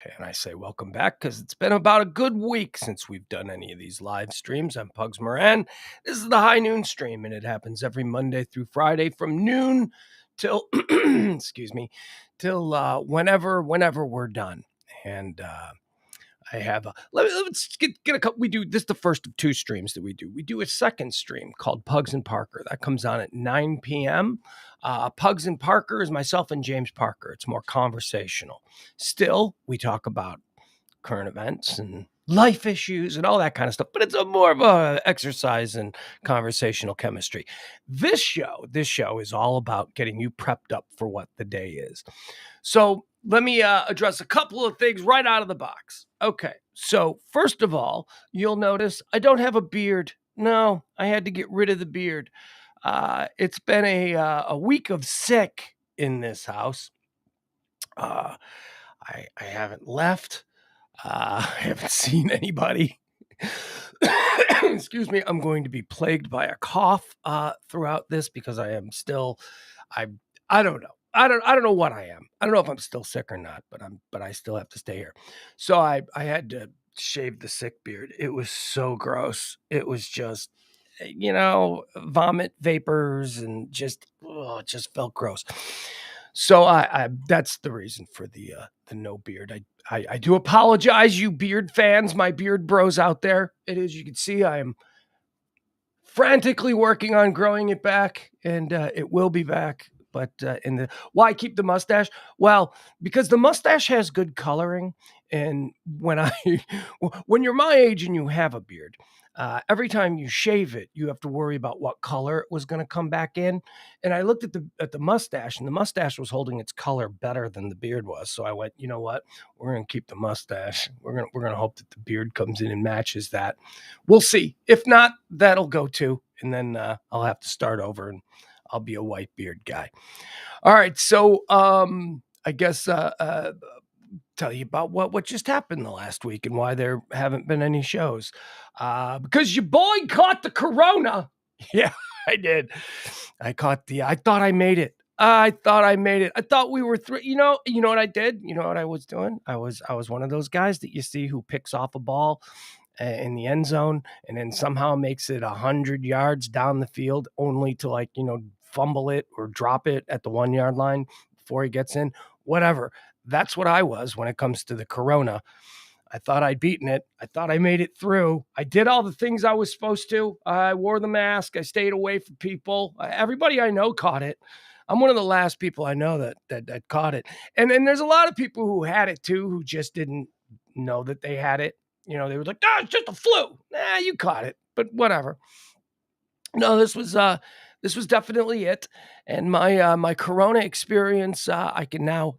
And I say welcome back because it's been about a good week since we've done any of these live streams. I'm Pugs Moran. This is the High Noon Stream, and it happens every Monday through Friday from noon till excuse me, till whenever we're done. And I have let's get a couple. We do this is the first of two streams that we do. We do a second stream called Pugs and Parker that comes on at 9 p.m. Pugs and Parker is myself and James Parker. It's more conversational. Still, we talk about current events and life issues and all that kind of stuff, but it's a more of a exercise in conversational chemistry. This show is all about getting you prepped up for what the day is. So let me address a couple of things right out of the box. Okay, so first of all, you'll notice I don't have a beard. No, I had to get rid of the beard. It's been a week of sick in this house. I haven't left. I haven't seen anybody. Excuse me. I'm going to be plagued by a cough throughout this because I am still. I don't know. I don't know what I am. I don't know if I'm still sick or not, but I still have to stay here. So I had to shave the sick beard. It was so gross. It was just vomit vapors and it just felt gross. So I that's the reason for the no beard. I do apologize, you beard fans, my beard bros out there. It is, you can see I am frantically working on growing it back, and it will be back. But why keep the mustache? Well, because the mustache has good coloring, and when you're my age and you have a beard, every time you shave it, you have to worry about what color it was going to come back in. And I looked at the mustache, and the mustache was holding its color better than the beard was. So I went, you know what? We're going to keep the mustache. We're going to hope that the beard comes in and matches that. We'll see. If not, that'll go too, and then I'll have to start over, and I'll be a white beard guy. All right, so I guess tell you about what just happened the last week and why there haven't been any shows. Because your boy caught the corona. Yeah, I did. I thought I made it. I thought we were through. You know what I did? You know what I was doing? I was one of those guys that you see who picks off a ball in the end zone and then somehow makes it 100 yards down the field only to fumble it or drop it at the 1 yard line before he gets in. Whatever. That's what I was when it comes to the corona. I thought I'd beaten it. I thought I made it through. I did all the things I was supposed to. I wore the mask. I stayed away from people. Everybody I know caught it. I'm one of the last people I know that caught it. And there's a lot of people who had it too, who just didn't know that they had it. They were like, "Oh, it's just a flu." Nah, you caught it, but whatever. No, this was definitely it, and my corona experience. I can now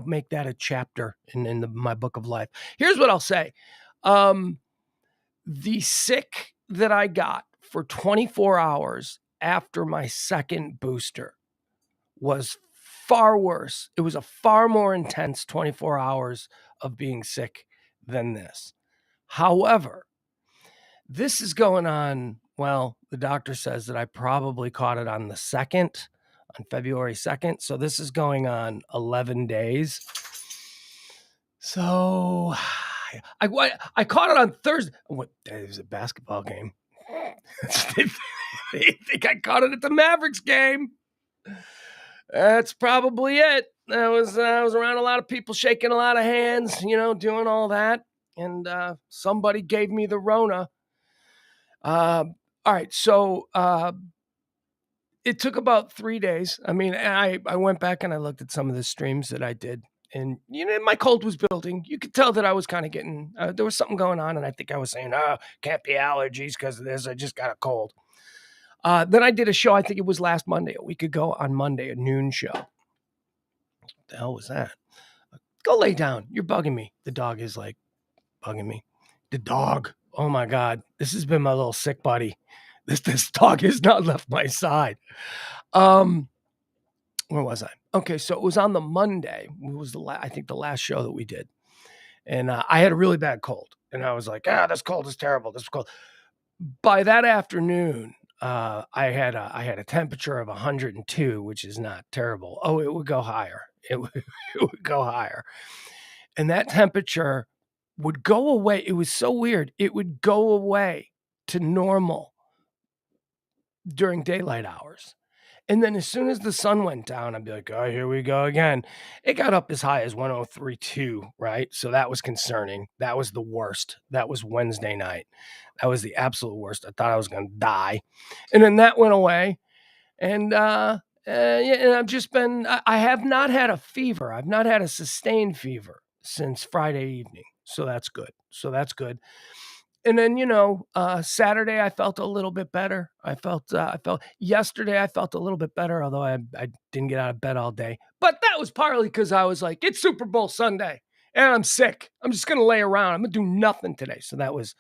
make that a chapter in my book of life. Here's what I'll say: the sick that I got for 24 hours after my second booster was far worse. It was a far more intense 24 hours of being sick than this. However, this is going on. Well, the doctor says that I probably caught it on February 2nd. So this is going on 11 days. So I caught it on Thursday. What day was a basketball game? They think I caught it at the Mavericks game. That's probably it. I was around a lot of people, shaking a lot of hands, doing all that. And somebody gave me the Rona. All right, so it took about 3 days. I mean, I went back and I looked at some of the streams that I did, and my cold was building. You could tell that I was kind of getting there was something going on, and I think I was saying, "Oh, can't be allergies because of this. I just got a cold." Then I did a show. I think it was last Monday, a week ago on Monday, a noon show. What the hell was that? Go lay down. You're bugging me. The dog is like bugging me. The dog. Oh my God. This has been my little sick buddy. This dog has not left my side. Where was I? Okay, so it was on the Monday. It was I think the last show that we did. And I had a really bad cold. And I was like, this cold is terrible. This cold. By that afternoon, I had a temperature of 102, which is not terrible. Oh, it would go higher. It would go higher. and that temperature would go away. It was so weird. It would go away to normal during daylight hours. And then as soon as the sun went down, I'd be like, "Oh, here we go again." It got up as high as 103.2, right? So that was concerning. That was the worst. That was Wednesday night. That was the absolute worst. I thought I was gonna die. And then that went away. And yeah, and I've just been I have not had a fever. I've not had a sustained fever since Friday evening. So that's good. So that's good. And then, Saturday I felt a little bit better. I felt yesterday I felt a little bit better, although I didn't get out of bed all day. But that was partly because I was like, it's Super Bowl Sunday and I'm sick. I'm just gonna lay around. I'm gonna do nothing today. So that was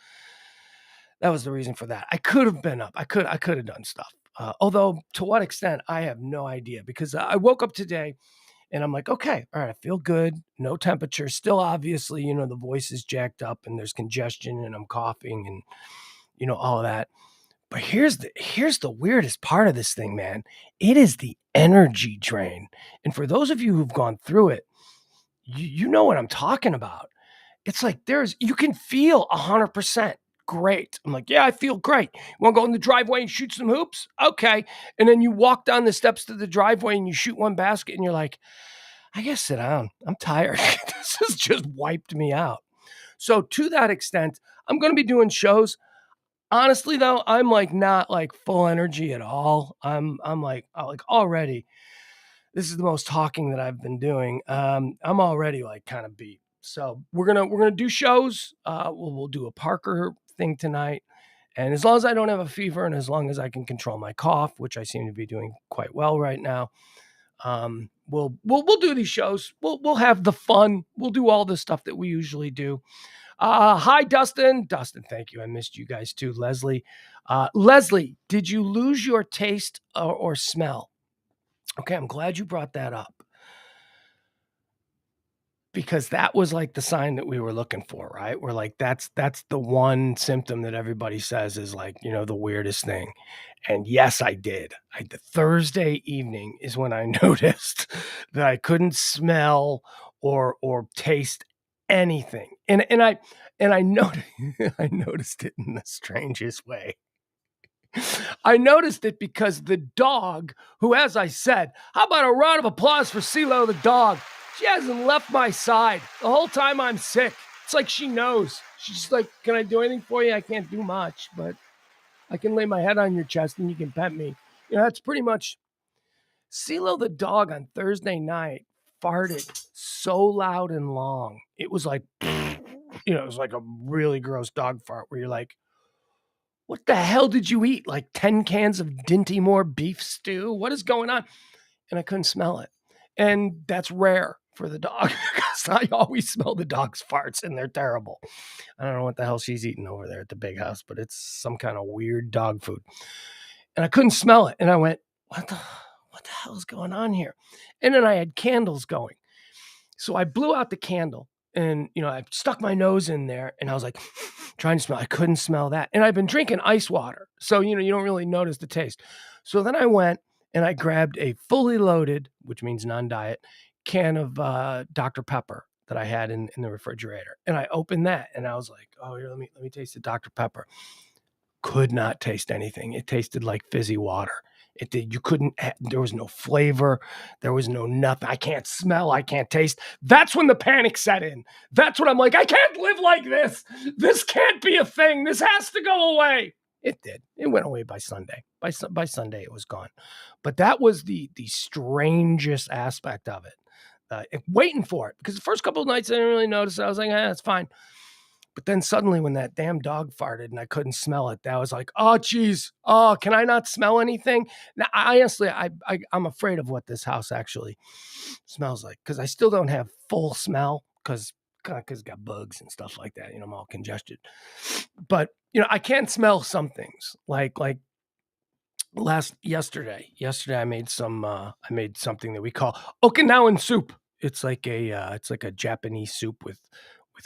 the reason for that. I could have been up. I could have done stuff. Although to what extent, I have no idea because I woke up today and I'm like, okay, all right, I feel good. No temperature. Still, obviously, the voice is jacked up and there's congestion and I'm coughing and all of that. But here's the weirdest part of this thing, man. It is the energy drain. And for those of you who've gone through it, you know what I'm talking about. It's like you can feel 100% great. I'm like, yeah, I feel great. You want to go in the driveway and shoot some hoops? Okay. And then you walk down the steps to the driveway and you shoot one basket and you're like, I guess sit down. I'm tired. This has just wiped me out. So to that extent, I'm going to be doing shows. Honestly, though, I'm like not like full energy at all. I'm like already. This is the most talking that I've been doing. I'm already like kind of beat. So we're gonna do shows. We'll do a Parker thing tonight. And as long as I don't have a fever and as long as I can control my cough, which I seem to be doing quite well right now, we'll do these shows. We'll have the fun. We'll do all the stuff that we usually do. Hi, Dustin. Dustin, thank you. I missed you guys too. Leslie. Leslie, did you lose your taste or smell? Okay, I'm glad you brought that up because that was like the sign that we were looking for, right? We're like, that's the one symptom that everybody says is like, the weirdest thing. And yes, I did. The Thursday evening is when I noticed that I couldn't smell or taste anything. And I noticed I noticed it in the strangest way. I noticed it because the dog, who, as I said, how about a round of applause for CeeLo the dog? She hasn't left my side the whole time I'm sick. It's like she knows. She's like, can I do anything for you? I can't do much, but I can lay my head on your chest and you can pet me. That's pretty much CeeLo the dog on Thursday night farted so loud and long. It was like, it was like a really gross dog fart where you're like, what the hell did you eat? Like 10 cans of Dinty Moore beef stew? What is going on? And I couldn't smell it. And that's rare for the dog because I always smell the dog's farts and they're terrible. I don't know what the hell she's eating over there at the big house, but it's some kind of weird dog food. And I couldn't smell it. And I went, what the hell is going on here? And then I had candles going. So I blew out the candle and, I stuck my nose in there and I was like, trying to smell. I couldn't smell that. And I've been drinking ice water. So, you don't really notice the taste. So then I went and I grabbed a fully loaded, which means non-diet, can of Dr. Pepper that I had in the refrigerator. And I opened that and I was like, oh, here, let me taste the Dr. Pepper. Could not taste anything. It tasted like fizzy water. It did. You couldn't, there was no flavor. There was no nothing. I can't smell. I can't taste. That's when the panic set in. That's when I'm like, I can't live like this. This can't be a thing. This has to go away. It did. It went away by Sunday. By Sunday, it was gone. But that was the strangest aspect of it. Waiting for it. Because the first couple of nights, I didn't really notice it. I was like, it's fine. But then suddenly when that damn dog farted and I couldn't smell it, that was like, oh, geez. Oh, can I not smell anything? Now, honestly, I'm afraid of what this house actually smells like because I still don't have full smell because it's got bugs and stuff like that. I'm all congested. But, I can smell some things like yesterday I made something that we call Okinawan soup. It's like a Japanese soup with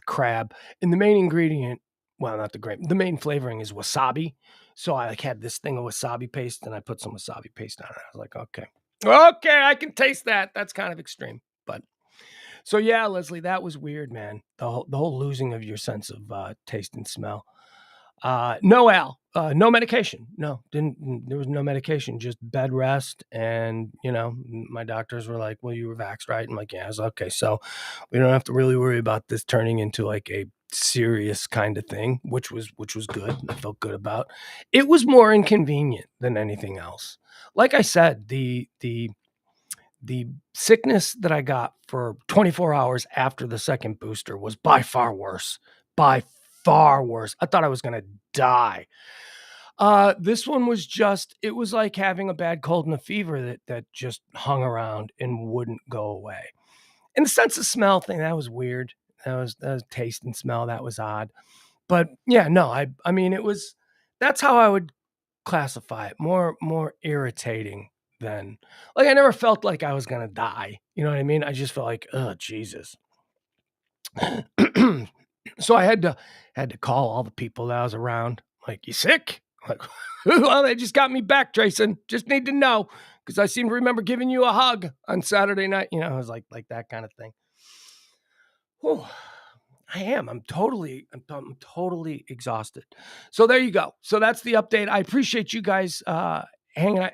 crab, and the main ingredient, well, not the main flavoring is wasabi. So I had this thing of wasabi paste and I put some wasabi paste on it. I was like, okay, I can taste that. That's kind of extreme, but So yeah, Leslie, that was weird, man. The whole losing of your sense of taste and smell. No, Al, no medication. No, didn't. There was no medication. Just bed rest, and my doctors were like, "Well, you were vaxxed, right?" I'm like, "Yeah." I was okay, so we don't have to really worry about this turning into like a serious kind of thing, which was good. I felt good about. It was more inconvenient than anything else. Like I said, the sickness that I got for 24 hours after the second booster was by far worse. By far worse. I thought I was going to die. This one was it was like having a bad cold and a fever that just hung around and wouldn't go away. And the sense of smell thing, that was weird. That was taste and smell. That was odd. But yeah, no, I mean, that's how I would classify it. More irritating than, like, I never felt like I was gonna die. You know what I mean? I just felt like, oh Jesus. So I had to call all the people that I was around. Like, you sick? Like, well, they just got me back, Jason. Just need to know because I seem to remember giving you a hug on Saturday night. It was like that kind of thing. Whew. I am. I'm totally exhausted. So there you go. So that's the update. I appreciate you guys hanging out.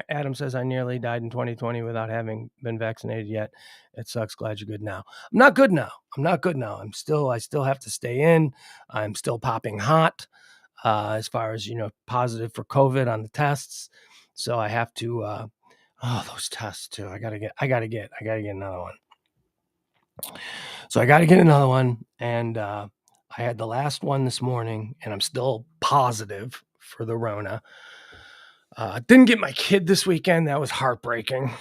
Adam says I nearly died in 2020 without having been vaccinated yet. It sucks. Glad you're good now. I'm not good now. I still have to stay in. I'm still popping hot as far as, positive for COVID on the tests. So I have to, those tests too. I gotta get another one. So I got to get another one. And I had the last one this morning, and I'm still positive for the Rona. Didn't get my kid this weekend. That was heartbreaking.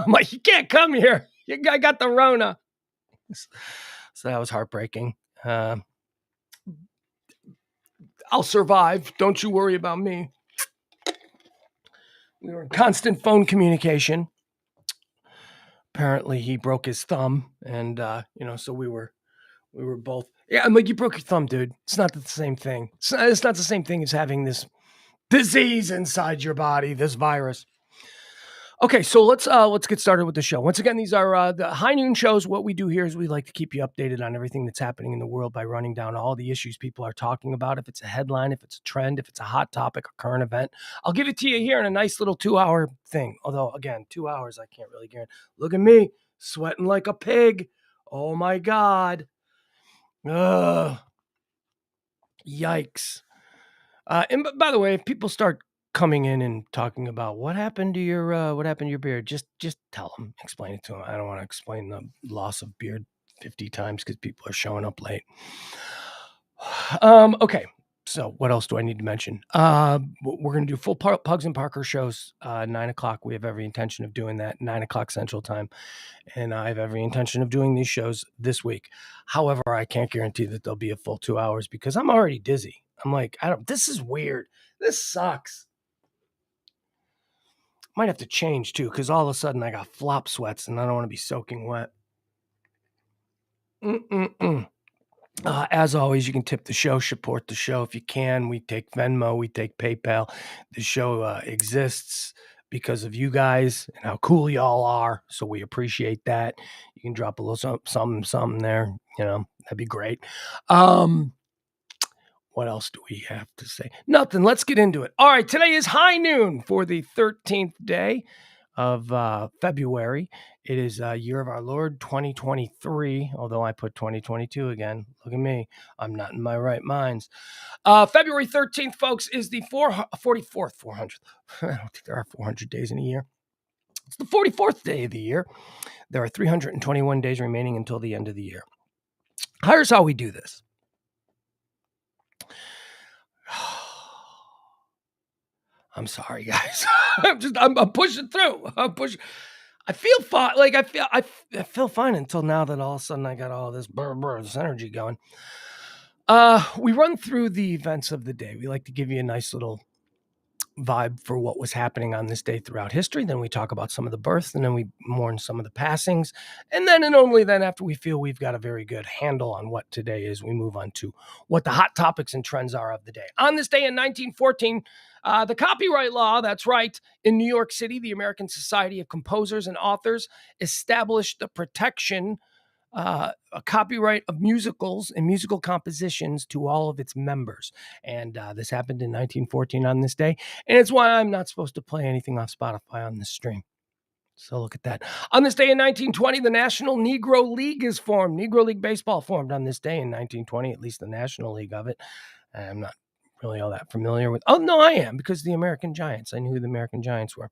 I'm like, you can't come here. I got the Rona. So that was heartbreaking. I'll survive. Don't you worry about me. We were in constant phone communication. Apparently, he broke his thumb, and so we were both. Yeah, I'm like, you broke your thumb, dude. It's not the same thing. It's not the same thing as having this disease inside your body, this virus. Okay, so let's get started with the show. Once again, these are the high noon shows. What we do here is we like to keep you updated on everything that's happening in the world by running down all the issues people are talking about. If it's a headline, if it's a trend, if it's a hot topic, a current event, I'll give it to you here in a nice little 2-hour thing. Although, again, 2 hours, I can't really guarantee. Look at me, sweating like a pig. Oh my God. Ugh. Yikes. And by the way, if people start coming in and talking about what happened to your beard, just tell them, explain it to them. I don't want to explain the loss of beard 50 times because people are showing up late. Okay. So what else do I need to mention? We're going to do full Pugs and Parker shows, 9:00. We have every intention of doing that 9:00 Central Time. And I have every intention of doing these shows this week. However, I can't guarantee that they'll be a full 2 hours because I'm already dizzy. I'm like, this is weird. This sucks. Might have to change too, because all of a sudden I got flop sweats and I don't want to be soaking wet. As always, you can tip the show, support the show if you can. We take Venmo, we take PayPal. The show exists because of you guys and how cool y'all are. So we appreciate that. You can drop a little something there. That'd be great. What else do we have to say? Nothing. Let's get into it. All right. Today is high noon for the 13th day of February. It is year of our Lord 2023, although I put 2022 again. Look at me. I'm not in my right minds. February 13th, folks, is the 44th, 400th. I don't think there are 400 days in a year. It's the 44th day of the year. There are 321 days remaining until the end of the year. Here's how we do this. I'm sorry, guys. I'm pushing through. I feel fine. Like I feel fine until now that all of a sudden I got all this this energy going. We run through the events of the day. We like to give you a nice little vibe for what was happening on this day throughout history. Then we talk about some of the births, and then we mourn some of the passings. And then and only then, after we feel we've got a very good handle on what today is, we move on to what the hot topics and trends are of the day. On this day in 1914, the copyright law, that's right, in New York City, the American Society of Composers and Authors established the protection a copyright of musicals and musical compositions to all of its members. And this happened in 1914 on this day. And it's why I'm not supposed to play anything off Spotify on this stream. So look at that. On this day in 1920, the National Negro League is formed. Negro League Baseball formed on this day in 1920, at least the National League of it. I'm not really all that familiar with. Oh, no, I am, because the American Giants. I knew who the American Giants were.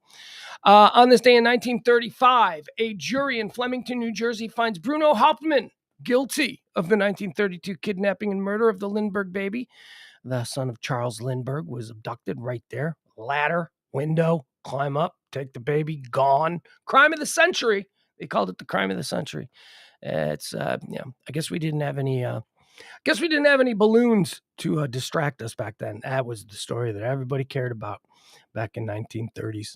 On this day in 1935, a jury in Flemington, New Jersey finds Bruno Hauptmann guilty of the 1932 kidnapping and murder of the Lindbergh baby. The son of Charles Lindbergh was abducted right there. Ladder, window, climb up, take the baby, gone. Crime of the century. They called it the crime of the century. It's I guess we didn't have any balloons to distract us back then. That was the story that everybody cared about back in 1930s.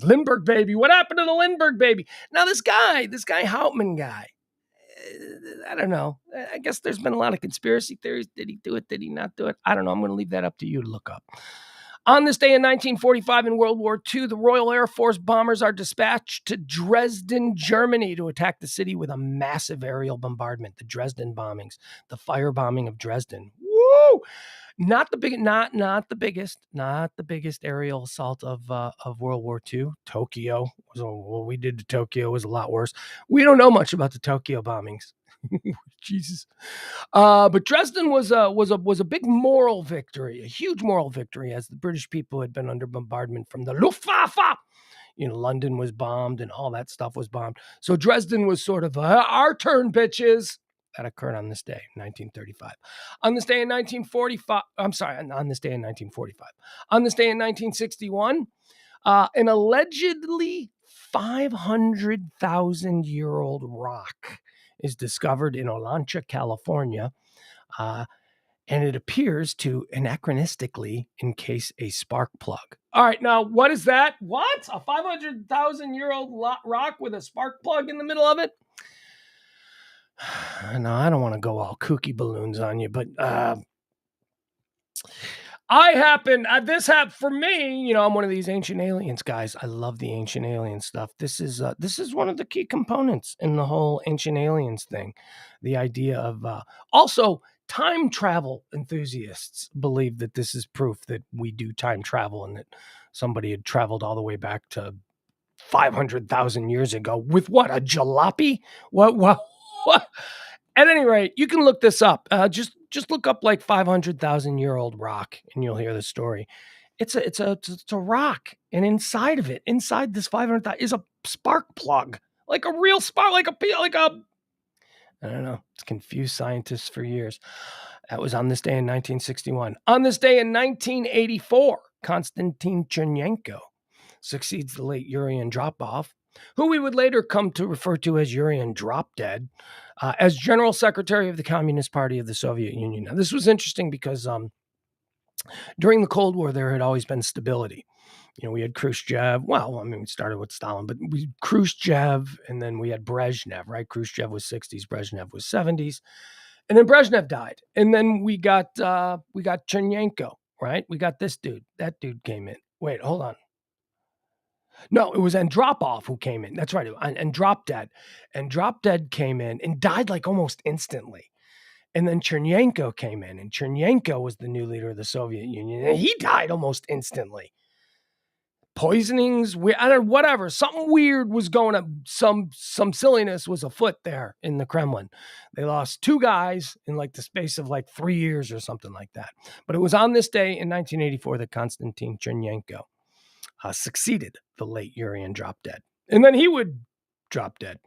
Lindbergh baby. What happened to the Lindbergh baby? Now this guy Hauptmann guy, I don't know. I guess there's been a lot of conspiracy theories. Did he do it? Did he not do it? I don't know. I'm going to leave that up to you to look up. On this day in 1945 in World War II, the Royal Air Force bombers are dispatched to Dresden, Germany to attack the city with a massive aerial bombardment. The Dresden bombings, the firebombing of Dresden. Woo! Not the biggest aerial assault of World War II. Tokyo, what we did to Tokyo was a lot worse. We don't know much about the Tokyo bombings. Jesus. But Dresden was a big moral victory, a huge moral victory, as the British people had been under bombardment from the Luftwaffe. London was bombed and all that stuff was bombed. So Dresden was sort of our turn, bitches. That occurred on this day, 1935. On this day in 1945, on this day in 1945. On this day in 1961, an allegedly 500,000-year-old rock is discovered in Olancha, California, and it appears to anachronistically encase a spark plug. All right, now what is that? What? A 500,000-year-old rock with a spark plug in the middle of it? No, I don't want to go all kooky balloons on you, but this happened for me. I'm one of these ancient aliens guys. I love the ancient alien stuff. This is one of the key components in the whole ancient aliens thing. The idea of also time travel enthusiasts believe that this is proof that we do time travel and that somebody had traveled all the way back to 500,000 years ago with what, a jalopy? What? At any rate, you can look this up. Just look up like 500,000-year-old rock, and you'll hear the story. It's a rock, and inside of it, inside this 500,000 is a spark plug, like a real spark, like a. I don't know. It's confused scientists for years. That was on this day in 1961. On this day in 1984, Konstantin Chernenko succeeds the late Yuri Andropov, who we would later come to refer to as Yuri Drop-Dead, as General Secretary of the Communist Party of the Soviet Union. Now, this was interesting because during the Cold War, there had always been stability. We had Khrushchev. Well, we started with Stalin, but Khrushchev, and then we had Brezhnev, right? Khrushchev was 60s, Brezhnev was 70s. And then Brezhnev died. And then we got Chernenko, right? We got this dude. That dude came in. Wait, hold on. No, it was Andropov who came in. That's right. And Drop-Dead. And Drop-Dead came in and died like almost instantly. And then Chernenko came in, and Chernenko was the new leader of the Soviet Union, and he died almost instantly. Poisonings, whatever. Something weird was going on. Some silliness was afoot there in the Kremlin. They lost 2 guys in like the space of like 3 years or something like that. But it was on this day in 1984 that Konstantin Chernenko succeeded the late Yuri Drop-Dead. And then he would drop dead.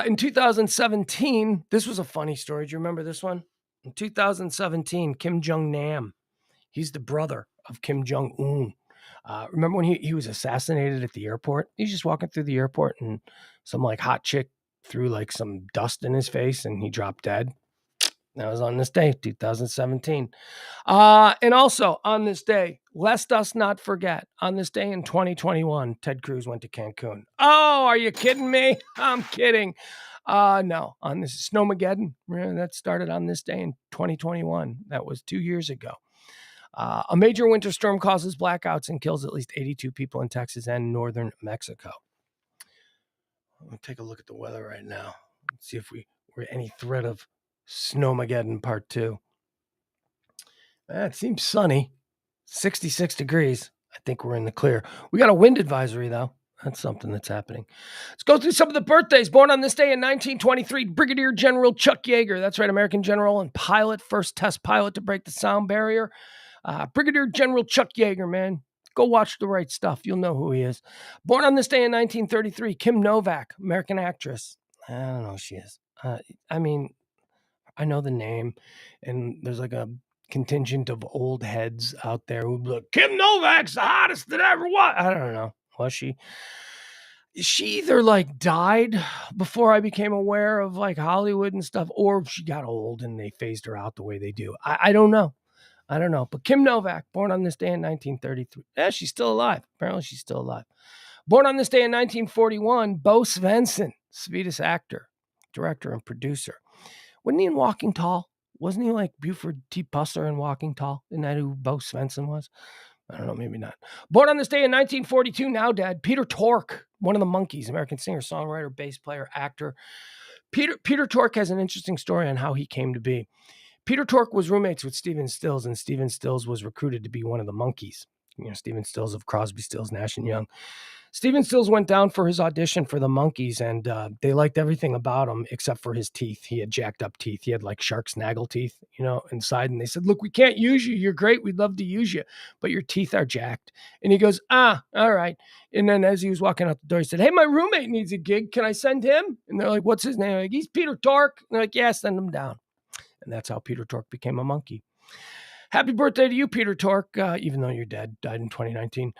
In 2017, this was a funny story. Do you remember this one? In 2017, Kim Jong-nam, he's the brother of Kim Jong-un. Remember when he was assassinated at the airport? He's just walking through the airport and some like hot chick threw like some dust in his face and he dropped dead. That was on this day, 2017. And also on this day, lest us not forget, on this day in 2021, Ted Cruz went to Cancun. Oh, are you kidding me? I'm kidding. No, on this Snowmageddon, that started on this day in 2021. That was 2 years ago. A major winter storm causes blackouts and kills at least 82 people in Texas and northern Mexico. Let me take a look at the weather right now. Let's see if we're or any threat of Snowmageddon Part 2. It seems sunny. 66 degrees. I think we're in the clear. We got a wind advisory, though. That's something that's happening. Let's go through some of the birthdays. Born on this day in 1923, Brigadier General Chuck Yeager. That's right, American general and pilot, first test pilot to break the sound barrier. Brigadier General Chuck Yeager, man. Go watch The Right Stuff. You'll know who he is. Born on this day in 1933, Kim Novak, American actress. I don't know who she is. I mean, I know the name, and there's like a contingent of old heads out there who be like, Kim Novak's the hottest that ever was. I don't know. Was she? She either like died before I became aware of like Hollywood and stuff, or she got old and they phased her out the way they do. I don't know. I don't know. But Kim Novak, born on this day in 1933. Yeah, she's still alive. Apparently she's still alive. Born on this day in 1941, Bo Svensson, Swedish actor, director, and producer. Wasn't he in Walking Tall? Wasn't he like Buford T. Pusser in Walking Tall? Isn't that who Bo Svensson was? I don't know, maybe not. Born on this day in 1942, now dead, Peter Tork, one of the Monkees, American singer, songwriter, bass player, actor. Peter Tork has an interesting story on how he came to be. Peter Tork was roommates with Stephen Stills, and Stephen Stills was recruited to be one of the Monkees. You know, Stephen Stills of Crosby, Stills, Nash and Young. Stephen Stills went down for his audition for the Monkees, and they liked everything about him except for his teeth. He had jacked up teeth. He had like shark snaggle teeth, you know, inside. And they said, look, we can't use you. You're great. We'd love to use you, but your teeth are jacked. And he goes, all right. And then as he was walking out the door, he said, hey, my roommate needs a gig. Can I send him? And they're like, what's his name? Like, he's Peter Tork. And they're like, yeah, send him down. And that's how Peter Tork became a Monkee. Happy birthday to you, Peter Tork, even though you're dead, died in 2019.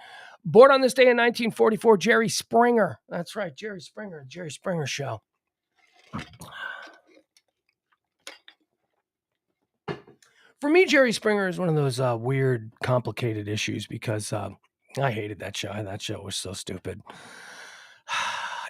Born on this day in 1944, Jerry Springer. That's right, Jerry Springer, Jerry Springer Show. For me, Jerry Springer is one of those weird, complicated issues because I hated that show. That show was so stupid.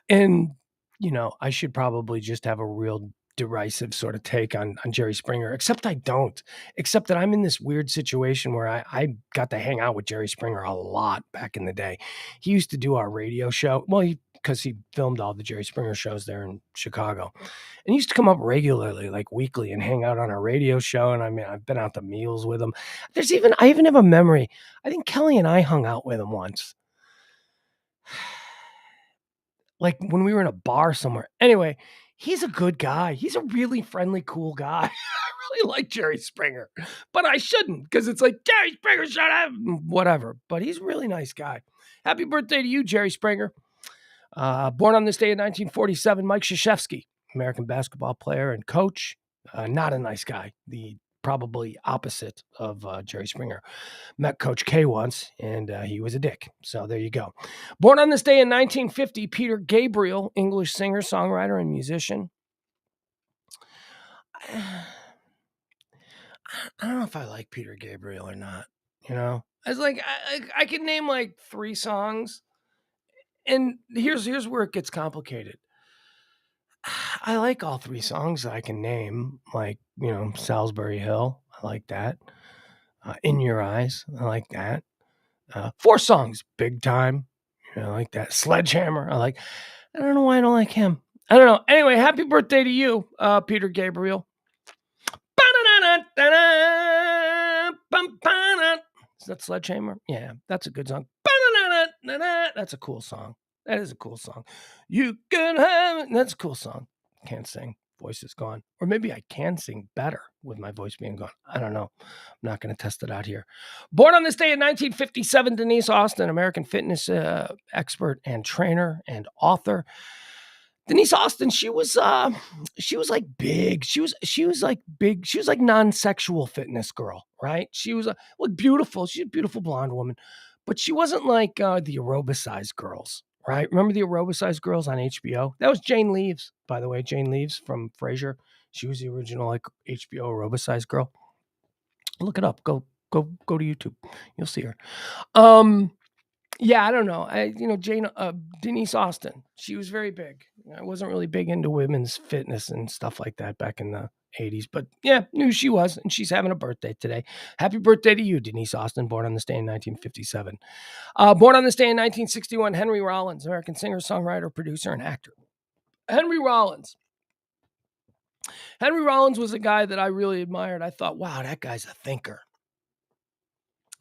And, you know, I should probably just have a real derisive sort of take on Jerry Springer, except I don't. Except that I'm in this weird situation where I got to hang out with Jerry Springer a lot back in the day. He used to do our radio show. Well, because he filmed all the Jerry Springer shows there in Chicago. And he used to come up regularly, like weekly, and hang out on our radio show. And I mean, I've been out to meals with him. I even have a memory. I think Kelly and I hung out with him once. Like when we were in a bar somewhere. Anyway, he's a good guy. He's a really friendly, cool guy. I really like Jerry Springer, but I shouldn't because it's like, Jerry Springer, shut up, whatever. But he's a really nice guy. Happy birthday to you, Jerry Springer. Born on this day in 1947, Mike Krzyzewski, American basketball player and coach. Not a nice guy. The probably opposite of Jerry Springer. Met Coach K once, and he was a dick. So there you go. Born on this day in 1950, Peter Gabriel, English singer, songwriter, and musician. I don't know if I like Peter Gabriel or not. You know, I was like, I can name like 3 songs, and here's where it gets complicated. I like all 3 songs that I can name, like, you know, Salisbury Hill. I like that. In Your Eyes. I like that. 4 songs. Big Time. I like that. Sledgehammer. I don't know why I don't like him. I don't know. Anyway, happy birthday to you, Peter Gabriel. Is that Sledgehammer? Yeah, that's a good song. That's a cool song. That is a cool song. You can have it. That's a cool song. Can't sing. Voice is gone. Or maybe I can sing better with my voice being gone. I don't know. I'm not going to test it out here. Born on this day in 1957, Denise Austin, American fitness expert and trainer and author. Denise Austin, she was like big. She was like big. She was like non-sexual fitness girl, right? She was beautiful. She's a beautiful blonde woman, but she wasn't like the aerobicized girls, right? Remember the aerobicized girls on HBO? That was Jane Leeves, by the way. Jane Leeves from Frasier. She was the original like HBO aerobicized girl. Look it up. Go to YouTube. You'll see her. Yeah, I don't know. Denise Austin, she was very big. I wasn't really big into women's fitness and stuff like that back in the 80s, but yeah, knew she was, and she's having a birthday today. Happy birthday to you, Denise Austin, born on this day in 1957. Born on this day in 1961, Henry Rollins, American singer, songwriter, producer, and actor. Henry Rollins. Henry Rollins was a guy that I really admired. I thought, wow, that guy's a thinker.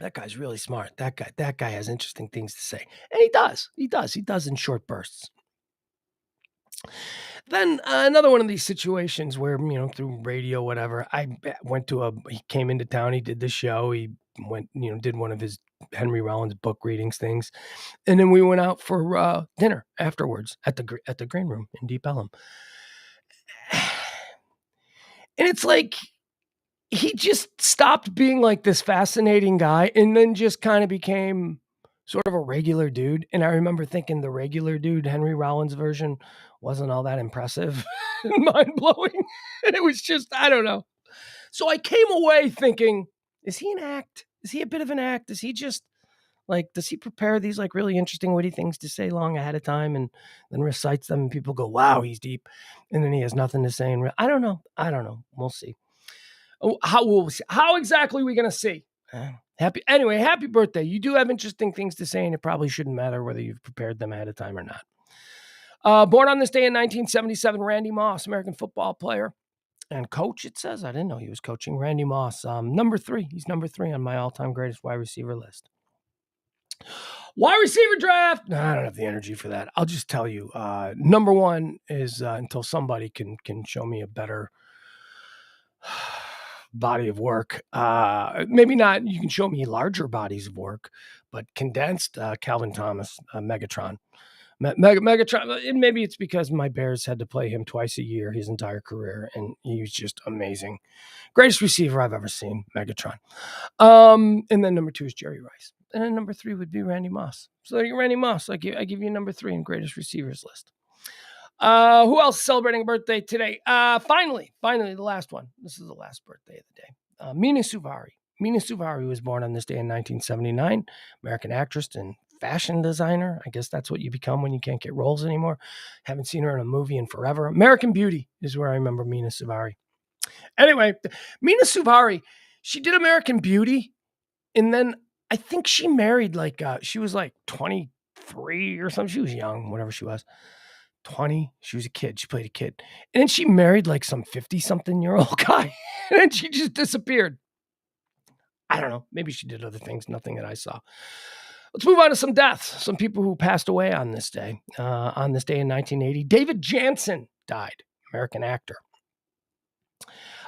That guy's really smart. That guy has interesting things to say. And he does. He does in short bursts. Then another one of these situations where, through radio, whatever, he came into town, he did the show, he went, did one of his Henry Rollins book readings things. And then we went out for dinner afterwards at the Green Room in Deep Ellum. And it's like, he just stopped being like this fascinating guy and then just kind of became sort of a regular dude. And I remember thinking the regular dude, Henry Rollins version, wasn't all that impressive and mind blowing. And it was just, I don't know. So I came away thinking, is he an act? Is he a bit of an act? Is he just like, does he prepare these like really interesting, witty things to say long ahead of time and then recites them and people go, wow, he's deep. And then he has nothing to say. And I don't know. We'll see. Oh, how exactly are we going to see? Happy birthday. You do have interesting things to say, and it probably shouldn't matter whether you've prepared them ahead of time or not. Born on this day in 1977, Randy Moss, American football player and coach, it says. I didn't know he was coaching. Randy Moss, number 3. He's number 3 on my all-time greatest wide receiver list. Wide receiver draft. No, I don't have the energy for that. I'll just tell you. Number 1 is until somebody can show me a better body of work. Maybe not, you can show me larger bodies of work, but condensed, Calvin Thomas, Megatron. Megatron, and maybe it's because my Bears had to play him twice a year his entire career, and he was just amazing. Greatest receiver I've ever seen, Megatron. And then number 2 is Jerry Rice. And then number 3 would be Randy Moss. So Randy Moss, I give you number 3 in greatest receivers list. Who else is celebrating a birthday today? Finally, the last one. This is the last birthday of the day. Mina Suvari. Mina Suvari was born on this day in 1979. American actress and fashion designer. I guess that's what you become when you can't get roles anymore. Haven't seen her in a movie in forever. American Beauty is where I remember Mina Suvari. Anyway, Mina Suvari, she did American Beauty, and then I think she married she was like 23 or something. She was young, whatever she was. 20. She was a kid. She played a kid. And then she married like some 50-something-year-old guy. And then she just disappeared. I don't know. Maybe she did other things. Nothing that I saw. Let's move on to some deaths. Some people who passed away on this day. On this day in 1980, David Janssen died. American actor.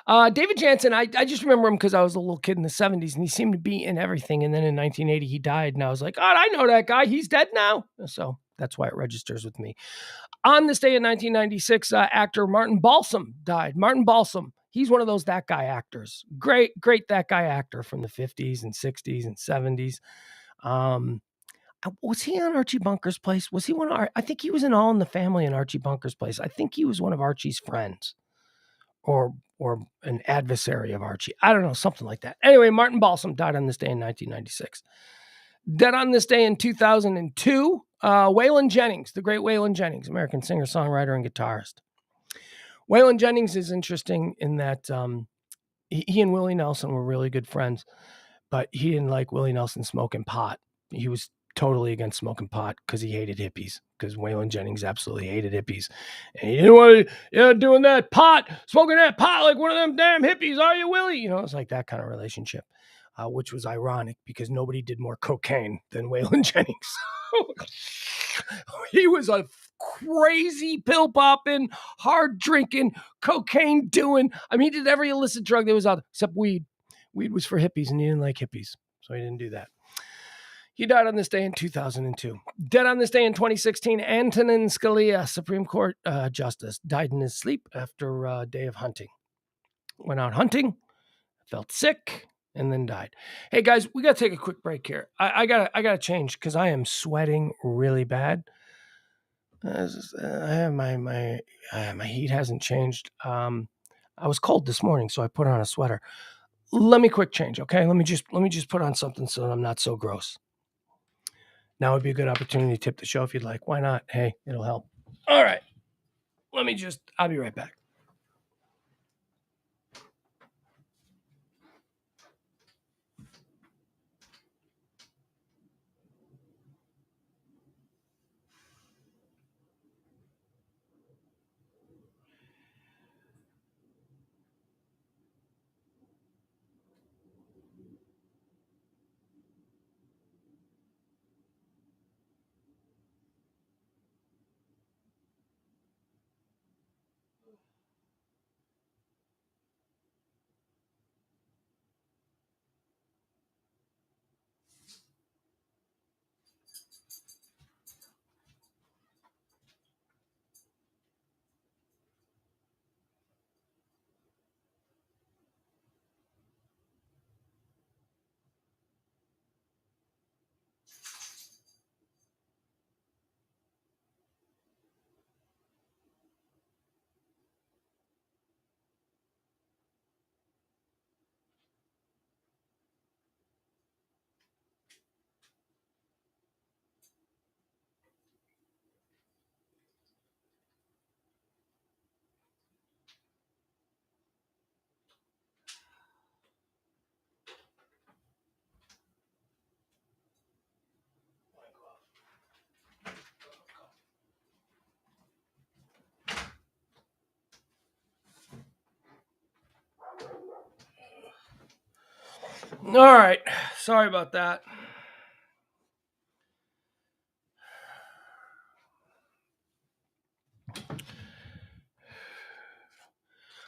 David Janssen, I just remember him because I was a little kid in the 70s and he seemed to be in everything. And then in 1980, he died. And I was like, oh, I know that guy. He's dead now. So that's why it registers with me. On this day in 1996, actor Martin Balsam died. Martin Balsam, he's one of those that guy actors. Great that guy actor from the 50s and 60s and 70s. Was he on Archie Bunker's Place? Was he one of I think he was in All in the Family in Archie Bunker's Place. I think he was one of Archie's friends or an adversary of Archie. I don't know, something like that. Anyway, Martin Balsam died on this day in 1996. Dead on this day in 2002, Waylon Jennings, the great Waylon Jennings, American singer, songwriter, and guitarist. Waylon Jennings is interesting in that he and Willie Nelson were really good friends, but he didn't like Willie Nelson smoking pot. He was totally against smoking pot because he hated hippies, because Waylon Jennings absolutely hated hippies. And he didn't want to, doing that pot, smoking that pot like one of them damn hippies, are you, Willie? It's like that kind of relationship. Which was ironic because nobody did more cocaine than Waylon Jennings. He was a crazy pill popping, hard drinking, cocaine doing. I mean, he did every illicit drug that was out there except weed. Weed was for hippies, and he didn't like hippies, so he didn't do that. He died on this day in 2002. Dead on this day in 2016, Antonin Scalia, Supreme Court Justice, died in his sleep after a day of hunting. Went out hunting, felt sick, and then died. Hey guys, we got to take a quick break here. I gotta change because I am sweating really bad. My heat hasn't changed. I was cold this morning, so I put on a sweater. Let me quick change, okay? Let me just put on something so that I'm not so gross. Now would be a good opportunity to tip the show if you'd like. Why not? Hey, it'll help. All right. I'll be right back. All right. Sorry about that.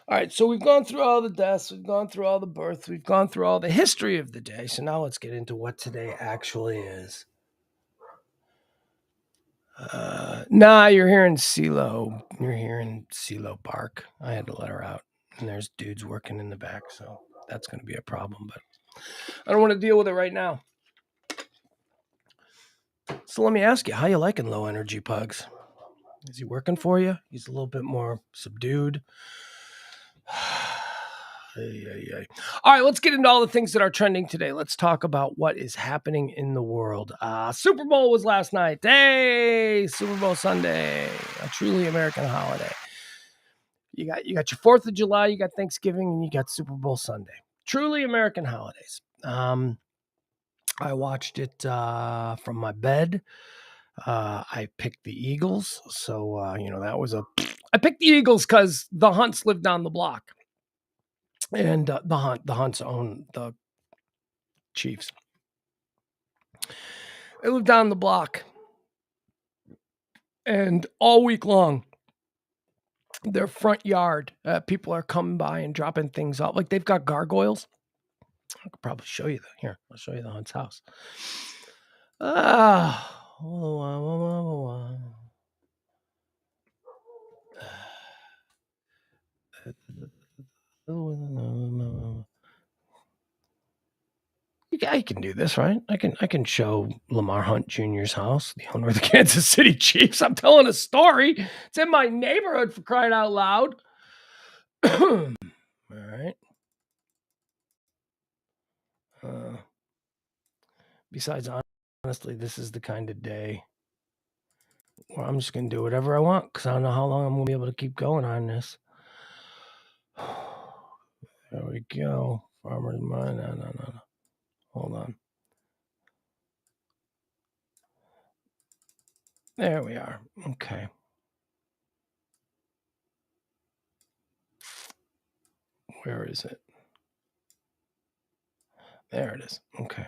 All right, so we've gone through all the deaths, we've gone through all the births, we've gone through all the history of the day. So now let's get into what today actually is. Nah, you're hearing CeeLo. You're hearing CeeLo bark. I had to let her out, and there's dudes working in the back, so that's going to be a problem. But I don't want to deal with it right now. So let me ask you, how you liking low energy Pugs? Is he working for you? He's a little bit more subdued. All right, let's get into all the things that are trending today. Let's talk about what is happening in the world. Super Bowl was last night. Hey, Super Bowl Sunday, a truly American holiday. You got your 4th of July, you got Thanksgiving, and you got Super Bowl Sunday. Truly American holidays. I watched it from my bed. I picked the Eagles, so that was I picked the Eagles because the Hunts live down the block. And the Hunts own the Chiefs. They live down the block, and all week long, their front yard, people are coming by and dropping things off. Like they've got gargoyles. I could probably show you that. Here, I'll show you the Hunt's house. I can do this, right? I can show Lamar Hunt Jr.'s house, the owner of the Kansas City Chiefs. I'm telling a story. It's in my neighborhood, for crying out loud. All right. Besides, honestly, this is the kind of day where I'm just going to do whatever I want because I don't know how long I'm going to be able to keep going on this. There we go. Farmer's Mind. No. Hold on. There we are. Okay. Where is it? There it is. Okay.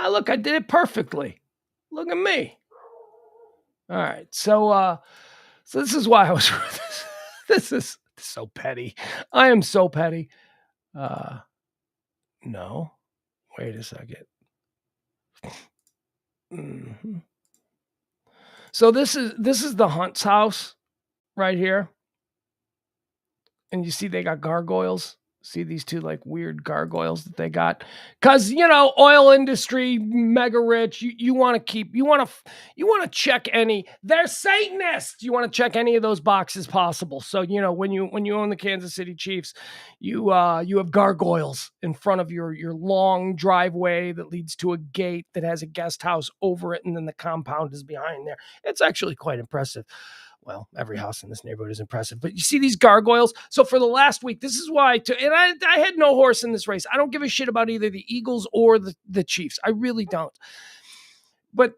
Look, I did it perfectly. Look at me. All right. So this is why I was this is so petty. I am so petty. No. Wait a second. Mm-hmm. So this is the Hunt's house right here. And you see they got gargoyles. See these two like weird gargoyles that they got, because oil industry, mega rich. You want to keep, you want to check any. They're Satanists. You want to check any of those boxes possible. So when you own the Kansas City Chiefs, you have gargoyles in front of your long driveway that leads to a gate that has a guest house over it, and then the compound is behind there. It's actually quite impressive. Well, every house in this neighborhood is impressive, but you see these gargoyles. So for the last week, this is why, and I had no horse in this race. I don't give a shit about either the Eagles or the Chiefs. I really don't. But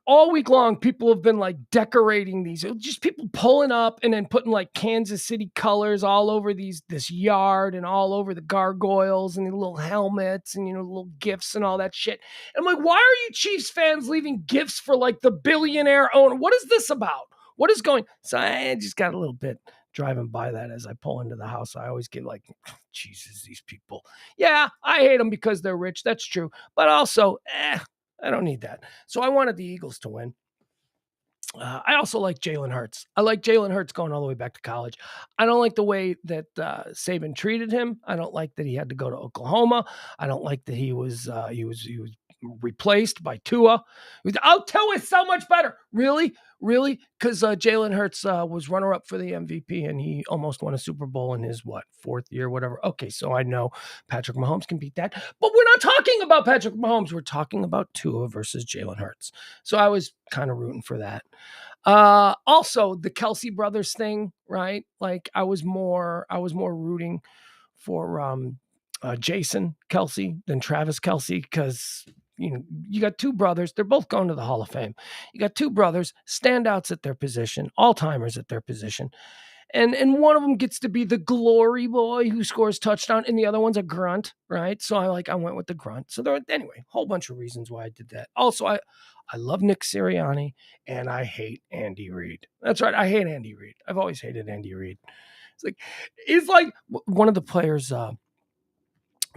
all week long, people have been like decorating these, just people pulling up and then putting like Kansas City colors all over this yard and all over the gargoyles and the little helmets and little gifts and all that shit. And I'm like, why are you Chiefs fans leaving gifts for like the billionaire owner? What is this about? What is going? So I just got a little bit driving by that as I pull into the house. I always get like, Jesus, these people. Yeah, I hate them because they're rich. That's true. But also, I don't need that. So I wanted the Eagles to win. I also like Jalen Hurts. I like Jalen Hurts going all the way back to college. I don't like the way that Saban treated him. I don't like that he had to go to Oklahoma. I don't like that he was replaced by Tua. Tua is so much better. Really? Because Jalen Hurts was runner-up for the MVP, and he almost won a Super Bowl in his, 4th year, whatever. Okay, so I know Patrick Mahomes can beat that. But we're not talking about Patrick Mahomes. We're talking about Tua versus Jalen Hurts. So I was kind of rooting for that. Also, the Kelsey brothers thing, right? Like I was more rooting for Jason Kelsey than Travis Kelsey, because you got two brothers. They're both going to the Hall of Fame. You got two brothers, standouts at their position, all-timers at their position. And one of them gets to be the glory boy who scores touchdown, and the other one's a grunt, right? So I went with the grunt. So anyway, whole bunch of reasons why I did that. Also, I love Nick Sirianni, and I hate Andy Reid. That's right, I hate Andy Reid. I've always hated Andy Reid. It's like one of the players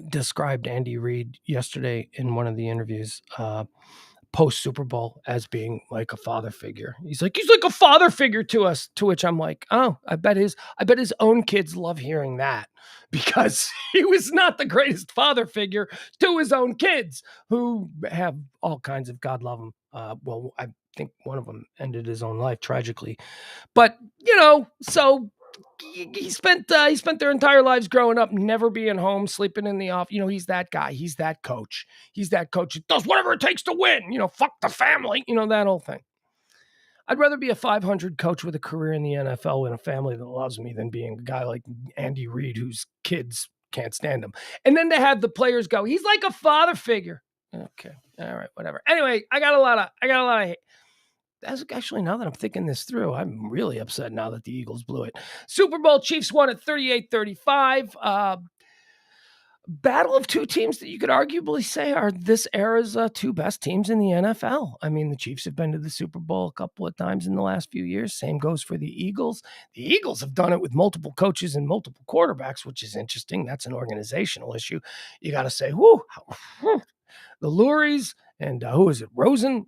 described Andy Reid yesterday in one of the interviews. Post Super Bowl as being like a father figure. He's like a father figure to us. To which I'm like, oh, I bet his own kids love hearing that, because he was not the greatest father figure to his own kids, who have all kinds of, God love them. Well, I think one of them ended his own life tragically, but so he spent their entire lives growing up, never being home, sleeping in the office. He's that guy. He's that coach. He's that coach that does whatever it takes to win. Fuck the family. That whole thing. I'd rather be a 500 coach with a career in the NFL in a family that loves me than being a guy like Andy Reid whose kids can't stand him. And then to have the players go, he's like a father figure. Okay, all right, whatever. Anyway, I got a lot of hate. That's actually, now that I'm thinking this through, I'm really upset now that the Eagles blew it. Super Bowl, Chiefs won at 38-35. Battle of two teams that you could arguably say are this era's two best teams in the NFL. I mean, the Chiefs have been to the Super Bowl a couple of times in the last few years. Same goes for the Eagles. The Eagles have done it with multiple coaches and multiple quarterbacks, which is interesting. That's an organizational issue. You got to say, whoo, the Luries. And who is it? Rosen,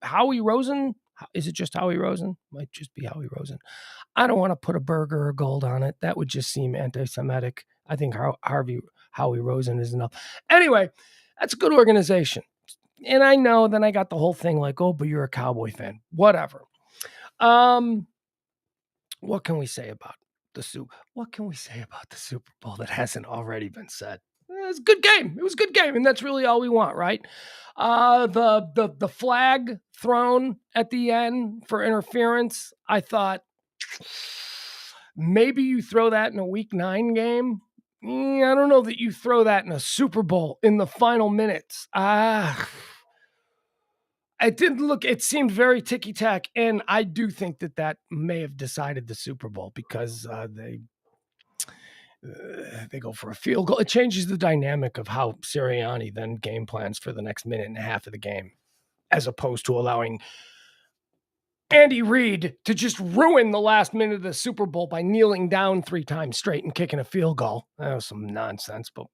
Howie Rosen. Is it just Howie Rosen? Might just be Howie Rosen. I don't want to put a burger or gold on it. That would just seem anti-Semitic. I think Howie Rosen is enough. Anyway, that's a good organization. And I know then I got the whole thing like, oh, but you're a Cowboy fan. Whatever. What can we say about the Super Bowl that hasn't already been said? It was a good game. It was a good game, and that's really all we want, right? The flag thrown at the end for interference, I thought maybe you throw that in a Week 9 game. I don't know that you throw that in a Super Bowl in the final minutes. It seemed very ticky-tack, and I do think that may have decided the Super Bowl, because they go for a field goal. It changes the dynamic of how Sirianni then game plans for the next minute and a half of the game, as opposed to allowing Andy Reid to just ruin the last minute of the Super Bowl by kneeling down 3 times straight and kicking a field goal. That was some nonsense, but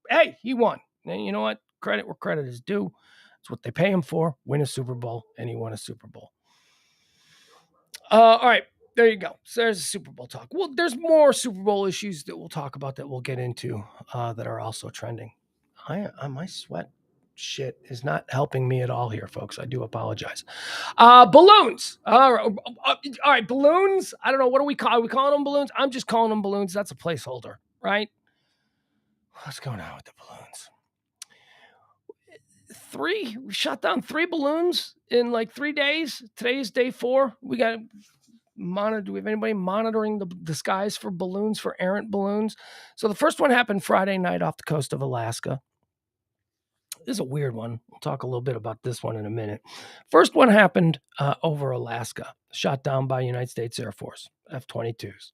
hey, he won. And you know what? Credit where credit is due. It's what they pay him for. Win a Super Bowl, and he won a Super Bowl. All right. There you go. So there's a Super Bowl talk. Well, there's more Super Bowl issues that we'll talk about, that we'll get into, that are also trending. My sweat shit is not helping me at all here, folks. I do apologize. Balloons. All right, balloons. I don't know. What are we calling them balloons? I'm just calling them balloons. That's a placeholder, right? What's going on with the balloons? We shot down 3 balloons in like 3 days. Today is day 4. We got do we have anybody monitoring the skies for balloons, for errant balloons? So the first one happened Friday night off the coast of Alaska. This is a weird one. We'll talk a little bit about this one in a minute. First one happened over Alaska, shot down by United States Air Force, F-22s.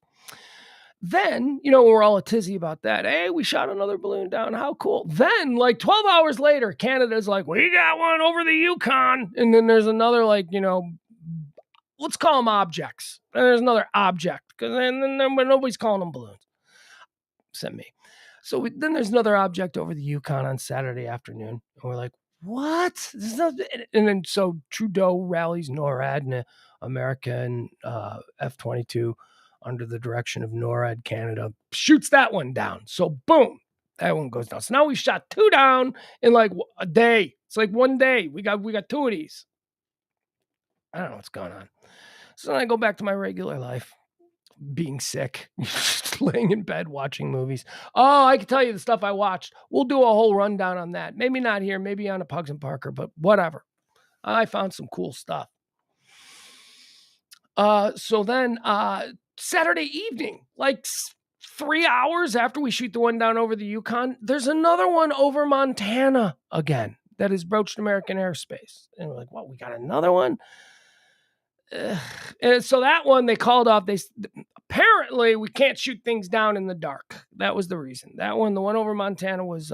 Then, we're all a tizzy about that. Hey, we shot another balloon down. How cool. Then, like 12 hours later, Canada's like, we got one over the Yukon. And then there's another, let's call them objects. And there's another object, because then nobody's calling them balloons. Except me. So then there's another object over the Yukon on Saturday afternoon. And we're like, what? And then so Trudeau rallies NORAD and American F-22 under the direction of NORAD Canada, shoots that one down. So boom, that one goes down. So now we shot 2 down in like a day. It's like one day. We got 2 of these. I don't know what's going on. So then I go back to my regular life, being sick, laying in bed, watching movies. Oh, I can tell you the stuff I watched. We'll do a whole rundown on that. Maybe not here, maybe on a Pugs and Parker, but whatever. I found some cool stuff. So then Saturday evening, like 3 hours after we shoot the one down over the Yukon, there's another one over Montana again. that has broached American airspace. And we're like, well, we got another one? And so that one they called off. Apparently we can't shoot things down in the dark. That was the reason. That one, the one over Montana, was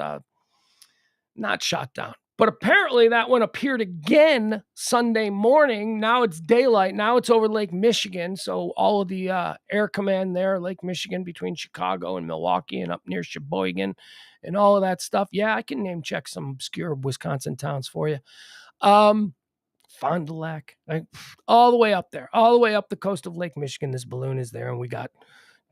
not shot down. But apparently that one appeared again Sunday morning. Now it's daylight. Now it's over Lake Michigan. So all of the air command there, Lake Michigan, between Chicago and Milwaukee and up near Sheboygan and all of that stuff. Yeah, I can name check some obscure Wisconsin towns for you. Fond du Lac, all the way up there, all the way up the coast of Lake Michigan. This balloon is there, and we got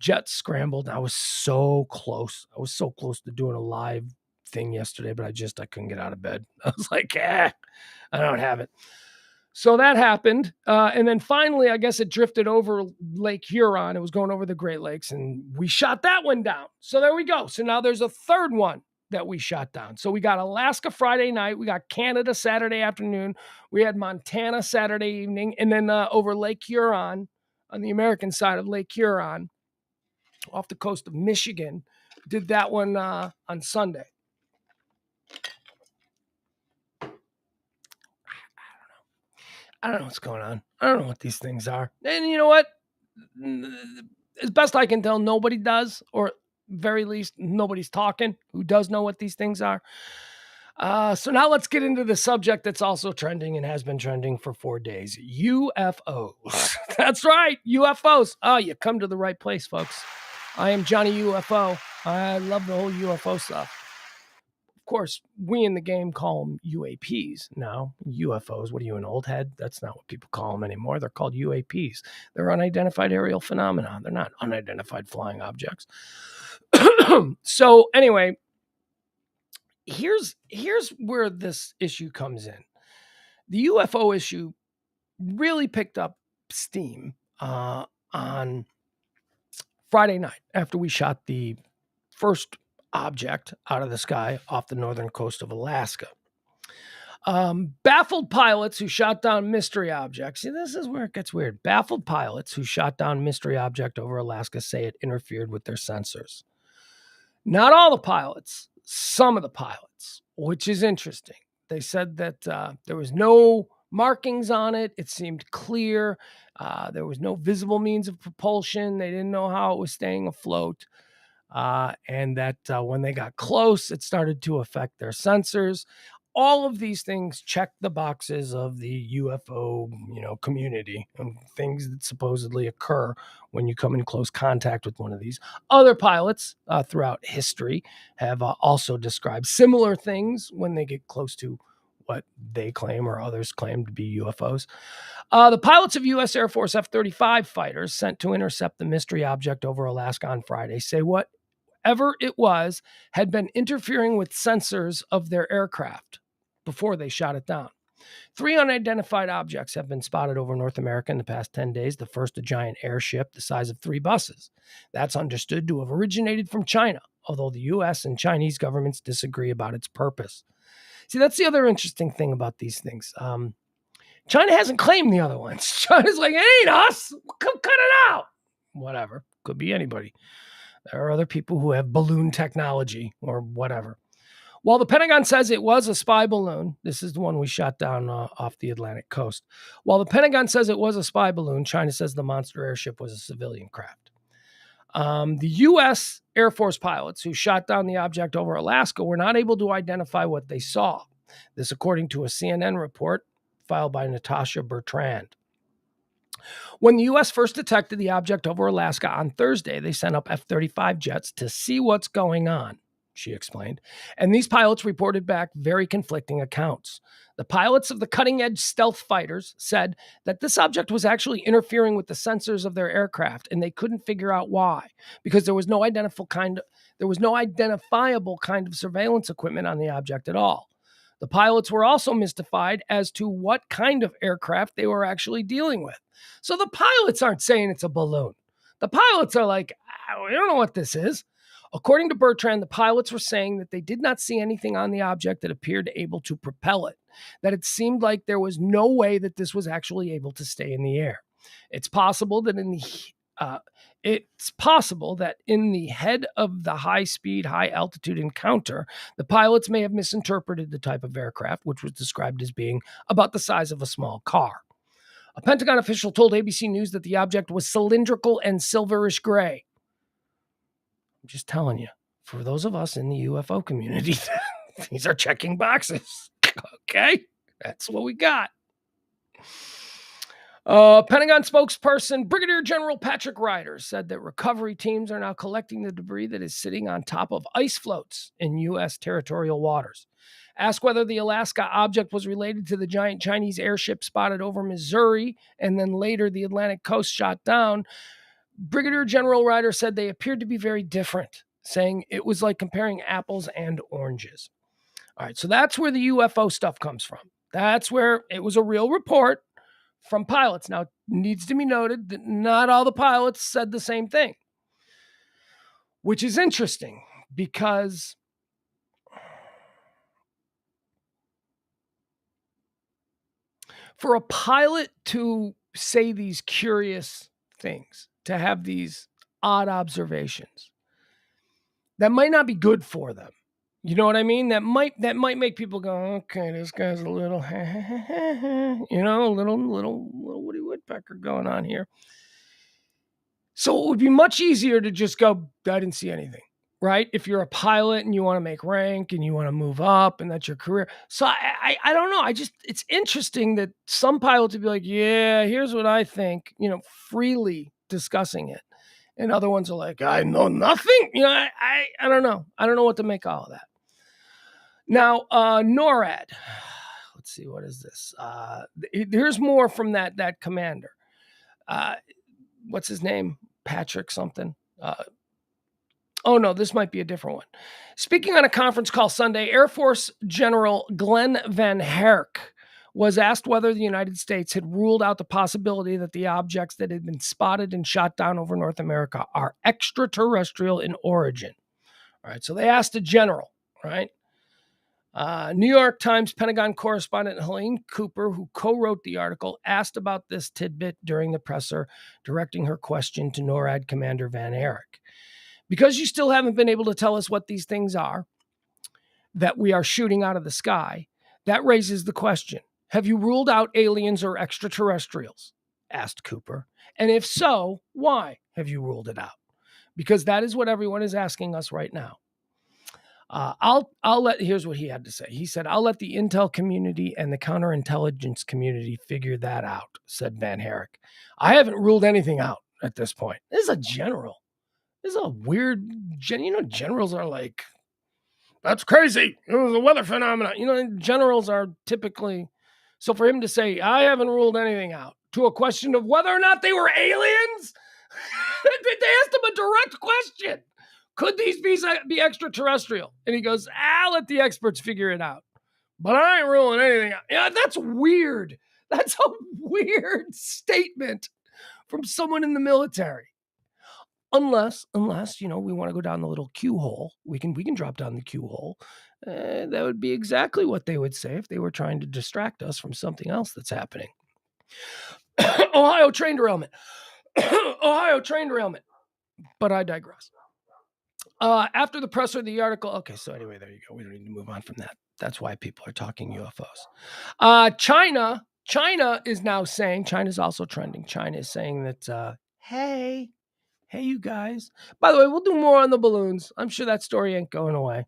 jets scrambled. I was so close. I was so close to doing a live thing yesterday, but I couldn't get out of bed. I was like, I don't have it. So that happened. And then finally, I guess it drifted over Lake Huron. It was going over the Great Lakes, and we shot that one down. So there we go. So now there's a third one that we shot down. So we got Alaska Friday night. We got Canada Saturday afternoon. We had Montana Saturday evening. And then over Lake Huron, on the American side of Lake Huron, off the coast of Michigan, did that one on Sunday. I don't know what's going on. I don't know what these things are. And you know what? As best I can tell, nobody does, or very least nobody's talking who does know what these things are. So now let's get into the subject that's also trending and has been trending for 4 days. UFOs. That's right. UFOs. Oh, you come to the right place, folks. I am Johnny UFO. I love the whole UFO stuff. Of course, we in the game call them UAPs now. UFOs, what are you, an old head? That's not what people call them anymore. They're called UAPs. They're unidentified aerial phenomena. They're not unidentified flying objects. So anyway, here's where this issue comes in. The UFO issue really picked up steam on Friday night after we shot the first object out of the sky off the northern coast of Alaska. Baffled pilots who shot down mystery objects. See, this is where it gets weird. Baffled pilots who shot down mystery object over Alaska say it interfered with their sensors. Not all the pilots, some of the pilots, which is interesting. They said that there was no markings on it. It seemed clear. There was no visible means of propulsion. They didn't know how it was staying afloat. And that when they got close, it started to affect their sensors. All of these things check the boxes of the UFO, community, and things that supposedly occur when you come in close contact with one of these. Other pilots throughout history have also described similar things when they get close to what they claim or others claim to be UFOs. The pilots of U.S. Air Force F-35 fighters sent to intercept the mystery object over Alaska on Friday say whatever it was had been interfering with sensors of their aircraft before they shot it down. 3 unidentified objects have been spotted over North America in the past 10 days. The first, a giant airship the size of 3 buses. That's understood to have originated from China, although the U.S. and Chinese governments disagree about its purpose. See, that's the other interesting thing about these things. China hasn't claimed the other ones. China's like, it ain't us. Come cut it out. Whatever. Could be anybody. There are other people who have balloon technology or whatever. While the Pentagon says it was a spy balloon, this is the one we shot down off the Atlantic coast. While the Pentagon says it was a spy balloon, China says the monster airship was a civilian craft. The U.S. Air Force pilots who shot down the object over Alaska were not able to identify what they saw. This according to a CNN report filed by Natasha Bertrand. When the U.S. first detected the object over Alaska on Thursday, they sent up F-35 jets to see what's going on, she explained. And these pilots reported back very conflicting accounts. The pilots of the cutting-edge stealth fighters said that this object was actually interfering with the sensors of their aircraft, and they couldn't figure out why, because there was no identifiable kind of surveillance equipment on the object at all. The pilots were also mystified as to what kind of aircraft they were actually dealing with. So the pilots aren't saying it's a balloon. The pilots are like, we don't know what this is. According to Bertrand, the pilots were saying that they did not see anything on the object that appeared able to propel it, that it seemed like there was no way that this was actually able to stay in the air. It's possible that in the It's possible that in the head of the high-speed, high-altitude encounter, the pilots may have misinterpreted the type of aircraft, which was described as being about the size of a small car. A Pentagon official told ABC News that the object was cylindrical and silverish gray. I'm just telling you, for those of us in the UFO community, these are checking boxes. Okay? That's what we got. Pentagon spokesperson Brigadier General Patrick Ryder said that recovery teams are now collecting the debris that is sitting on top of ice floats in U.S. territorial waters. Asked whether the Alaska object was related to the giant Chinese airship spotted over Missouri and then later the Atlantic coast shot down, Brigadier General Ryder said they appeared to be very different, saying it was like comparing apples and oranges. All right, so that's where the UFO stuff comes from. That's where it was a real report from pilots. Now, it needs to be noted that not all the pilots said the same thing, which is interesting because for a pilot to say these curious things, to have these odd observations, that might not be good for them. You know what I mean? That might make people go, okay, this guy's a little, you know, a little Woody Woodpecker going on here. So it would be much easier to just go, I didn't see anything, right? If you're a pilot and you want to make rank and you want to move up and that's your career. So I don't know. It's interesting that some pilots would be like, yeah, here's what I think, you know, freely discussing it. And other ones are like, I know nothing. You know, I don't know. I don't know what to make all of that. Now, NORAD. Let's see, what is this? Here's more from that commander. What's his name? Patrick something. Oh, no, this might be a different one. Speaking on a conference call Sunday, Air Force General Glenn Van Herk was asked whether the United States had ruled out the possibility that the objects that had been spotted and shot down over North America are extraterrestrial in origin. All right, so they asked a general, right? New York Times Pentagon correspondent Helene Cooper, who co-wrote the article, asked about this tidbit during the presser, directing her question to NORAD Commander Van Herk. Because you still haven't been able to tell us what these things are that we are shooting out of the sky, that raises the question, have you ruled out aliens or extraterrestrials? Asked Cooper. And if so, why have you ruled it out? Because that is what everyone is asking us right now. Here's what he had to say. He said, I'll let the intel community and the counterintelligence community figure that out, said Van Herk. I haven't ruled anything out at this point. This is a general. This is a weird, generals are like, that's crazy. It was a weather phenomenon. Generals are typically, so for him to say, I haven't ruled anything out to a question of whether or not they were aliens, they asked him a direct question. Could these be extraterrestrial? And he goes, I'll let the experts figure it out. But I ain't ruling anything out. Yeah, that's weird. That's a weird statement from someone in the military. Unless, we want to go down the little Q hole. We can drop down the Q hole. That would be exactly what they would say if they were trying to distract us from something else that's happening. Ohio train derailment. Ohio train derailment. But I digress. After the presser of the article, okay, so anyway, there you go. We don't need to move on from that. That's why people are talking UFOs. China is now saying, China's also trending. China is saying that, hey, you guys. By the way, we'll do more on the balloons. I'm sure that story ain't going away.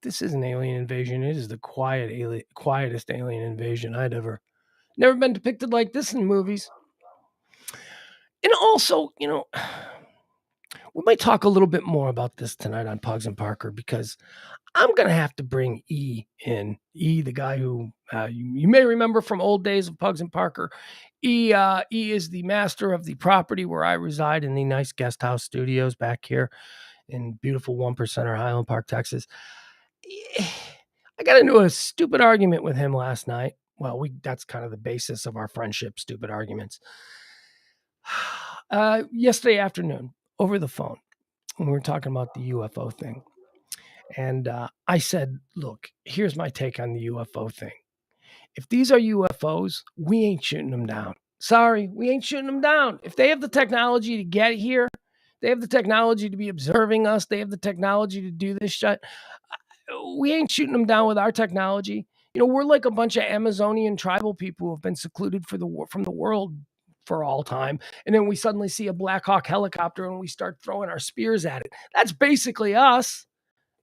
This is an alien invasion. It is the quietest alien invasion I'd never been depicted like this in movies. And also, we might talk a little bit more about this tonight on Pugs and Parker because I'm going to have to bring E in. E, the guy who you may remember from old days of Pugs and Parker. E is the master of the property where I reside in the nice guest house studios back here in beautiful 1%er Highland Park, Texas. I got into a stupid argument with him last night. Well, that's kind of the basis of our friendship, stupid arguments. Yesterday afternoon, over the phone, when we were talking about the UFO thing. And I said, look, here's my take on the UFO thing. If these are UFOs, we ain't shooting them down. Sorry, we ain't shooting them down. If they have the technology to get here, they have the technology to be observing us, they have the technology to do this shit. We ain't shooting them down with our technology. We're like a bunch of Amazonian tribal people who have been secluded from the world for all time. And then we suddenly see a Black Hawk helicopter and we start throwing our spears at it. That's basically us.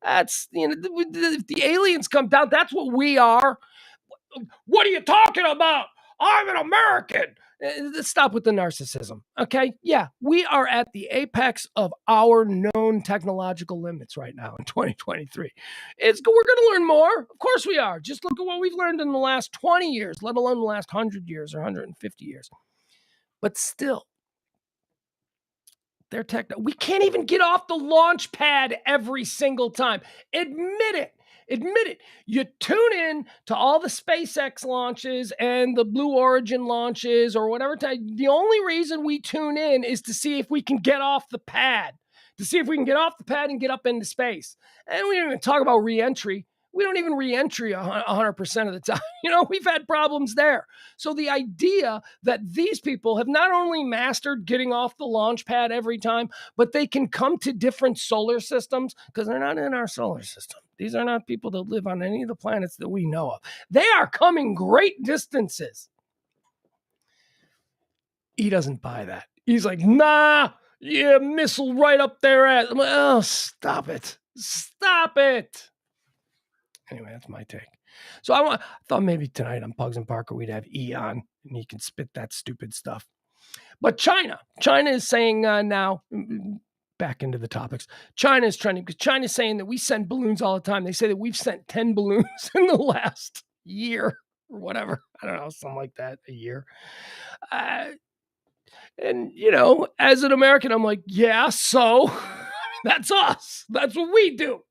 That's, if the aliens come down, that's what we are. What are you talking about? I'm an American. Stop with the narcissism. Okay. Yeah. We are at the apex of our known technological limits right now in 2023. We're going to learn more. Of course we are. Just look at what we've learned in the last 20 years, let alone the last 100 years or 150 years. But still, we can't even get off the launch pad every single time. Admit it. You tune in to all the SpaceX launches and the Blue Origin launches or whatever time. The only reason we tune in is to see if we can get off the pad, and get up into space. And we don't even talk about re-entry. We don't even re-entry 100% of the time. We've had problems there. So the idea that these people have not only mastered getting off the launch pad every time, but they can come to different solar systems because they're not in our solar system. These are not people that live on any of the planets that we know of. They are coming great distances. He doesn't buy that. He's like, nah, yeah, missile right up there. I'm like, oh, stop it. Anyway, that's my take. So I thought maybe tonight on Pugs and Parker we'd have E on and he can spit that stupid stuff. But China is saying now, back into the topics, China is trending because China is saying that we send balloons all the time. They say that we've sent 10 balloons in the last year or whatever. I don't know, something like that, a year. And, as an American, I'm like, yeah, so that's us. That's what we do.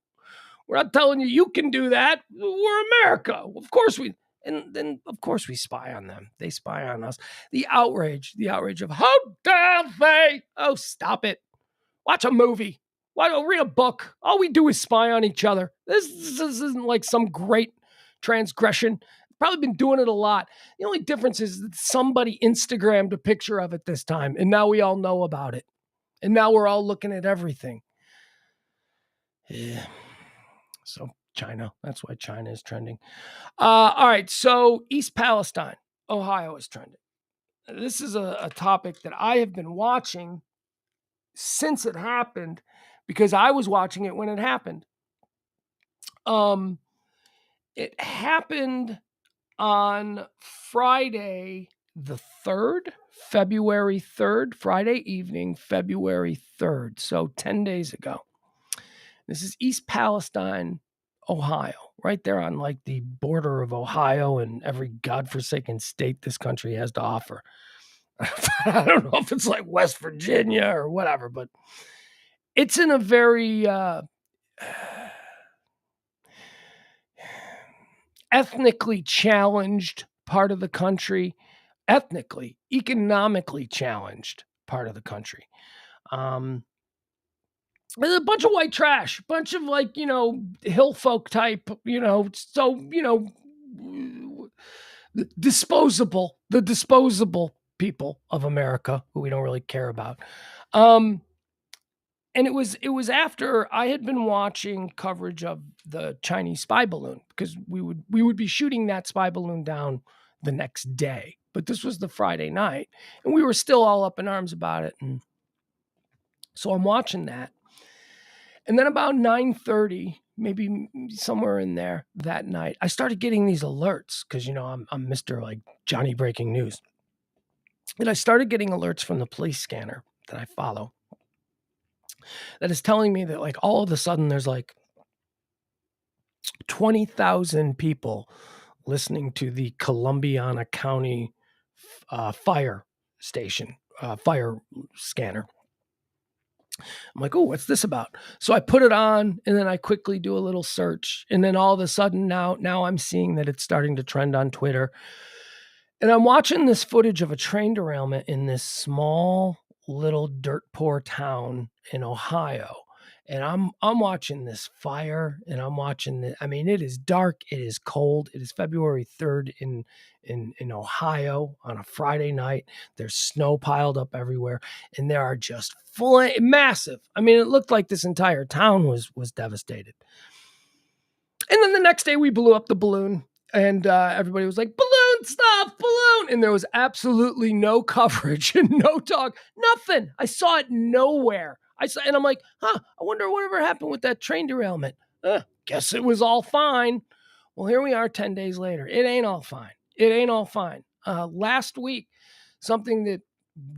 We're not telling you can do that. We're America. Of course we, and then of course we spy on them. They spy on us. The outrage of how dare they? Oh, stop it. Watch a movie. Read a book. All we do is spy on each other. This isn't like some great transgression. Probably been doing it a lot. The only difference is that somebody Instagrammed a picture of it this time, and now we all know about it. And now we're all looking at everything. Yeah. So China, that's why China is trending. All right, so East Palestine, Ohio is trending. This is a topic that I have been watching since it happened because I was watching it when it happened. It happened on Friday the 3rd, February 3rd, Friday evening, February 3rd, so 10 days ago. This is East Palestine, Ohio, right there on like the border of Ohio and every godforsaken state this country has to offer. I don't know if it's like West Virginia or whatever, but it's in a very ethnically challenged part of the country, economically challenged part of the country. There's a bunch of white trash, a bunch of like, hill folk type, the disposable people of America who we don't really care about. And it was after I had been watching coverage of the Chinese spy balloon because we would be shooting that spy balloon down the next day. But this was the Friday night and we were still all up in arms about it. And so I'm watching that. And then about 9:30, maybe somewhere in there that night, I started getting these alerts because, I'm Mr. like Johnny Breaking News. And I started getting alerts from the police scanner that I follow that is telling me that like all of a sudden there's like 20,000 people listening to the Columbiana County fire station, fire scanner. I'm like, oh, what's this about? So I put it on and then I quickly do a little search. And then all of a sudden now I'm seeing that it's starting to trend on Twitter. And I'm watching this footage of a train derailment in this small little dirt poor town in Ohio. and I'm watching this fire, and I'm watching the. I mean, it is dark, it is cold. It is February 3rd in Ohio on a Friday night. There's snow piled up everywhere, and there are just massive. I mean, it looked like this entire town was devastated. And then the next day we blew up the balloon, and everybody was like, balloon stuff, balloon. And there was absolutely no coverage and no talk, nothing. I saw it nowhere. And I'm like, I wonder whatever happened with that train derailment. Guess it was all fine. Well, here we are 10 days later. It ain't all fine. It ain't all fine. Last week, something that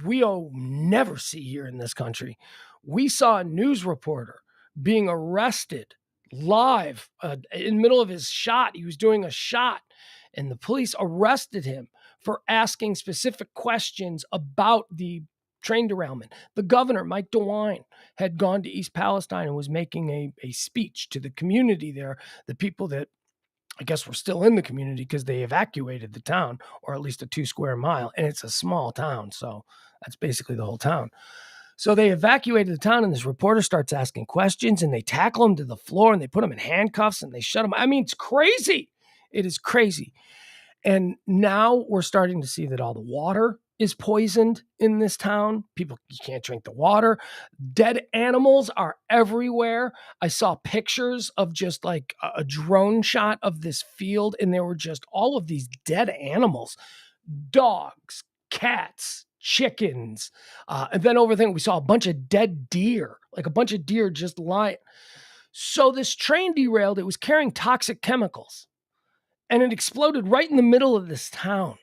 we'll never see here in this country, we saw a news reporter being arrested live in the middle of his shot. He was doing a shot, and the police arrested him for asking specific questions about the train derailment. The governor, Mike DeWine, had gone to East Palestine and was making a speech to the community there, the people that I guess were still in the community because they evacuated the town, or at least a 2 square mile. And it's a small town. So that's basically the whole town. So they evacuated the town, and this reporter starts asking questions, and they tackle him to the floor, and they put him in handcuffs, and they shut him. I mean, it's crazy. It is crazy. And now we're starting to see that all the water is poisoned in this town. People, you can't drink the water. Dead animals are everywhere. I saw pictures of just like a drone shot of this field, and there were just all of these dead animals, dogs, cats, chickens. And then over there, we saw a bunch of dead deer, like a bunch of deer just lying. So this train derailed. It was carrying toxic chemicals, and it exploded right in the middle of this town.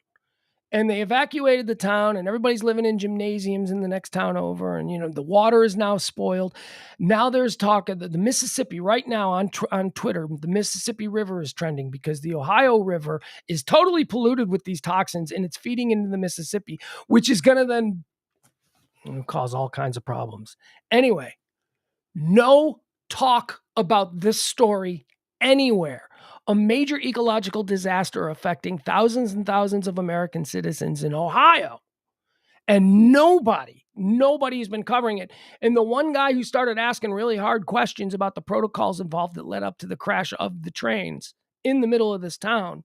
And they evacuated the town, and everybody's living in gymnasiums in the next town over. And, the water is now spoiled. Now there's talk of the Mississippi right now on Twitter. The Mississippi River is trending because the Ohio River is totally polluted with these toxins, and it's feeding into the Mississippi, which is going to then cause all kinds of problems. Anyway, no talk about this story anywhere. A major ecological disaster affecting thousands and thousands of American citizens in Ohio. And nobody has been covering it. And the one guy who started asking really hard questions about the protocols involved that led up to the crash of the trains in the middle of this town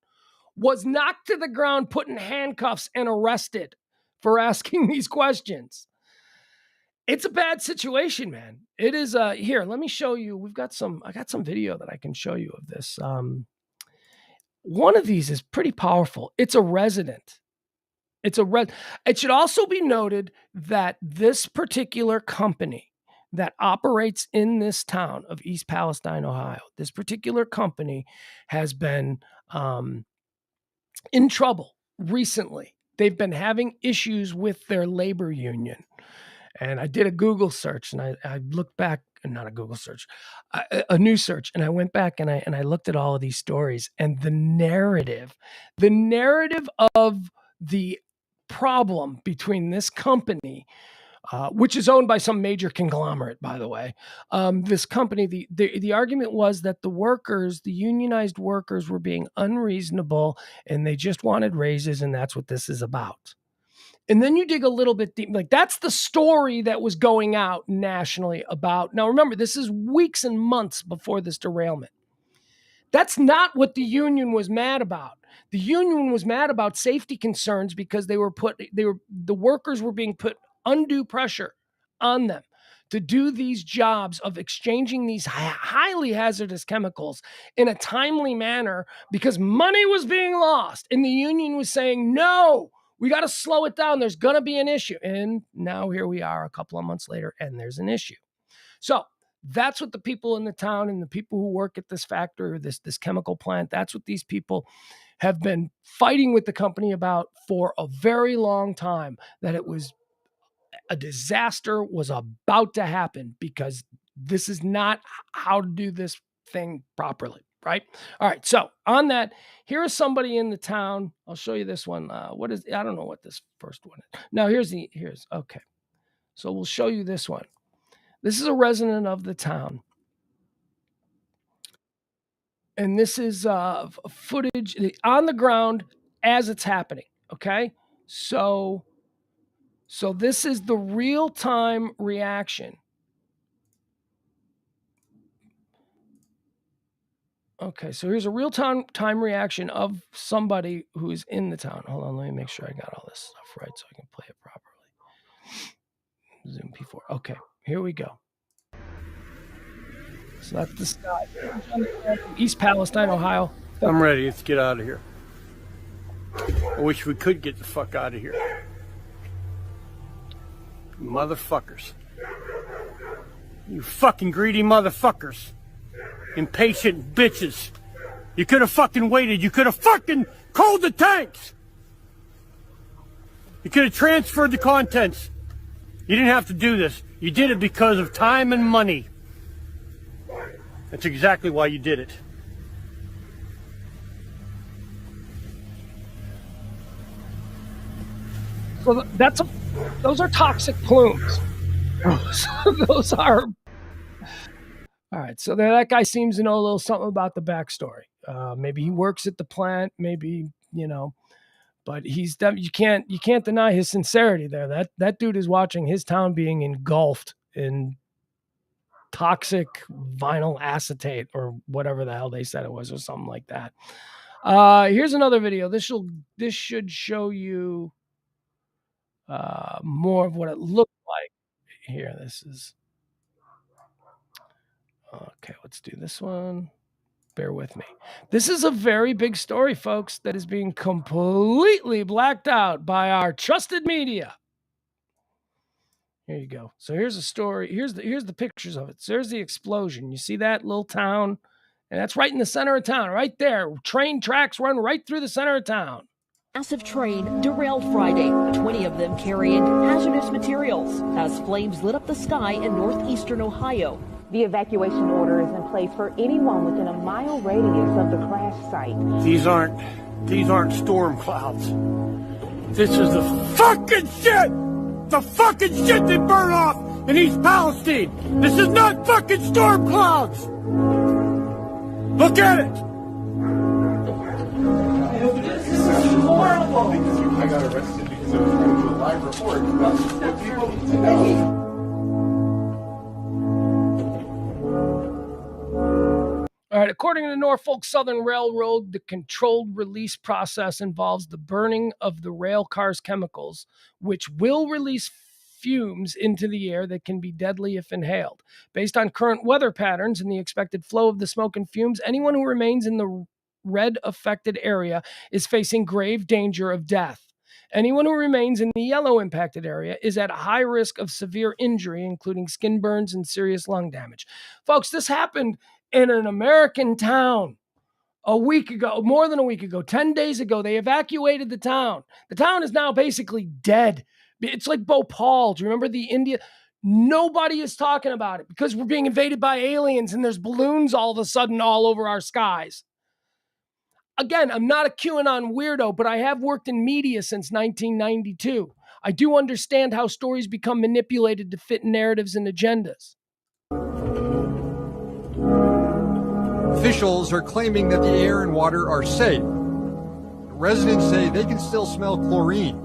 was knocked to the ground, put in handcuffs, and arrested for asking these questions. It's a bad situation, man. It is. Here, let me show you. I got some video that I can show you of this. One of these is pretty powerful. It's a resident. It should also be noted that this particular company that operates in this town of East Palestine, Ohio, this particular company has been in trouble recently. They've been having issues with their labor union. And I did a Google search, and I looked back, not a Google search, a news search, and I went back and I looked at all of these stories, and the narrative of the problem between this company, which is owned by some major conglomerate, by the way. This company, the argument was that the unionized workers were being unreasonable, and they just wanted raises, and that's what this is about. And then you dig a little bit deep, like that's the story that was going out nationally about. Now, remember, this is weeks and months before this derailment. That's not what the union was mad about. The union was mad about safety concerns because the workers were being put undue pressure on them to do these jobs of exchanging these highly hazardous chemicals in a timely manner because money was being lost. And the union was saying, no, we got to slow it down. There's going to be an issue. And now here we are a couple of months later, and there's an issue. So that's what the people in the town and the people who work at this factory or this chemical plant, that's what these people have been fighting with the company about for a very long time, that it was a disaster was about to happen because this is not how to do this thing properly. Right. All right. So on that, here is somebody in the town. I'll show you this one. I don't know what this first one is. Now here's okay. So we'll show you this one. This is a resident of the town. And this is footage on the ground as it's happening. Okay. So this is the real time reaction Okay, so here's a real-time reaction of somebody who is in the town. Hold on, let me make sure I got all this stuff right so I can play it properly. Zoom P4. Okay, here we go. So that's the sky. East Palestine, Ohio. I'm ready. Let's get out of here. I wish we could get the fuck out of here. Motherfuckers. You fucking greedy motherfuckers. Impatient bitches. You could have fucking waited. You could have fucking cooled the tanks. You could have transferred the contents. You didn't have to do this. You did it because of time and money. That's exactly why you did it. So those are toxic plumes. Those are. All right, so that guy seems to know a little something about the backstory. Maybe he works at the plant. Maybe but you can't deny his sincerity there. That dude is watching his town being engulfed in toxic vinyl acetate or whatever the hell they said it was, or something like that. Here's another video. This should show you more of what it looked like. Here, this is okay. Let's do this one. Bear with me. This is a very big story, folks, that is being completely blacked out by our trusted media. Here you go. So here's a story. Here's the pictures of it. So there's the explosion. You see that little town? And that's right in the center of town, right there. Train tracks run right through the center of town. Massive train derailed Friday, 20 of them carrying hazardous materials as flames lit up the sky in northeastern Ohio. The evacuation order is in place for anyone within a mile radius of the crash site. These aren't storm clouds. This is the fucking shit! The fucking shit they burn off in East Palestine! This is not fucking storm clouds! Look at it! I got arrested because I was trying to do a live report about what people need to know. All right, according to the Norfolk Southern Railroad, the controlled release process involves the burning of the rail car's chemicals, which will release fumes into the air that can be deadly if inhaled. Based on current weather patterns and the expected flow of the smoke and fumes, anyone who remains in the red affected area is facing grave danger of death. Anyone who remains in the yellow impacted area is at high risk of severe injury, including skin burns and serious lung damage. Folks, this happened in an American town a week ago, more than a week ago, 10 days ago. They evacuated the town. The town is now basically dead. It's like Bhopal. Do you remember the India? Nobody is talking about it because we're being invaded by aliens and there's balloons all of a sudden all over our skies. Again, I'm not a QAnon weirdo, but I have worked in media since 1992. I do understand how stories become manipulated to fit narratives and agendas. Officials are claiming that the air and water are safe. Residents say they can still smell chlorine.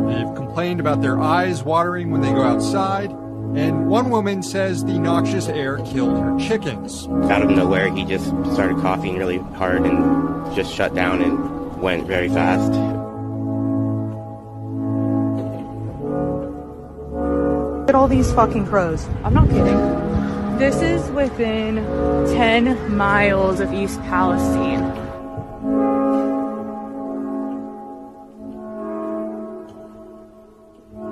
They've complained about their eyes watering when they go outside, and one woman says the noxious air killed her chickens. Out of nowhere, he just started coughing really hard and just shut down and went very fast. Look at all these fucking crows. I'm not kidding. This is within 10 miles of East Palestine.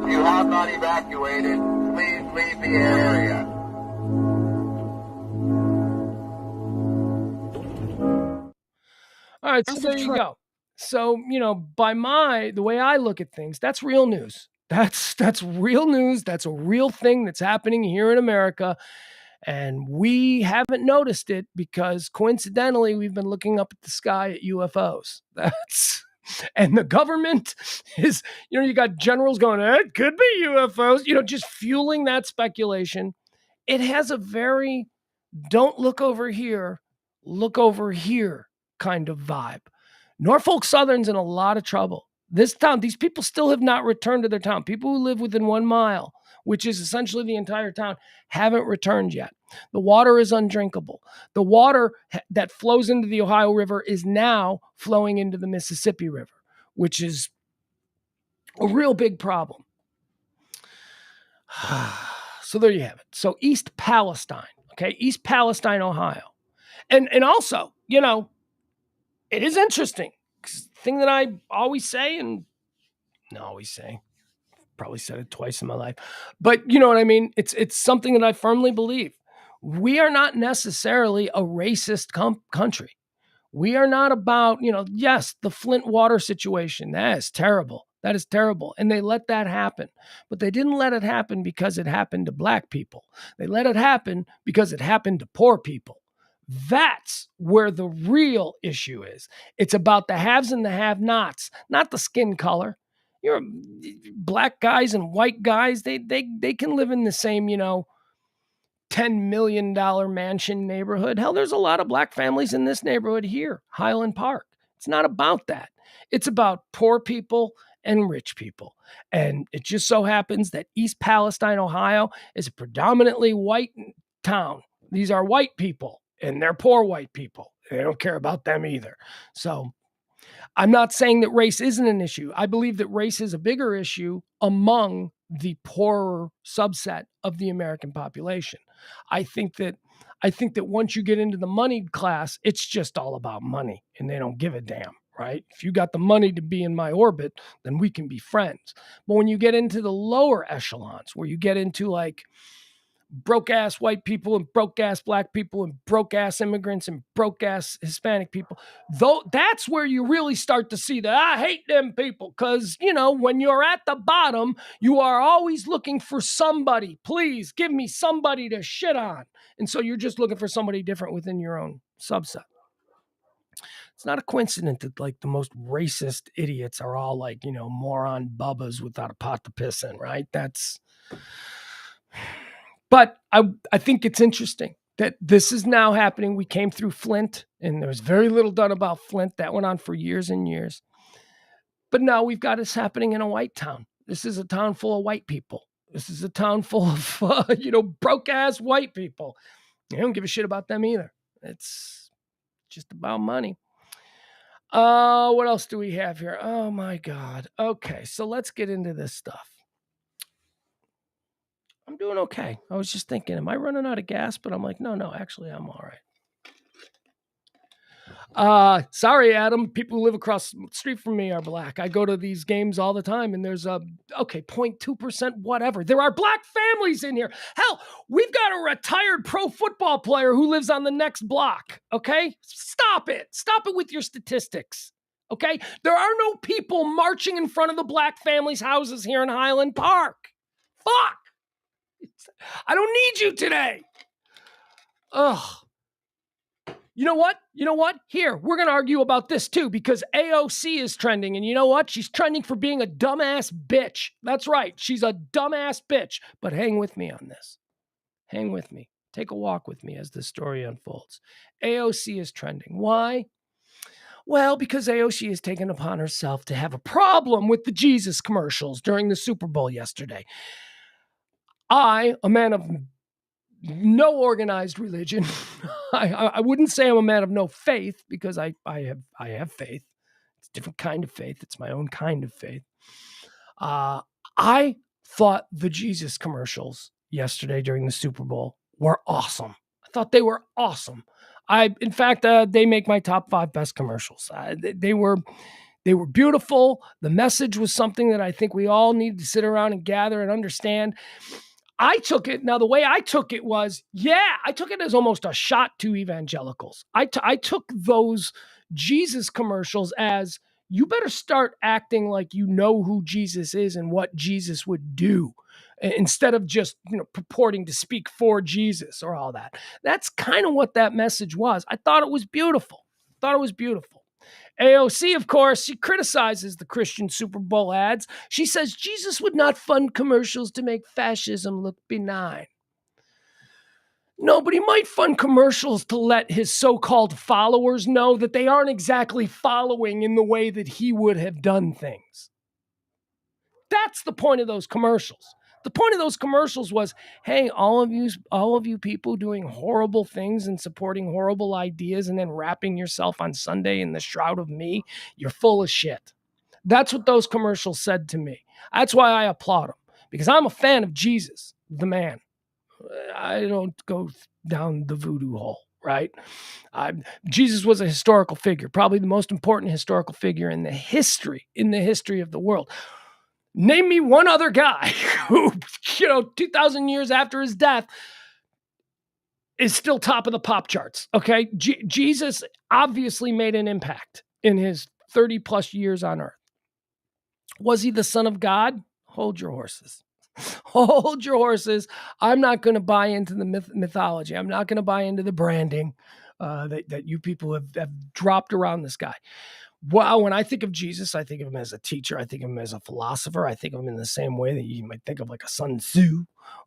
If you have not evacuated, please leave the area. All right, so there you go. So, by the way I look at things, that's real news. That's real news. That's a real thing that's happening here in America. And we haven't noticed it because coincidentally, we've been looking up at the sky at UFOs. And the government is, you got generals going, it could be UFOs, just fueling that speculation. It has a very don't look over here, look over here kind of vibe. Norfolk Southern's in a lot of trouble. This town, these people still have not returned to their town. People who live within 1 mile. which is essentially the entire town, haven't returned yet. The water is undrinkable. The water that flows into the Ohio River is now flowing into the Mississippi River, which is a real big problem. So there you have it. So East Palestine, okay? East Palestine, Ohio. And also, you know, it is interesting. Thing that I always say, and not always say, probably said it twice in my life, but you know what I mean? It's something that I firmly believe. We are not necessarily a racist country. We are not about, you know, yes, the Flint water situation. That is terrible. That is terrible. And they let that happen. But they didn't let it happen because it happened to black people. They let it happen because it happened to poor people. That's where the real issue is. It's about the haves and the have-nots, not the skin color. You're black guys and white guys, they can live in the same, you know, $10 million mansion neighborhood. Hell, there's a lot of black families in this neighborhood here, Highland Park. It's not about that. It's about poor people and rich people. And it just so happens that East Palestine, Ohio is a predominantly white town. These are white people, and they're poor white people. They don't care about them either. So I'm not saying that race isn't an issue. I believe that race is a bigger issue among the poorer subset of the American population. I think that once you get into the moneyed class, it's just all about money and they don't give a damn, right? If you got the money to be in my orbit, then we can be friends. But when you get into the lower echelons, where you get into like broke ass white people and broke ass black people and broke ass immigrants and broke ass Hispanic people, though, that's where you really start to see that I hate them people. Because, you know, when you're at the bottom, you are always looking for somebody. Please give me somebody to shit on. And so you're just looking for somebody different within your own subset. It's not a coincidence that like the most racist idiots are all like, you know, moron bubbas without a pot to piss in, right? But I think it's interesting that this is now happening. We came through Flint, and there was very little done about Flint. That went on for years and years. But now we've got this happening in a white town. This is a town full of white people. This is a town full of, you know, broke-ass white people. They don't give a shit about them either. It's just about money. What else do we have here? Oh, my God. Okay, so let's get into this stuff. I'm doing okay. I was just thinking, am I running out of gas? But I'm like, no, actually, I'm all right. Sorry, Adam. People who live across the street from me are black. I go to these games all the time, and there's 0.2%, whatever. There are black families in here. Hell, we've got a retired pro football player who lives on the next block. Okay? Stop it. Stop it with your statistics. Okay? There are no people marching in front of the black families' houses here in Highland Park. Fuck. I don't need you today. Ugh. You know what? Here, we're going to argue about this too, because AOC is trending. And you know what? She's trending for being a dumbass bitch. That's right. She's a dumbass bitch. But hang with me on this. Hang with me. Take a walk with me as this story unfolds. AOC is trending. Why? Well, because AOC has taken upon herself to have a problem with the Jesus commercials during the Super Bowl yesterday. I, a man of no organized religion, I wouldn't say I'm a man of no faith, because I have faith. It's a different kind of faith. It's my own kind of faith. I thought the Jesus commercials yesterday during the Super Bowl were awesome. I thought they were awesome. In fact, they make my top 5 best commercials. They were beautiful. The message was something that I think we all need to sit around and gather and understand. I took it, now the way I took it was, I took it as almost a shot to evangelicals. I took those Jesus commercials as, you better start acting like you know who Jesus is and what Jesus would do, instead of just, you know, purporting to speak for Jesus or all that. That's kind of what that message was. I thought it was beautiful. AOC, of course, she criticizes the Christian Super Bowl ads. She says Jesus would not fund commercials to make fascism look benign. No, but he might fund commercials to let his so-called followers know that they aren't exactly following in the way that he would have done things. That's the point of those commercials. The point of those commercials was, hey, all of you people doing horrible things and supporting horrible ideas and then wrapping yourself on Sunday in the shroud of me, you're full of shit. That's what those commercials said to me. That's why I applaud them, because I'm a fan of Jesus, the man. I don't go down the voodoo hole, right? Jesus was a historical figure, probably the most important historical figure in the history of the world. Name me one other guy who, 2,000 years after his death, is still top of the pop charts. Okay. Jesus obviously made an impact in his 30 plus years on earth. Was he the son of God? Hold your horses. Hold your horses. I'm not going to buy into the mythology. I'm not going to buy into the branding that you people have dropped around this guy. Well, when I think of Jesus, I think of him as a teacher. I think of him as a philosopher. I think of him in the same way that you might think of like a Sun Tzu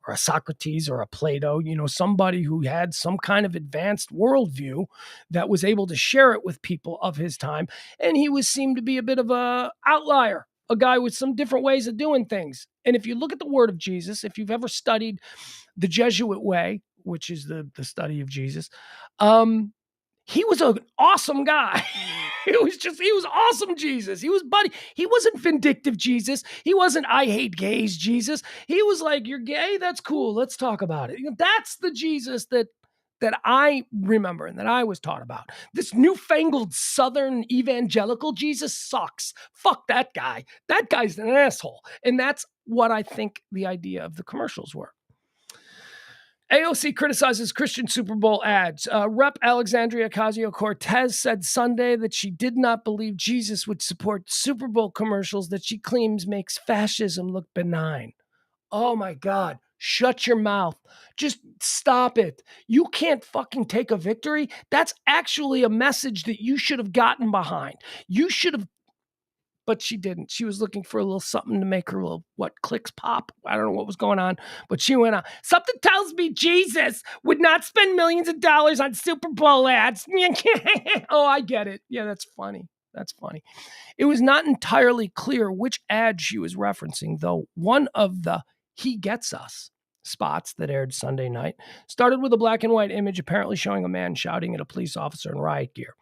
or a Socrates or a Plato, somebody who had some kind of advanced worldview that was able to share it with people of his time. And he seemed to be a bit of a outlier, a guy with some different ways of doing things. And if you look at the word of Jesus, if you've ever studied the Jesuit way, which is the study of Jesus, he was an awesome guy. He was awesome Jesus. He was buddy. He wasn't vindictive Jesus. He wasn't I hate gays Jesus. He was like, you're gay? That's cool. Let's talk about it. That's the Jesus that I remember and that I was taught about. This newfangled Southern evangelical Jesus sucks. Fuck that guy. That guy's an asshole. And that's what I think the idea of the commercials were. AOC criticizes Christian Super Bowl ads. Rep. Alexandria Ocasio-Cortez said Sunday that she did not believe Jesus would support Super Bowl commercials that she claims makes fascism look benign. Oh my God. Shut your mouth. Just stop it. You can't fucking take a victory. That's actually a message that you should have gotten behind. You should have, but she didn't. She was looking for a little something to make her little, clicks pop. I don't know what was going on, but she went on. Something tells me Jesus would not spend millions of dollars on Super Bowl ads. Oh, I get it. Yeah, that's funny. That's funny. It was not entirely clear which ad she was referencing, though. One of the He Gets Us spots that aired Sunday night started with a black and white image apparently showing a man shouting at a police officer in riot gear.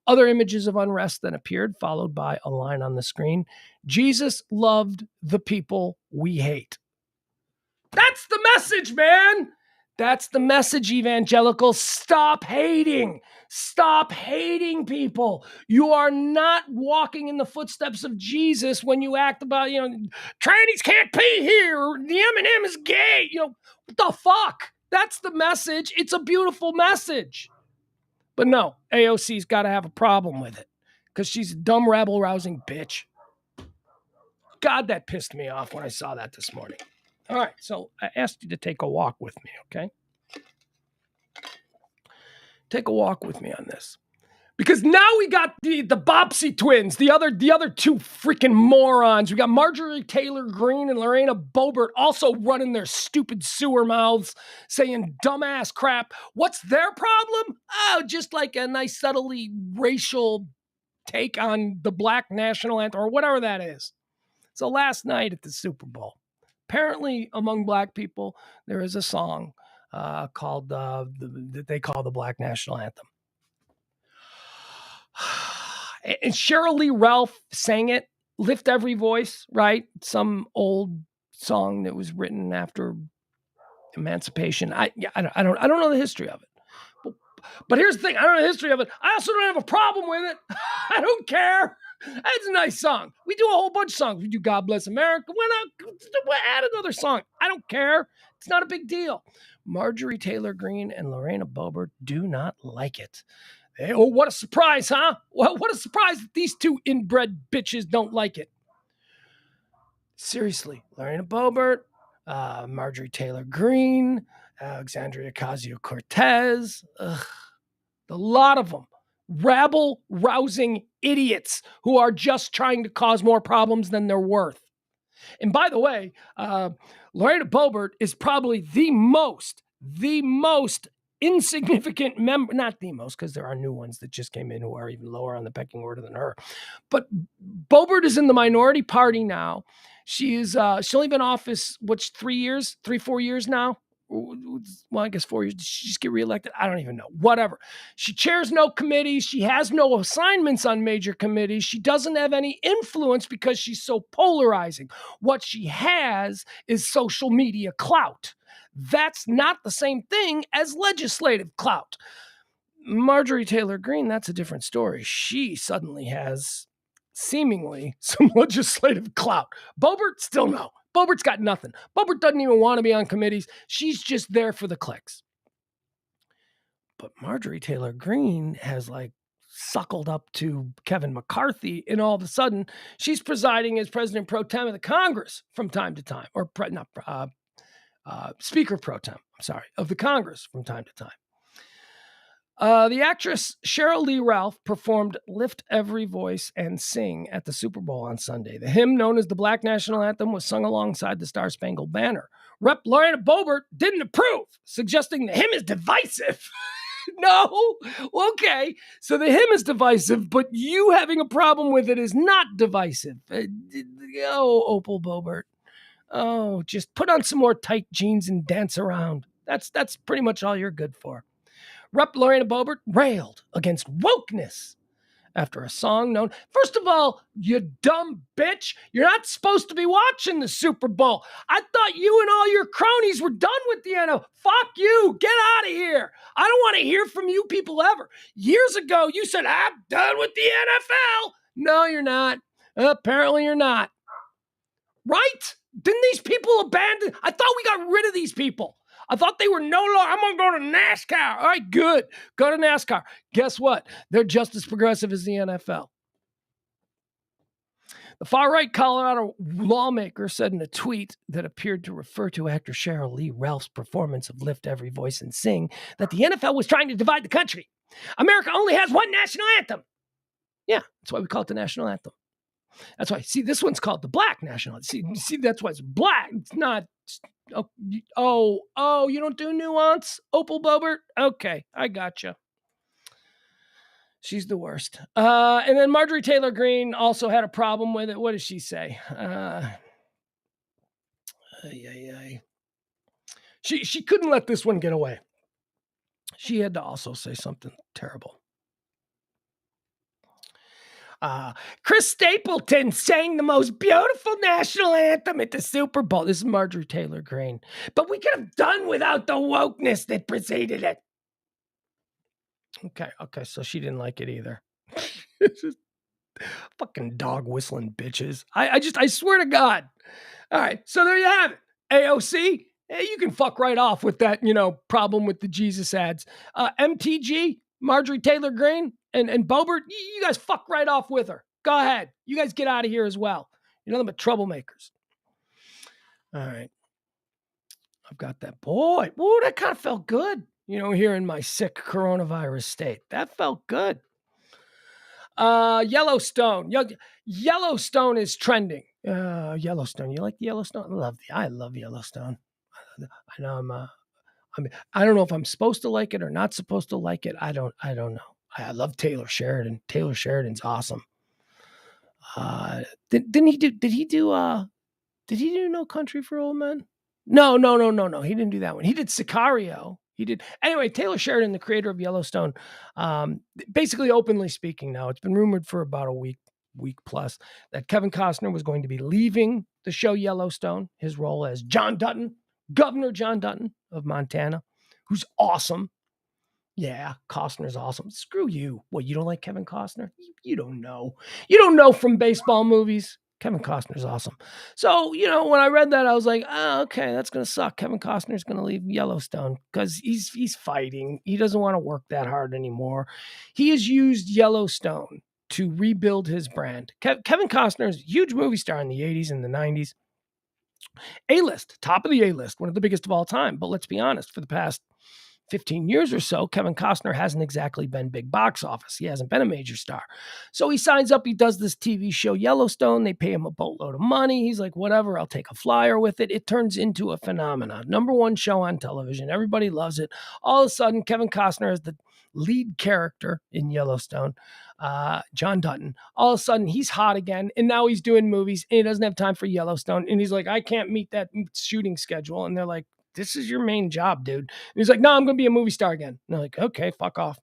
Other images of unrest then appeared, followed by a line on the screen. Jesus loved the people we hate. That's the message, man. That's the message, evangelicals. Stop hating. Stop hating people. You are not walking in the footsteps of Jesus when you act about, trannies can't pee here, or the M&M is gay. What the fuck? That's the message. It's a beautiful message. But no, AOC's got to have a problem with it because she's a dumb, rabble-rousing bitch. God, that pissed me off when I saw that this morning. All right, so I asked you to take a walk with me, okay? Take a walk with me on this. Because now we got the Bobbsey twins, the other two freaking morons. We got Marjorie Taylor Greene and Lorena Boebert also running their stupid sewer mouths, saying dumbass crap. What's their problem? Oh, just like a nice subtly racial take on the Black national anthem or whatever that is. So last night at the Super Bowl, apparently among Black people, there is a song called that they call the Black national anthem. And Cheryl Lee Ralph sang it, Lift Every Voice, right? Some old song that was written after emancipation. I don't know the history of it. But here's the thing, I don't know the history of it. I also don't have a problem with it. I don't care. It's a nice song. We do a whole bunch of songs. We do God Bless America. We'll add another song. I don't care. It's not a big deal. Marjorie Taylor Greene and Lorena Boebert do not like it. Oh, what a surprise, huh? What a surprise that these two inbred bitches don't like it. Seriously, Lorena Boebert, Marjorie Taylor Greene, Alexandria Ocasio-Cortez, a lot of them. Rabble-rousing idiots who are just trying to cause more problems than they're worth. And by the way, Lorena Boebert is probably the most insignificant member, not the most, because there are new ones that just came in who are even lower on the pecking order than her. But Boebert is in the minority party now. She's only been in office, 4 years now? Well, I guess 4 years. Did she just get reelected? I don't even know. Whatever. She chairs no committees. She has no assignments on major committees. She doesn't have any influence because she's so polarizing. What she has is social media clout. That's not the same thing as legislative clout. Marjorie Taylor Greene, that's a different story. She suddenly has seemingly some legislative clout. Boebert, still no. Boebert's got nothing. Boebert doesn't even want to be on committees. She's just there for the clicks. But Marjorie Taylor Greene has suckled up to Kevin McCarthy, and all of a sudden she's presiding as President Pro Tem of the Congress from time to time, or Speaker Pro Tem, of the Congress from time to time. The actress Cheryl Lee Ralph performed Lift Every Voice and Sing at the Super Bowl on Sunday. The hymn, known as the Black National Anthem, was sung alongside the Star-Spangled Banner. Rep. Lorena Boebert didn't approve, suggesting the hymn is divisive. No? Okay. So the hymn is divisive, but you having a problem with it is not divisive. Opal Boebert. Oh, just put on some more tight jeans and dance around. That's pretty much all you're good for. Rep. Lorena Boebert railed against wokeness after a song known. First of all, you dumb bitch, you're not supposed to be watching the Super Bowl. I thought you and all your cronies were done with the NFL. Fuck you. Get out of here. I don't want to hear from you people ever. Years ago, you said, I'm done with the NFL. No, you're not. Apparently, you're not. Right? Didn't these people abandon? I thought we got rid of these people. I thought they were no longer, I'm going to go to NASCAR. All right, good. Go to NASCAR. Guess what? They're just as progressive as the NFL. The far-right Colorado lawmaker said in a tweet that appeared to refer to actor Cheryl Lee Ralph's performance of Lift Every Voice and Sing that the NFL was trying to divide the country. America only has one national anthem. Yeah, that's why we call it the national anthem. That's why, see, this one's called the Black National. See, that's why it's black. It's not, you don't do nuance, Opal Boebert? Okay, I gotcha. She's the worst. And then Marjorie Taylor Greene also had a problem with it. What did she say? She couldn't let this one get away. She had to also say something terrible. Chris Stapleton sang the most beautiful national anthem at the Super Bowl. This is Marjorie Taylor Greene. But we could have done without the wokeness that preceded it. Okay, so she didn't like it either. It's just fucking dog whistling bitches. I swear to God. All right, so there you have it. AOC, you can fuck right off with that, problem with the Jesus ads. MTG, Marjorie Taylor Greene, and Boebert, you guys fuck right off with her. Go ahead. You guys get out of here as well. You're nothing but troublemakers. All right. I've got that. Boy, that kind of felt good. Here in my sick coronavirus state. That felt good. Yellowstone. Yellowstone is trending. Yellowstone. You like Yellowstone? I love Yellowstone. I know I don't know if I'm supposed to like it or not supposed to like it. I don't know. I love Taylor Sheridan. Taylor Sheridan's awesome. Did he do No Country for Old Men? No. He didn't do that one. He did Sicario. Anyway, Taylor Sheridan, the creator of Yellowstone, basically openly speaking now, it's been rumored for about a week plus, that Kevin Costner was going to be leaving the show Yellowstone, his role as John Dutton, Governor John Dutton of Montana, who's awesome. Yeah, Costner's awesome. Screw you. What, you don't like Kevin Costner? You don't know. You don't know from baseball movies. Kevin Costner's awesome. So, when I read that, I was like, okay, that's going to suck. Kevin Costner's going to leave Yellowstone because he's fighting. He doesn't want to work that hard anymore. He has used Yellowstone to rebuild his brand. Kevin Costner is a huge movie star in the 80s and the 90s. A-list, top of the A-list, one of the biggest of all time. But let's be honest, for the past 15 years or so, Kevin Costner hasn't exactly been big box office. He hasn't been a major star. So he signs up, he does this TV show Yellowstone. They pay him a boatload of money. He's like, whatever, I'll take a flyer with it. It turns into a phenomenon. Number one show on television. Everybody loves it. All of a sudden, Kevin Costner has the lead character in Yellowstone, John Dutton. All of a sudden, he's hot again, and now he's doing movies, and he doesn't have time for Yellowstone. And he's like, I can't meet that shooting schedule. And they're like, this is your main job, dude. And he's like, no, I'm going to be a movie star again. And they're like, okay, fuck off.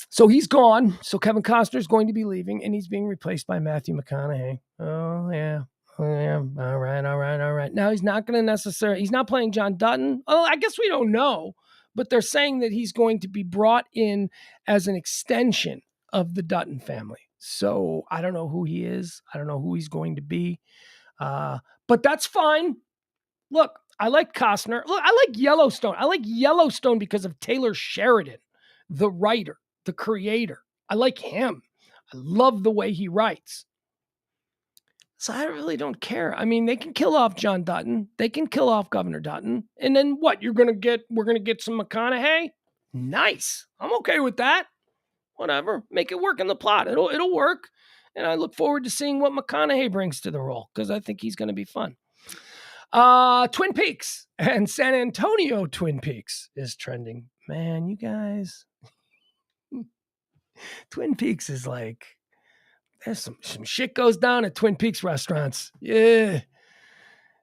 So he's gone. So Kevin Costner is going to be leaving, and he's being replaced by Matthew McConaughey. Oh, yeah. Oh, yeah. All right. Now, he's not going to he's not playing John Dutton. Oh, I guess we don't know, but they're saying that he's going to be brought in as an extension of the Dutton family. So I don't know who he is. I don't know who he's going to be. But that's fine. Look, I like Costner. Look, I like Yellowstone. I like Yellowstone because of Taylor Sheridan, the writer, the creator. I like him. I love the way he writes. So I really don't care. I mean, they can kill off John Dutton. They can kill off Governor Dutton. And then what? We're going to get some McConaughey? Nice. I'm okay with that. Whatever. Make it work in the plot. It'll work. And I look forward to seeing what McConaughey brings to the role because I think he's going to be fun. Twin Peaks and San Antonio Twin Peaks is trending. Man, you guys. Twin Peaks is like, there's some shit goes down at Twin Peaks restaurants. Yeah.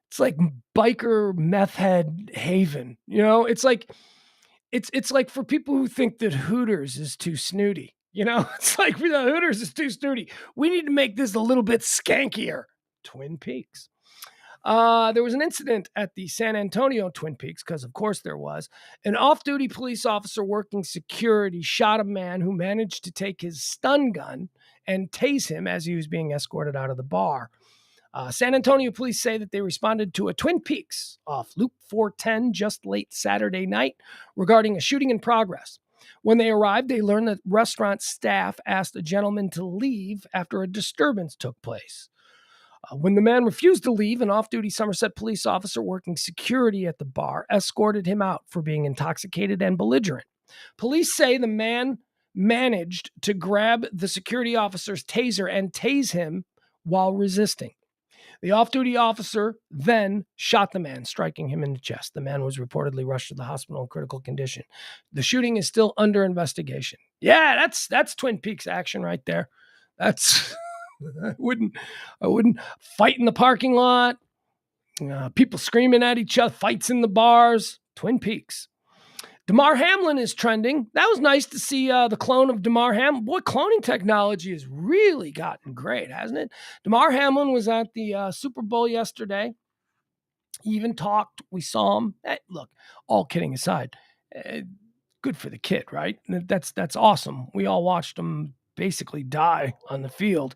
It's like biker meth head haven. You know, it's like for people who think that Hooters is too snooty. You know, it's like the Hooters is too snooty. We need to make this a little bit skankier. Twin Peaks. There was an incident at the San Antonio Twin Peaks, because of course there was. An off-duty police officer working security shot a man who managed to take his stun gun and tase him as he was being escorted out of the bar. San Antonio police say that they responded to a Twin Peaks off Loop 410 just late Saturday night regarding a shooting in progress. When they arrived, they learned that restaurant staff asked a gentleman to leave after a disturbance took place. When the man refused to leave, an off-duty Somerset police officer working security at the bar escorted him out for being intoxicated and belligerent. Police say the man managed to grab the security officer's taser and tase him while resisting. The off-duty officer then shot the man, striking him in the chest. The man was reportedly rushed to the hospital in critical condition. The shooting is still under investigation. Yeah, that's Twin Peaks action right there. That's I wouldn't fight in the parking lot. People screaming at each other, fights in the bars. Twin Peaks. Damar Hamlin is trending. That was nice to see the clone of Damar Hamlin. Boy, cloning technology has really gotten great, hasn't it? Damar Hamlin was at the Super Bowl yesterday. He even talked. We saw him. Look, all kidding aside, good for the kid, right? That's awesome. We all watched him basically die on the field.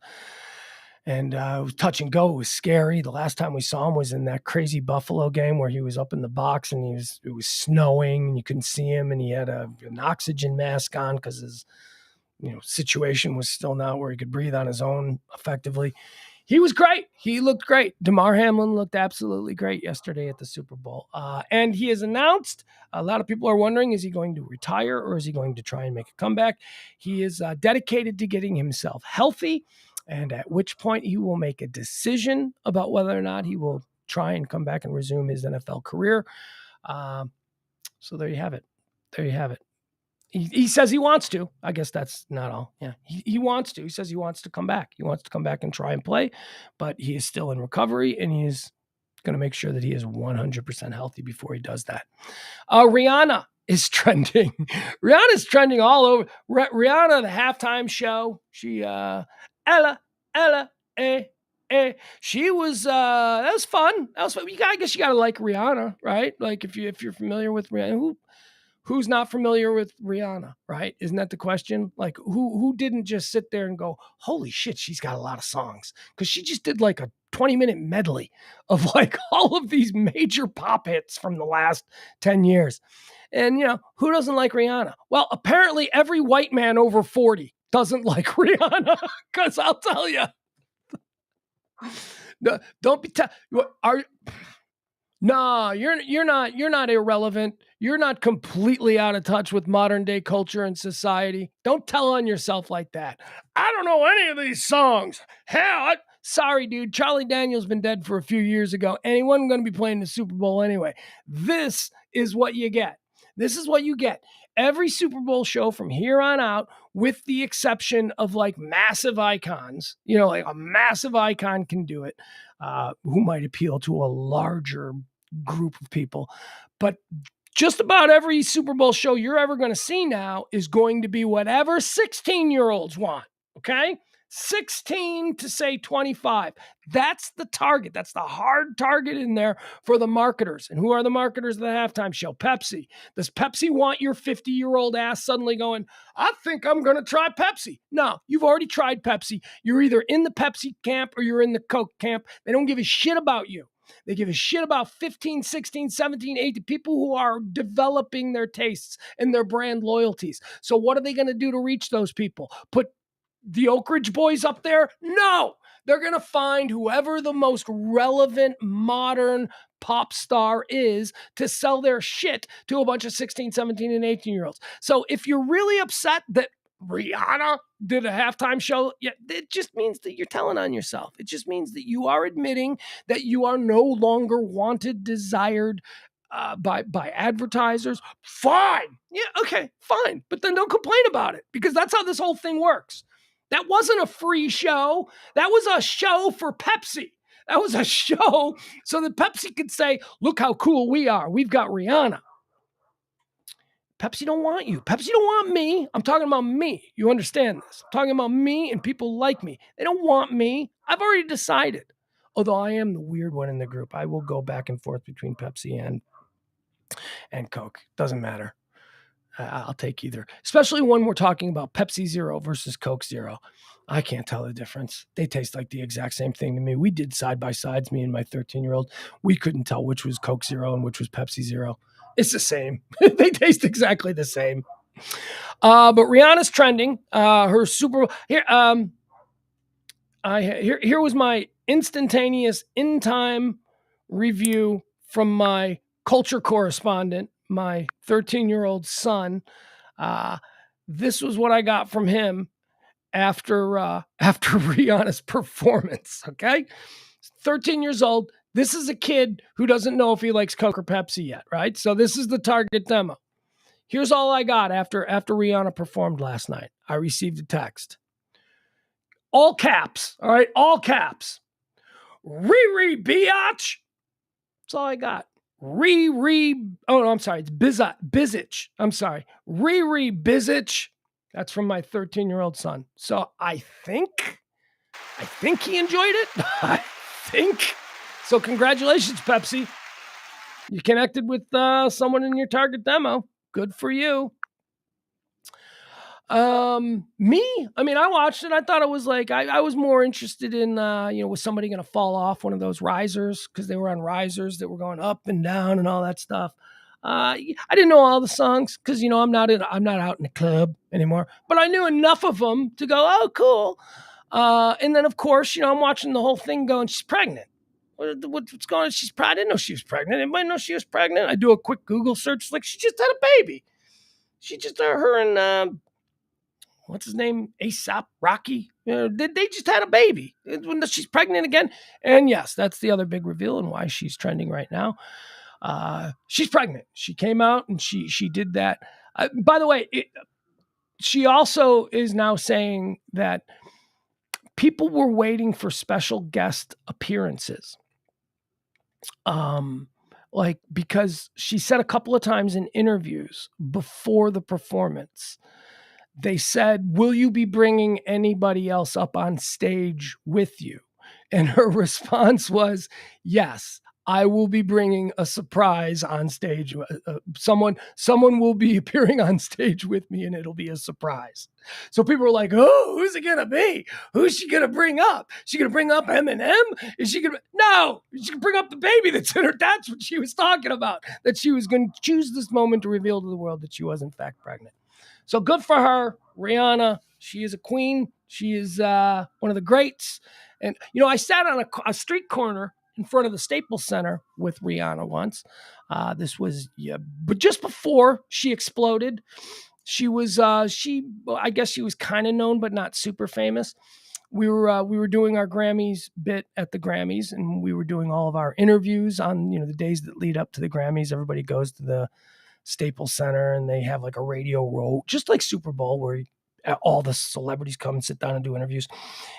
And it was touch and go. It was scary. The last time we saw him was in that crazy Buffalo game where he was up in the box and it was snowing and you couldn't see him, and he had an oxygen mask on because his situation was still not where he could breathe on his own effectively. He was great. He looked great. Damar Hamlin looked absolutely great yesterday at the Super Bowl. And he has announced, a lot of people are wondering, is he going to retire or is he going to try and make a comeback? He is dedicated to getting himself healthy, and at which point he will make a decision about whether or not he will try and come back and resume his NFL career. So there you have it. There you have it. He says he wants to. I guess that's not all. Yeah, he wants to. He says he wants to come back. He wants to come back and try and play, but he is still in recovery, and he is going to make sure that he is 100% healthy before he does that. Rihanna is trending. Rihanna's trending all over. Rihanna, the halftime show. She, Ella, she was, that was fun. That was fun. I guess you got to like Rihanna, right? Like if you're familiar with Rihanna, who's not familiar with Rihanna, right? Isn't that the question? Like who didn't just sit there and go, holy shit, she's got a lot of songs? Because she just did like a 20-minute medley of like all of these major pop hits from the last 10 years. And who doesn't like Rihanna? Well, apparently every white man over 40 doesn't like Rihanna, because I'll tell you. No, don't be No, you're not irrelevant. You're not completely out of touch with modern day culture and society. Don't tell on yourself like that. I don't know any of these songs. Hell, sorry, dude. Charlie Daniels been dead for a few years ago, and he wasn't going to be playing the Super Bowl anyway. This is what you get. This is what you get. every Super Bowl show from here on out, with the exception of like massive icons, like a massive icon can do it, who might appeal to a larger group of people. But just about every Super Bowl show you're ever going to see now is going to be whatever 16-year-olds want. Okay? 16 to say 25. That's the target. That's the hard target in there for the marketers. And who are the marketers of the halftime show? Pepsi. Does Pepsi want your 50-year-old ass suddenly going, I think I'm going to try Pepsi? No, you've already tried Pepsi. You're either in the Pepsi camp or you're in the Coke camp. They don't give a shit about you. They give a shit about 15, 16, 17, 18 people who are developing their tastes and their brand loyalties. So what are they going to do to reach those people? Put the Oak Ridge Boys up there? No, they're going to find whoever the most relevant modern pop star is to sell their shit to a bunch of 16, 17, and 18-year-olds. So if you're really upset that Rihanna did a halftime show, yeah, it just means that you're telling on yourself. It just means that you are admitting that you are no longer wanted, desired, by advertisers. Fine. Yeah, okay, fine. But then don't complain about it, because that's how this whole thing works. That wasn't a free show. That was a show for Pepsi. That was a show so that Pepsi could say, look how cool we are. We've got Rihanna. Pepsi don't want you. Pepsi don't want me. I'm talking about me. You understand this? I'm talking about me and people like me. They don't want me. I've already decided. Although I am the weird one in the group. I will go back and forth between Pepsi and Coke. Doesn't matter. I'll take either, especially when we're talking about Pepsi Zero versus Coke Zero. I can't tell the difference. They taste like the exact same thing to me. We did side by sides, me and my 13-year-old. We couldn't tell which was Coke Zero and which was Pepsi Zero. It's the same. They taste exactly the same. But Rihanna's trending. Her Super here. Here was my instantaneous in-time review from my culture correspondent, my 13-year-old son. This was what I got from him after Rihanna's performance. Okay, 13 years old. This is a kid who doesn't know if he likes Coke or Pepsi yet, right? So this is the target demo. Here's all I got after Rihanna performed last night. I received a text. All caps, all right? All caps. Riri biatch. That's all I got. Oh, no, I'm sorry. It's Bizich. I'm sorry. Riri Bizich. That's from my 13-year-old son. So I think he enjoyed it. I think. So congratulations, Pepsi. You connected with someone in your target demo. Good for you. I watched it. I thought it was like, I was more interested in, was somebody going to fall off one of those risers? Because they were on risers that were going up and down and all that stuff. I didn't know all the songs because, I'm not out in the club anymore, but I knew enough of them to go, oh, cool. And then of course, I'm watching the whole thing going, she's pregnant. What's going on? She's pregnant. I didn't know she was pregnant. Anybody know she was pregnant? I do a quick Google search. Like, she just had a baby. She just, her and, what's his name? ASAP Rocky. They just had a baby. She's pregnant again. And yes, that's the other big reveal and why she's trending right now. She's pregnant. She came out and she did that. By the way, she also is now saying that people were waiting for special guest appearances. Because she said a couple of times in interviews before the performance, they said, will you be bringing anybody else up on stage with you? And her response was, yes, I will be bringing a surprise on stage. Someone will be appearing on stage with me and it'll be a surprise. So people were like, oh, who's it going to be? Who's she going to bring up? Is she going to bring up Eminem? Is she going to? No, she can bring up the baby that's in her. That's what she was talking about, that she was going to choose this moment to reveal to the world that she was in fact pregnant. So good for her, Rihanna. She is a queen. She is one of the greats. And, I sat on a street corner in front of the Staples Center with Rihanna once. This was, but just before she exploded, she was, I guess she was kind of known, but not super famous. We were doing our Grammys bit at the Grammys, and we were doing all of our interviews on, the days that lead up to the Grammys. Everybody goes to the Staples Center, and they have like a radio row, just like Super Bowl, where all the celebrities come and sit down and do interviews.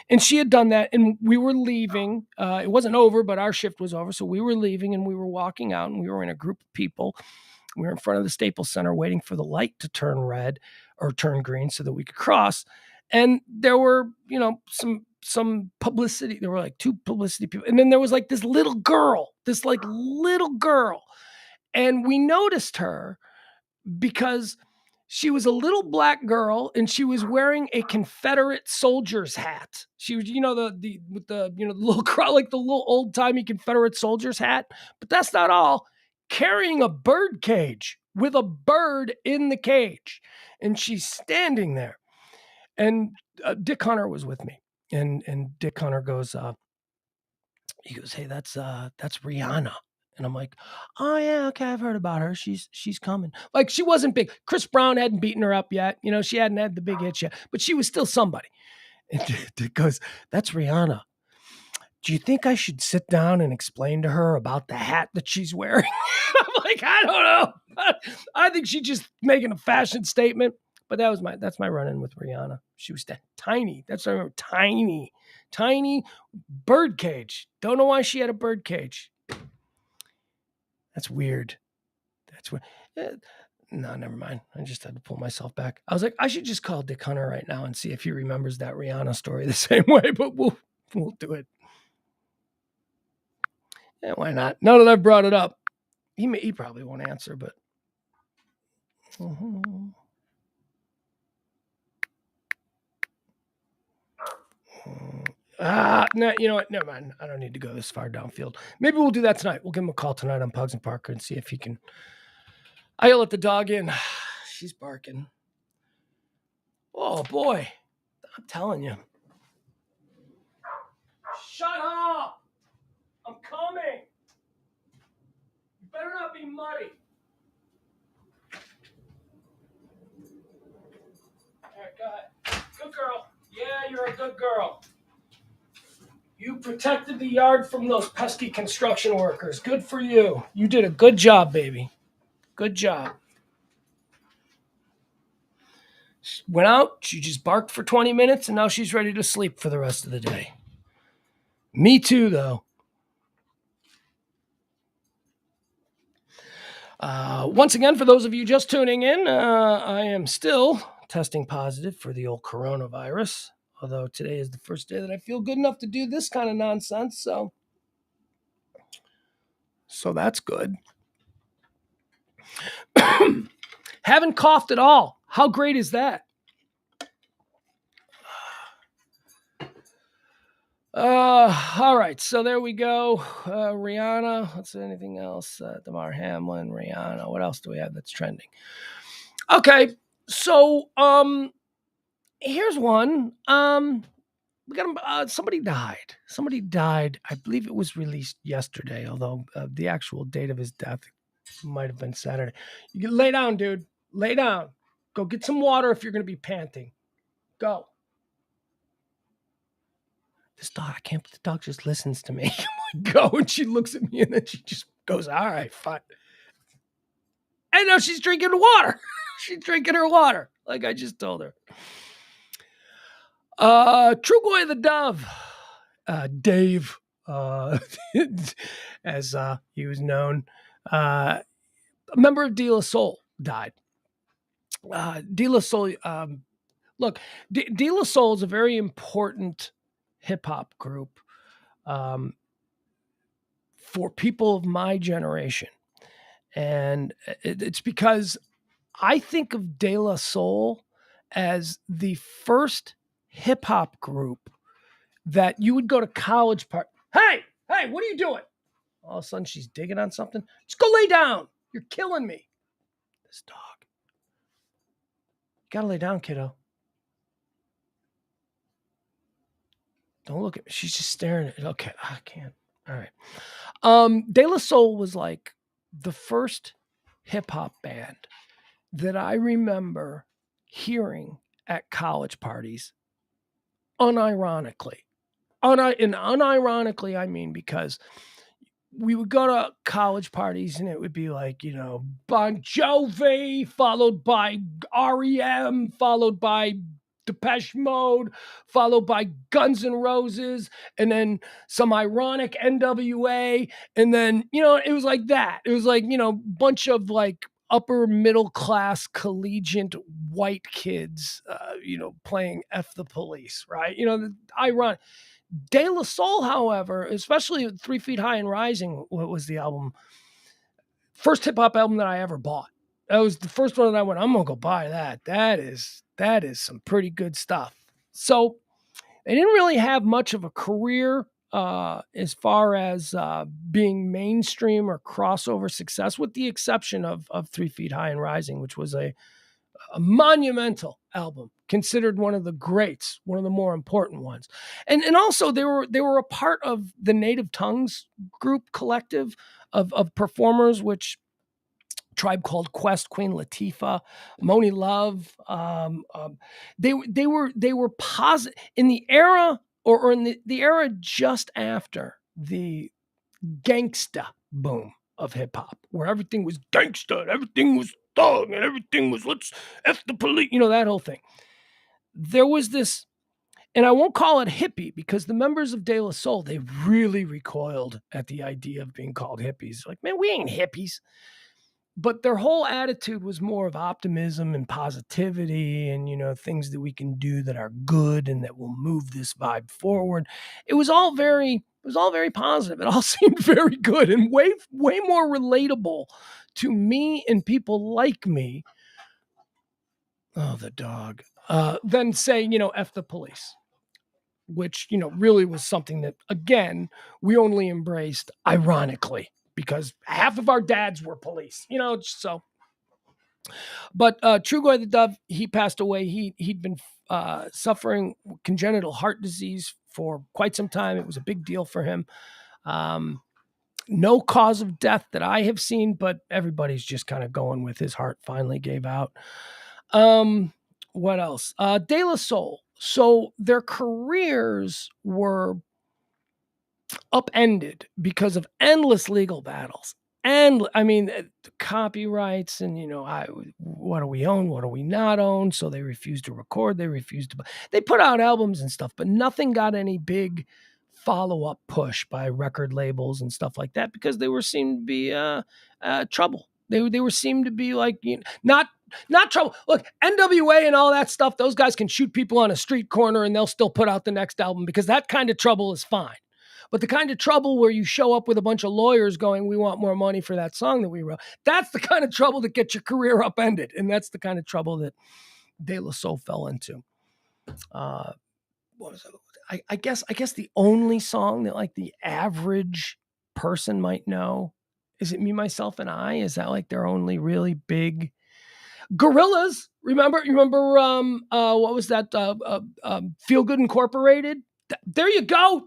And she had done that, and we were leaving. It wasn't over, but our shift was over. So we were leaving, and we were walking out, and we were in a group of people. We were in front of the Staples Center waiting for the light to turn red or turn green so that we could cross. And there were, some publicity. There were like 2 publicity people. And then there was like this little girl. And we noticed her because she was a little black girl and she was wearing a Confederate soldier's hat. She was, with the little crowd, like the little old timey Confederate soldier's hat. But that's not all. Carrying a bird cage with a bird in the cage, and she's standing there. And Dick Hunter was with me, and Dick Hunter goes, he goes, "Hey, that's Rihanna." And I'm like, "Oh yeah, okay, I've heard about her. She's coming." Like, she wasn't big. Chris Brown hadn't beaten her up yet. She hadn't had the big hits yet, but she was still somebody. And Dick goes, "That's Rihanna. Do you think I should sit down and explain to her about the hat that she's wearing?" I'm like, "I don't know. I think she's just making a fashion statement." But that's my run-in with Rihanna. She was tiny. That's what I remember. Tiny bird cage. Don't know why she had a bird cage. That's weird. No, never mind. I just had to pull myself back. I was like, I should just call Dick Hunter right now and see if he remembers that Rihanna story the same way, but we'll do it. Yeah, why not? Now that I've brought it up, he probably won't answer, but. No, you know what? Never mind. I don't need to go this far downfield. Maybe we'll do that tonight. We'll give him a call tonight on Pugs and Parker and see if he can. I'll let the dog in. She's barking. Oh boy, I'm telling you. Shut up! I'm coming. You better not be muddy. All right, go ahead. Good girl. Yeah, you're a good girl. You protected the yard from those pesky construction workers. Good for you. You did a good job, baby. Good job. She went out, she just barked for 20 minutes, and now she's ready to sleep for the rest of the day. Me too, though. Once again, for those of you just tuning in, I am still testing positive for the old coronavirus, although today is the first day that I feel good enough to do this kind of nonsense, so that's good. Haven't coughed at all. How great is that? All right, so there we go. Rihanna. Let's see, anything else? Damar Hamlin, Rihanna. What else do we have that's trending? Okay, so here's one. We got somebody died. Somebody died. I believe it was released yesterday, although the actual date of his death might have been Saturday. You can lay down, dude. Lay down. Go get some water if you're going to be panting. Go. This dog, I can't, the dog just listens to me. Go, and she looks at me, and then she just goes, all right, fine. And now she's drinking water. She's drinking her water, like I just told her. Trugoy the Dove, Dave, as he was known, a member of De La Soul died. De La Soul, look, De La Soul is a very important hip-hop group for people of my generation. And it's because I think of De La Soul as the first hip-hop group that you would go to college party. Hey, what are you doing? All of a sudden she's digging on something. Just go lay down. You're killing me. This dog. You gotta lay down, kiddo. Don't look at me. She's just staring at it. Okay, I can't. All right. De La Soul was like the first hip-hop band that I remember hearing at college parties unironically. And unironically, I mean because we would go to college parties and it would be like, Bon Jovi, followed by REM, followed by Depeche Mode, followed by Guns N' Roses, and then some ironic NWA. And then, it was like that. It was like, bunch of like upper middle class collegiate white kids, playing F the Police, right? Ironic. De La Soul, however, especially 3 Feet High and Rising, what was the album? First hip hop album that I ever bought. That was the first one that I went, I'm gonna go buy that. That is some pretty good stuff. So they didn't really have much of a career as far as being mainstream or crossover success, with the exception of 3 Feet High and Rising, which was a monumental album, considered one of the greats, one of the more important ones. And also they were a part of the Native Tongues group collective of performers, which Tribe Called Quest, Queen Latifah, Moni Love. They were positive in the era, or in the era just after the gangsta boom of hip hop, where everything was gangsta, and everything was thug, and everything was let's F the police, that whole thing. There was this, and I won't call it hippie, because the members of De La Soul, they really recoiled at the idea of being called hippies. Like, man, we ain't hippies. But their whole attitude was more of optimism and positivity and, things that we can do that are good and that will move this vibe forward. It was all very positive. It all seemed very good and way more relatable to me and people like me. Oh, the dog. Than say, F the police, which, really was something that, again, we only embraced ironically, because half of our dads were police, so. But Trugoy the Dove, he passed away. He'd been suffering congenital heart disease for quite some time. It was a big deal for him. No cause of death that I have seen, but everybody's just kind of going with his heart finally gave out. What else? De La Soul. So their careers were upended because of endless legal battles. And I mean, copyrights and, what do we own? What do we not own? So they refused to record. They put out albums and stuff, but nothing got any big follow-up push by record labels and stuff like that, because they were seemed to be trouble. They were seemed to be like, not trouble. Look, NWA and all that stuff, those guys can shoot people on a street corner and they'll still put out the next album, because that kind of trouble is fine. But the kind of trouble where you show up with a bunch of lawyers going, we want more money for that song that we wrote, that's the kind of trouble that gets your career upended. And that's the kind of trouble that De La Soul fell into. What was it? I guess the only song that like the average person might know is it Me, Myself, and I. Is that like their only really big? Gorillaz, remember, what was that? Feel Good Incorporated. There you go.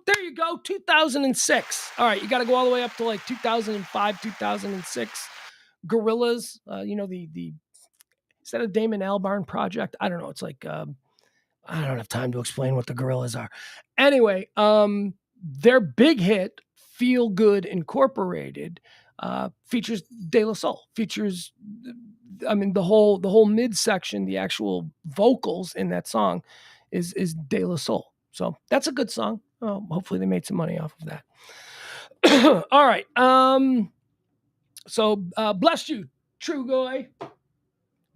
2006. All right, you got to go all the way up to like 2005, 2006. Gorillaz, the is that a Damon Albarn project? I don't know. It's like I don't have time to explain what the Gorillaz are. Anyway, their big hit, Feel Good Incorporated, features De La Soul. Features, I mean, the whole midsection, the actual vocals in that song is De La Soul. So that's a good song. Hopefully they made some money off of that. All right. So bless you, Trugoy.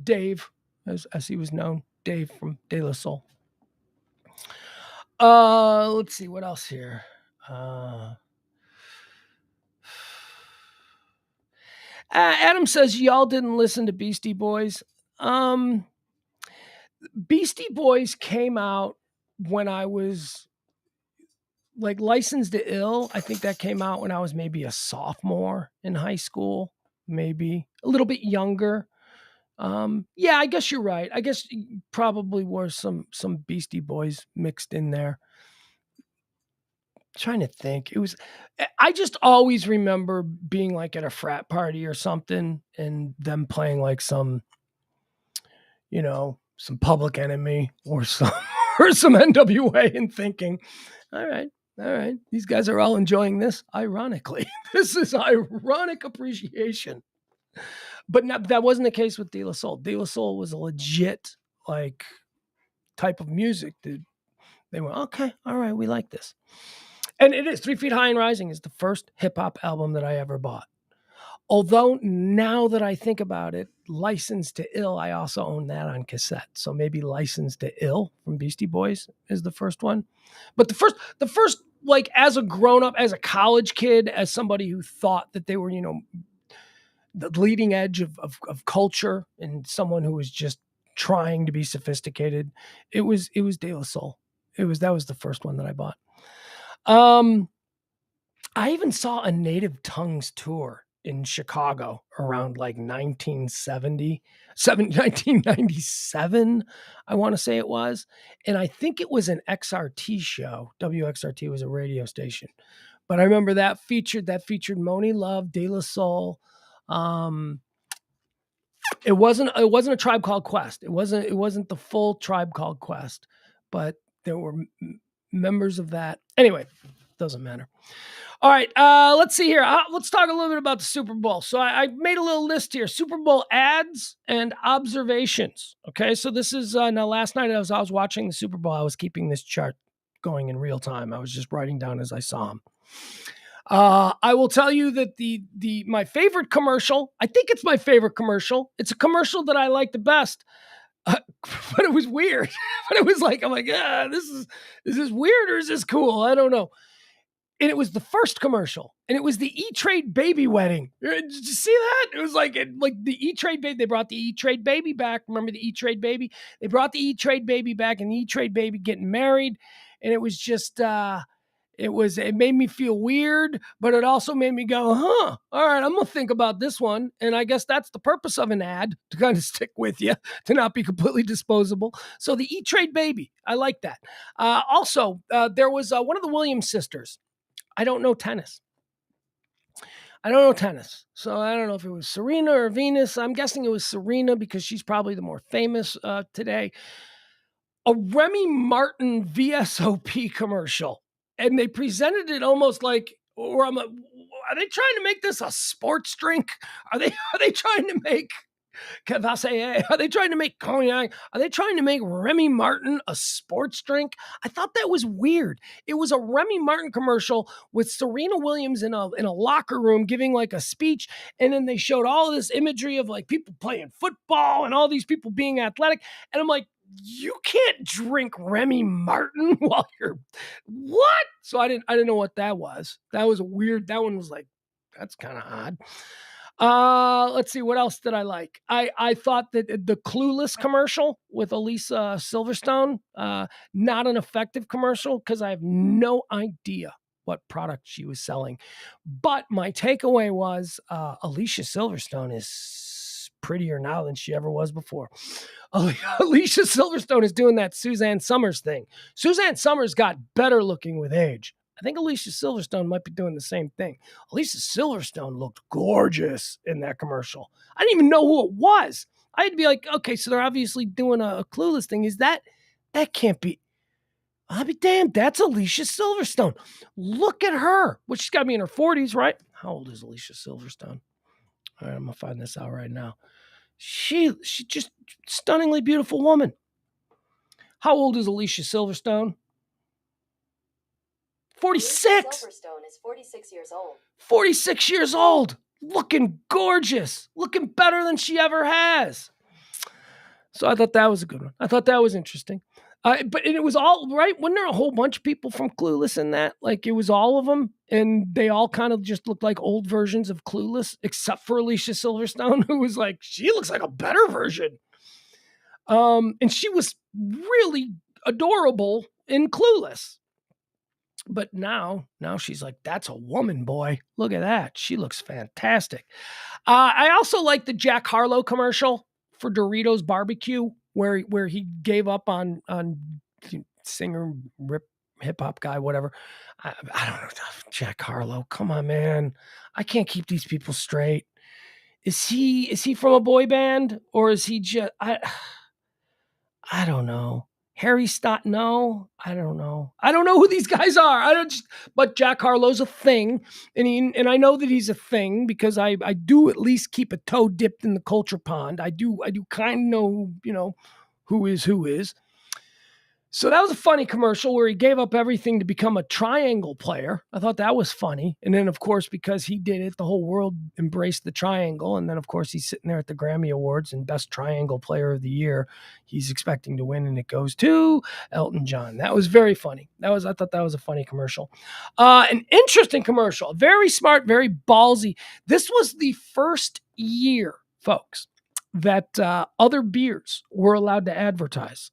Dave, as he was known, Dave from De La Soul. Let's see what else here. Adam says y'all didn't listen to Beastie Boys. Beastie Boys came out when I was like Licensed to Ill. I think that came out when I was maybe a sophomore in high school, maybe a little bit younger. Yeah, I guess you're right. I guess probably were some Beastie Boys mixed in there. Trying to think. I just always remember being like at a frat party or something and them playing like some Public Enemy or some NWA and thinking, all right, All right. These guys are all enjoying this, ironically. This is ironic appreciation. But that wasn't the case with De La Soul. De La Soul was a legit, like, type of music that they were, okay, all right, we like this. And it is 3 Feet High and Rising is the first hip hop album that I ever bought. Although now that I think about it, Licensed to Ill, I also own that on cassette. So maybe Licensed to Ill from Beastie Boys is the first one. But the first, like, as a grown up, as a college kid, as somebody who thought that they were, the leading edge of culture and someone who was just trying to be sophisticated, it was De La Soul. That was the first one that I bought. I even saw a Native Tongues tour in Chicago around like 1997, I want to say it was. And I think it was an XRT show. WXRT was a radio station. But I remember that featured Moni Love, De La Soul. It wasn't a Tribe Called Quest. It wasn't the full Tribe Called Quest, but there were members of that. Anyway, doesn't matter. All right, let's see here. Let's talk a little bit about the Super Bowl. So I made a little list here: Super Bowl ads and observations. Okay, so this is now. Last night as I was watching the Super Bowl, I was keeping this chart going in real time. I was just writing down as I saw them. I will tell you that my favorite commercial, I think it's my favorite commercial. It's a commercial that I like the best. But it was weird. But it was like, I'm like, is this weird or is this cool? I don't know. And it was the first commercial, and it was the E-Trade baby wedding. Did you see that? It was like the E-Trade baby. They brought the E-Trade baby back. Remember the E-Trade baby? They brought the E-Trade baby back, and the E-Trade baby getting married. And it was just, it made me feel weird, but it also made me go, all right, I'm going to think about this one. And I guess that's the purpose of an ad, to kind of stick with you, to not be completely disposable. So the E-Trade baby, I like that. Also, there was one of the Williams sisters. I don't know tennis. So I don't know if it was Serena or Venus. I'm guessing it was Serena because she's probably the more famous today. A Remy Martin VSOP commercial. And they presented it almost like, are they trying to make this a sports drink? Are they trying to make Cavassier? Are they trying to make cognac? Are they trying to make Remy Martin a sports drink? I thought that was weird. It was a Remy Martin commercial with Serena Williams in a locker room giving like a speech, and then they showed all of this imagery of like people playing football and all these people being athletic, and I'm like, you can't drink Remy Martin while you're what? So I didn't know what that was. That was weird. That one was like, that's kind of odd. Let's see, what else did I like? I thought that the Clueless commercial with Elisa Silverstone, not an effective commercial because I have no idea what product she was selling. But my takeaway was Alicia Silverstone is prettier now than she ever was before. Alicia Silverstone is doing that Suzanne Summers thing. Suzanne Summers got better looking with age. I think Alicia Silverstone might be doing the same thing. Alicia Silverstone looked gorgeous in that commercial. I didn't even know who it was. I had to be like, okay, so they're obviously doing a Clueless thing. Is that can't be, I'll be damned, that's Alicia Silverstone. Look at her. Well, she's got to be in her 40s, right? How old is Alicia Silverstone? All right, I'm going to find this out right now. She's just stunningly beautiful woman. How old is Alicia Silverstone? 46. Silverstone is 46 years old. 46 years old. Looking gorgeous. Looking better than she ever has. So I thought that was a good one. I thought that was interesting. But it was all right. Wasn't there a whole bunch of people from Clueless in that? Like it was all of them. And they all kind of just looked like old versions of Clueless, except for Alicia Silverstone, who was like, she looks like a better version. And she was really adorable in Clueless. But now she's like, that's a woman, boy. Look at that. She looks fantastic. I also like the Jack Harlow commercial for Doritos Barbecue, where he gave up on singer, hip hop guy, whatever. I don't know. Jack Harlow. Come on, man. I can't keep these people straight. Is he from a boy band, or is he just, I don't know. Harry Stott, no, I don't know. I don't know who these guys are. But Jack Harlow's a thing, and I know that he's a thing because I do at least keep a toe dipped in the culture pond. I do kind of know, who is. So that was a funny commercial where he gave up everything to become a triangle player. I thought that was funny. And then, of course, because he did it, the whole world embraced the triangle. And then, of course, he's sitting there at the Grammy Awards and Best Triangle Player of the Year. He's expecting to win, and it goes to Elton John. That was very funny. I thought that was a funny commercial. An interesting commercial. Very smart, very ballsy. This was the first year, folks, that other beers were allowed to advertise.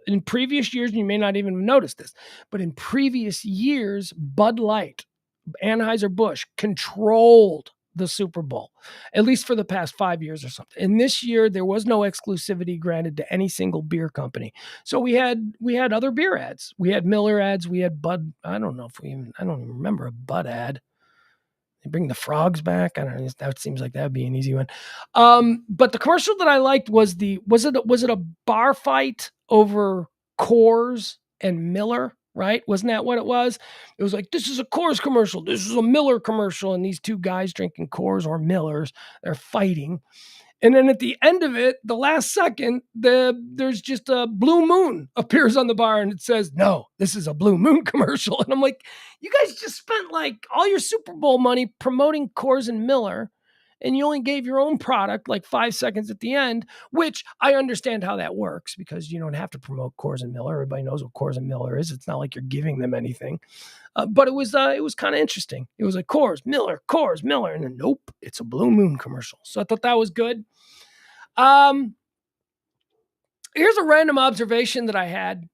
In previous years, you may not even have noticed this, but in previous years, Bud Light, Anheuser-Busch controlled the Super Bowl, at least for the past 5 years or something. And this year, there was no exclusivity granted to any single beer company. So we had other beer ads. We had Miller ads. We had Bud. I don't even remember a Bud ad. They bring the frogs back. I don't know. That seems like that'd be an easy one. But the commercial that I liked was was it a bar fight over Coors and Miller, right? Wasn't that what it was? It was like, this is a Coors commercial. This is a Miller commercial. And these two guys drinking Coors or Millers, they're fighting. And then at the end of it, the last second, there's just a blue moon appears on the bar and it says, no, this is a blue moon commercial. And I'm like, you guys just spent like all your Super Bowl money promoting Coors and Miller, and you only gave your own product like 5 seconds at the end, which I understand how that works because you don't have to promote Coors and Miller. Everybody knows what Coors and Miller is. It's not like you're giving them anything. But it was kind of interesting. It was like Coors, Miller, and then nope, it's a blue moon commercial. So I thought that was good. Here's a random observation that I had.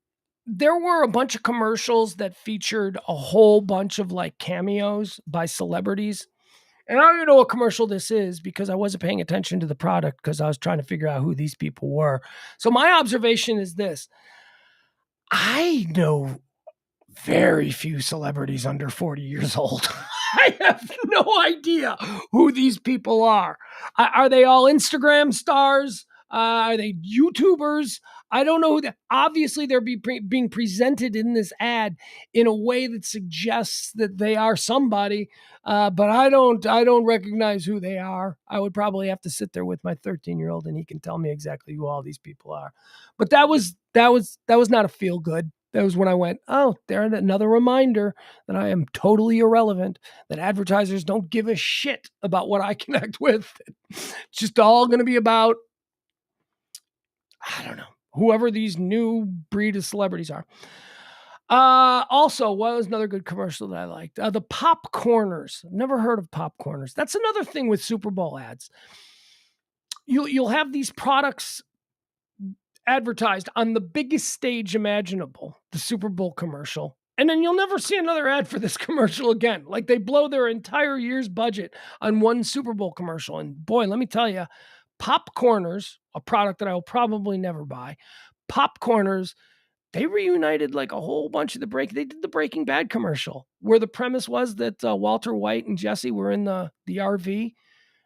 There were a bunch of commercials that featured a whole bunch of like cameos by celebrities. And I don't even know what commercial this is because I wasn't paying attention to the product because I was trying to figure out who these people were. So my observation is this. I know very few celebrities under 40 years old. I have no idea who these people are. Are they all Instagram stars? Are they YouTubers? I don't know who that. Obviously, they're being presented in this ad in a way that suggests that they are somebody, but I don't recognize who they are. I would probably have to sit there with my 13-year-old, and he can tell me exactly who all these people are. But that was not a feel good. That was when I went, oh, there's another reminder that I am totally irrelevant, that advertisers don't give a shit about what I connect with. It's just all going to be about, I don't know, whoever these new breed of celebrities are. Also, what was another good commercial that I liked? The Popcorners. Never heard of Popcorners. That's another thing with Super Bowl ads. You'll have these products advertised on the biggest stage imaginable, the Super Bowl commercial. And then you'll never see another ad for this commercial again. Like they blow their entire year's budget on one Super Bowl commercial. And boy, let me tell you, Popcorners, a product that I will probably never buy, Popcorners, they reunited like a whole bunch of they did the Breaking Bad commercial where the premise was that Walter White and Jesse were in the RV,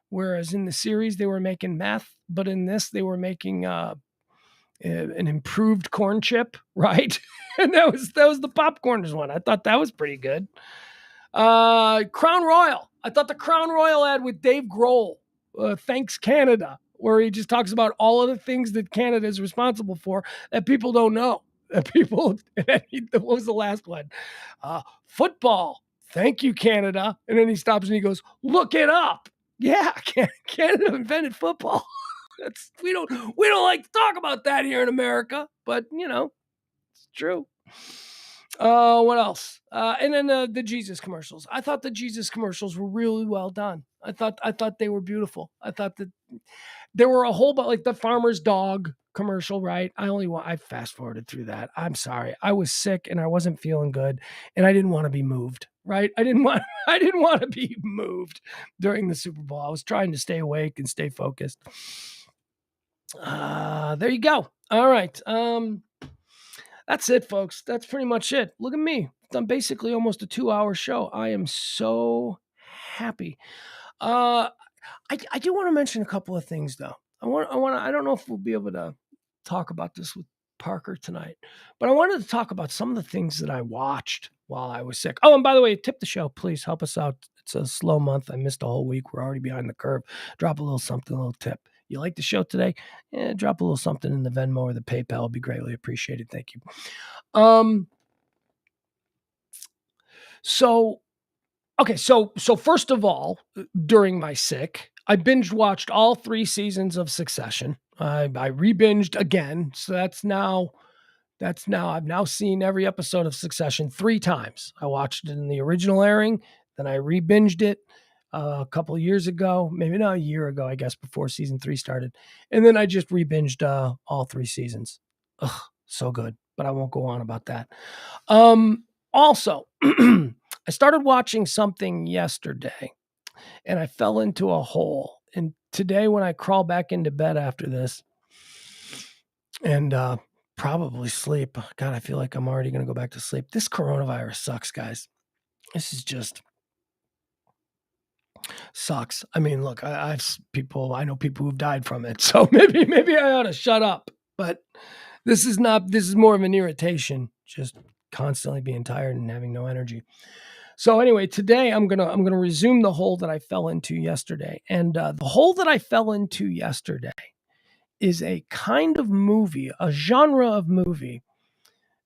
whereas in the series they were making meth, but in this they were making an improved corn chip, right? And that was the Popcorners one. I thought that was pretty good. Crown Royal. I thought the Crown Royal ad with Dave Grohl, Thanks Canada, where he just talks about all of the things that Canada is responsible for that people don't know. What was the last one? Football. Thank you, Canada. And then he stops and he goes, look it up. Yeah, Canada invented football. We don't like to talk about that here in America, but it's true. What else? And then the Jesus commercials. I thought the Jesus commercials were really well done. I thought they were beautiful. I thought that there were a whole bunch, like the farmer's dog commercial, right? I fast forwarded through that. I'm sorry. I was sick and I wasn't feeling good and I didn't want to be moved, right? I didn't want to be moved during the Super Bowl. I was trying to stay awake and stay focused. There you go. All right. That's it, folks. That's pretty much it. Look at me. I've done basically almost a 2-hour show. I am so happy. I do want to mention a couple of things though. I don't know if we'll be able to talk about this with Parker tonight, but I wanted to talk about some of the things that I watched while I was sick. Oh, and by the way, tip the show, please help us out. It's a slow month. I missed a whole week. We're already behind the curve. Drop a little something, a little tip. You like the show today? Drop a little something in the Venmo or the PayPal. Would be greatly appreciated. Thank you. So first of all, during my sick, I binge watched all 3 seasons of Succession. I re-binged again, so that's now I've now seen every episode of Succession 3 times. I watched it in the original airing, then I re-binged it a couple of years ago, maybe not a year ago, I guess, before season 3 started, and then I just re-binged all 3 seasons. Ugh, so good, but I won't go on about that. Also, I started watching something yesterday, and I fell into a hole. And today, when I crawl back into bed after this, and probably sleep. God, I feel like I'm already going to go back to sleep. This coronavirus sucks, guys. This is just sucks. I mean, look, I know people who've died from it, so maybe I ought to shut up. But this is more of an irritation, just constantly being tired and having no energy. So anyway, today I'm gonna resume the hole that I fell into yesterday, and the hole that I fell into yesterday is a kind of movie, a genre of movie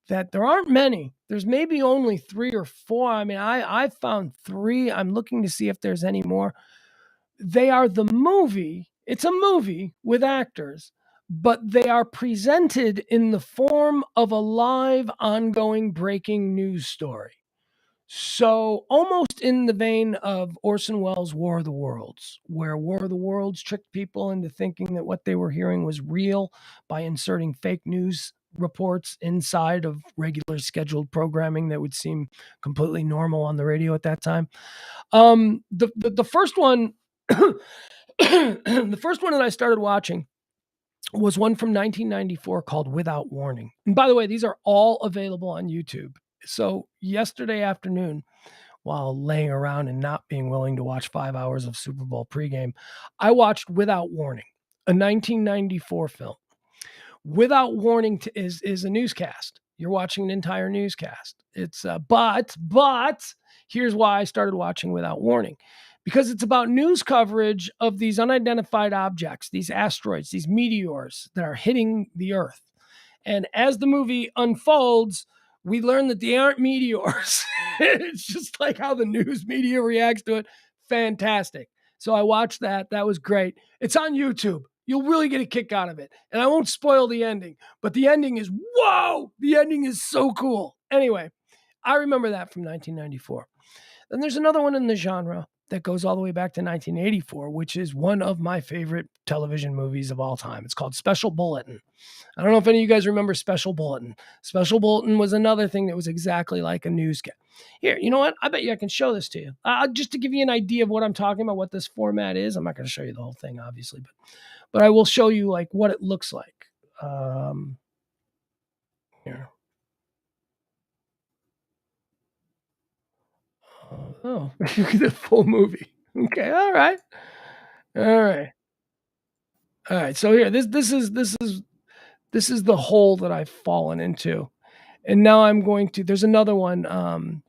that there aren't many. There's maybe only 3 or 4. I mean, I've found 3. I'm looking to see if there's any more. They are the movie. It's a movie with actors, but they are presented in the form of a live, ongoing breaking news story. So almost in the vein of Orson Welles' War of the Worlds, where War of the Worlds tricked people into thinking that what they were hearing was real by inserting fake news reports inside of regular scheduled programming that would seem completely normal on the radio at that time. The first one, the first one that I started watching was one from 1994 called Without Warning. And by the way, these are all available on YouTube. So yesterday afternoon, while laying around and not being willing to watch 5 hours of Super Bowl pregame, I watched Without Warning, a 1994 film. Without Warning is a newscast. You're watching an entire newscast. It's but here's why I started watching Without Warning. Because it's about news coverage of these unidentified objects, these asteroids, these meteors that are hitting the Earth. And as the movie unfolds, we learn that they aren't meteors. It's just like how the news media reacts to it. Fantastic. So I watched that. That was great. It's on YouTube. You'll really get a kick out of it. And I won't spoil the ending, but the ending is, whoa, the ending is so cool. Anyway, I remember that from 1994. Then there's another one in the genre that goes all the way back to 1984, which is one of my favorite television movies of all time. It's called Special Bulletin. I don't know if any of you guys remember Special Bulletin. Special Bulletin was another thing that was exactly like a newscast. Here, you know what? I bet you I can show this to you. Just to give you an idea of what I'm talking about, what this format is. I'm not going to show you the whole thing, obviously, but I will show you like what it looks like. Here. Oh, the full movie. Okay, all right. So here, this is the hole that I've fallen into, and now I'm going to. There's another one,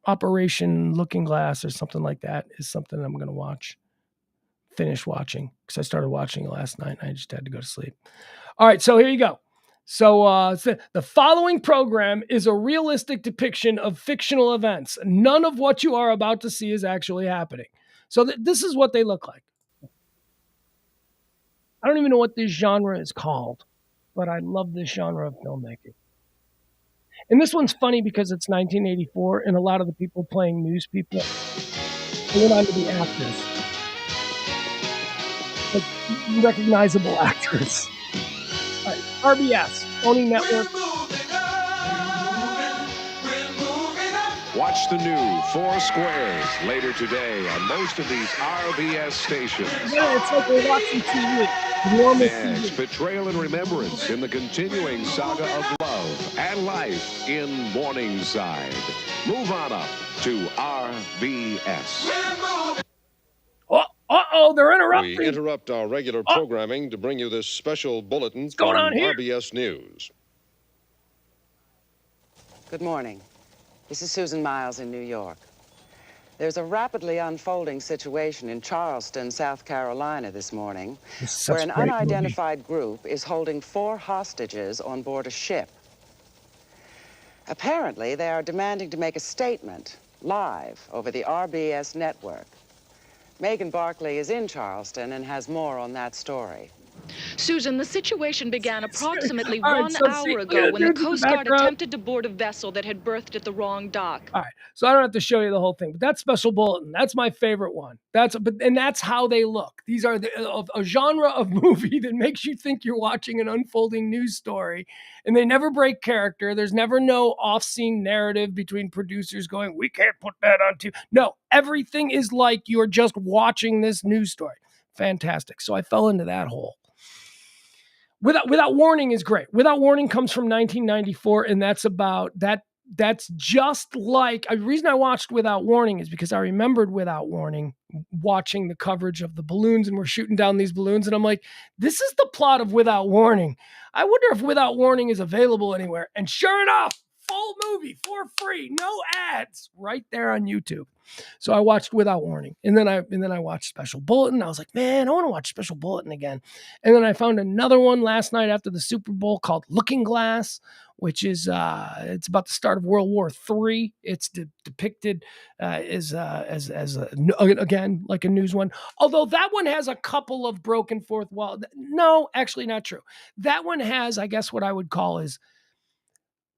Operation Looking Glass or something like that is something I'm going to finish watching because I started watching it last night and I just had to go to sleep. All right, so here you go. So the following program is a realistic depiction of fictional events. None of what you are about to see is actually happening. So this is what they look like. I don't even know what this genre is called, but I love this genre of filmmaking. And this one's funny because it's 1984, and a lot of the people playing news people, they went on to be actors. Like recognizable actors. All right, RBS, owning network. Watch the new Four Squares later today on most of these RBS stations. Yeah, it's like we're watching TV. Normal Next, TV. betrayal and remembrance in the continuing saga of love and life in Morningside. Move on up to RBS. They're interrupting. We interrupt our regular programming to bring you this special bulletin going from on here? RBS News. Good morning. This is Susan Miles in New York. There's a rapidly unfolding situation in Charleston, South Carolina this morning, where an unidentified group is holding 4 hostages on board a ship. Apparently, they are demanding to make a statement live over the RBS network. Megan Barkley is in Charleston and has more on that story. Susan, the situation began approximately All right, 1 so hour see, ago when the dudes in the Coast Guard background. attempted to board a vessel that had berthed at the wrong dock. All right, so I don't have to show you the whole thing, but that's Special Bulletin. That's my favorite one. And that's how they look. These are a genre of movie that makes you think you're watching an unfolding news story, and they never break character. There's never no off-scene narrative between producers going, "We can't put that on TV." No, everything is like you're just watching this news story. Fantastic. So I fell into that hole. Without Warning is great. Without Warning comes from 1994, and that's about that. That's just like the reason I watched Without Warning is because I remembered Without Warning, watching the coverage of the balloons, and we're shooting down these balloons, and I'm like, this is the plot of Without Warning. I wonder if Without Warning is available anywhere. And sure enough, full movie for free, no ads, right there on YouTube. So I watched Without Warning, and then I watched Special Bulletin. I was like, man, I want to watch Special Bulletin again. And then I found another one last night after the Super Bowl called Looking Glass, which is it's about the start of World War III. It's depicted again like a news one. Although that one has a couple of broken fourth wall. No, actually not true. That one has, I guess, what I would call is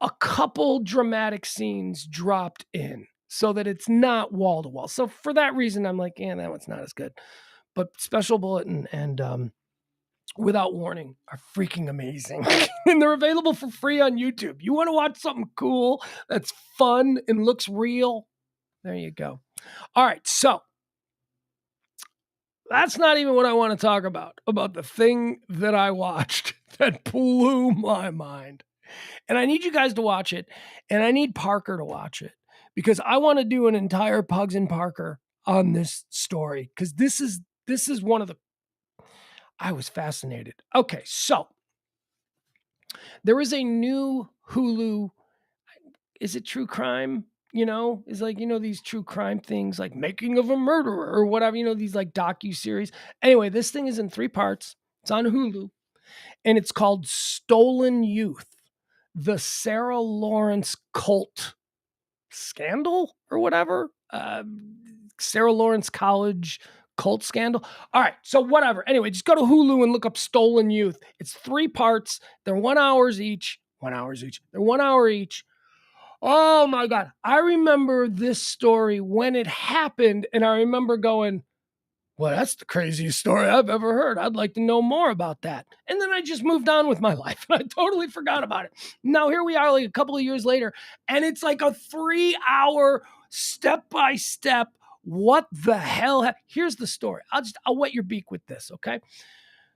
a couple dramatic scenes dropped in, so that it's not wall to wall. So for that reason, I'm like, that one's not as good. But Special Bulletin and Without Warning are freaking amazing. And they're available for free on YouTube. You want to watch something cool that's fun and looks real? There you go. All right, so that's not even what I want to talk about the thing that I watched that blew my mind. And I need you guys to watch it, and I need Parker to watch it, because I want to do an entire Pugs and Parker on this story, because this is one of the, I was fascinated. Okay, so there is a new Hulu, is it true crime? It's like, these true crime things like Making of a Murderer or whatever, these like docu-series. Anyway, this thing is in 3 parts. It's on Hulu, and it's called Stolen Youth, the Sarah Lawrence cult scandal or whatever. Sarah Lawrence College cult scandal. All right, so whatever. Anyway, just go to Hulu and look up Stolen Youth. It's 3 parts. They're 1 hour each. They're 1 hour each. Oh my God. I remember this story when it happened, and I remember going, well, that's the craziest story I've ever heard. I'd like to know more about that. And then I just moved on with my life. I totally forgot about it. Now here we are like a couple of years later, and it's like a 3-hour step-by-step. What the hell? Here's the story. I'll wet your beak with this, okay?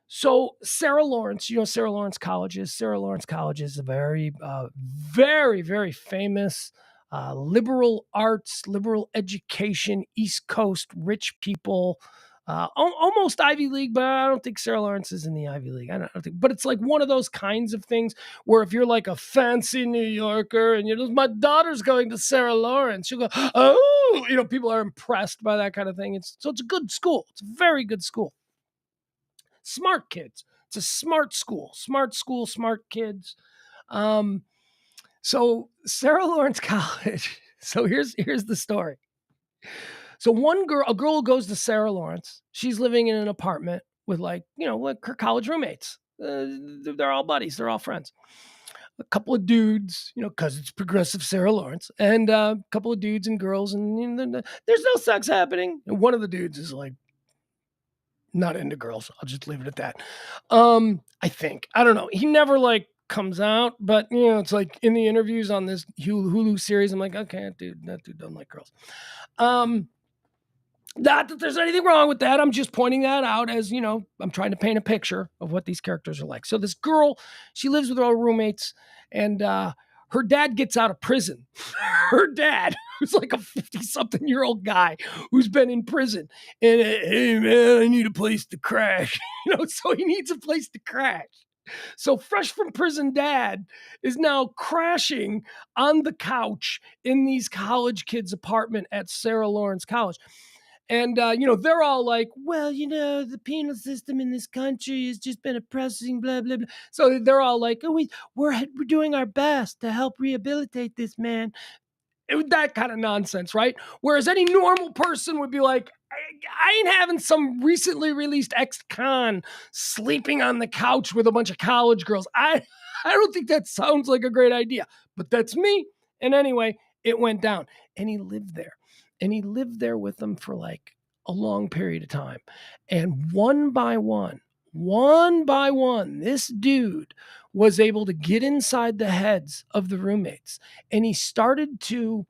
So Sarah Lawrence, Sarah Lawrence College is? Sarah Lawrence College is a very, very, very famous liberal arts, liberal education, East Coast, rich people, almost Ivy League, but I don't think Sarah Lawrence is in the Ivy League. I don't think, but it's like one of those kinds of things where if you're like a fancy New Yorker and my daughter's going to Sarah Lawrence, you'll go, oh, people are impressed by that kind of thing. So it's a good school. It's a very good school. Smart kids. It's a smart school, smart kids. So Sarah Lawrence College. So here's the story. So a girl goes to Sarah Lawrence. She's living in an apartment with like her college roommates. They're all buddies. They're all friends. A couple of dudes, because it's progressive Sarah Lawrence, and a couple of dudes and girls, and there's no sex happening. And one of the dudes is like, not into girls. I'll just leave it at that. I think. I don't know. He never like comes out, but it's like in the interviews on this Hulu series, I'm like, okay, that dude doesn't like girls. Not that there's anything wrong with that. I'm just pointing that out as, I'm trying to paint a picture of what these characters are like. So this girl, she lives with her roommates, and her dad gets out of prison. Her dad, who's like a 50-something-year-old guy who's been in prison. And, hey, man, I need a place to crash. So he needs a place to crash. So fresh from prison dad is now crashing on the couch in these college kids' apartment at Sarah Lawrence College. And, they're all like, well, the penal system in this country has just been oppressing, blah, blah, blah. So they're all like, oh, we're doing our best to help rehabilitate this man. That kind of nonsense, right? Whereas any normal person would be like, I ain't having some recently released ex-con sleeping on the couch with a bunch of college girls. I don't think that sounds like a great idea, but that's me. And anyway, it went down and he lived there. And he lived there with them for like a long period of time. And one by one, this dude was able to get inside the heads of the roommates. And he started to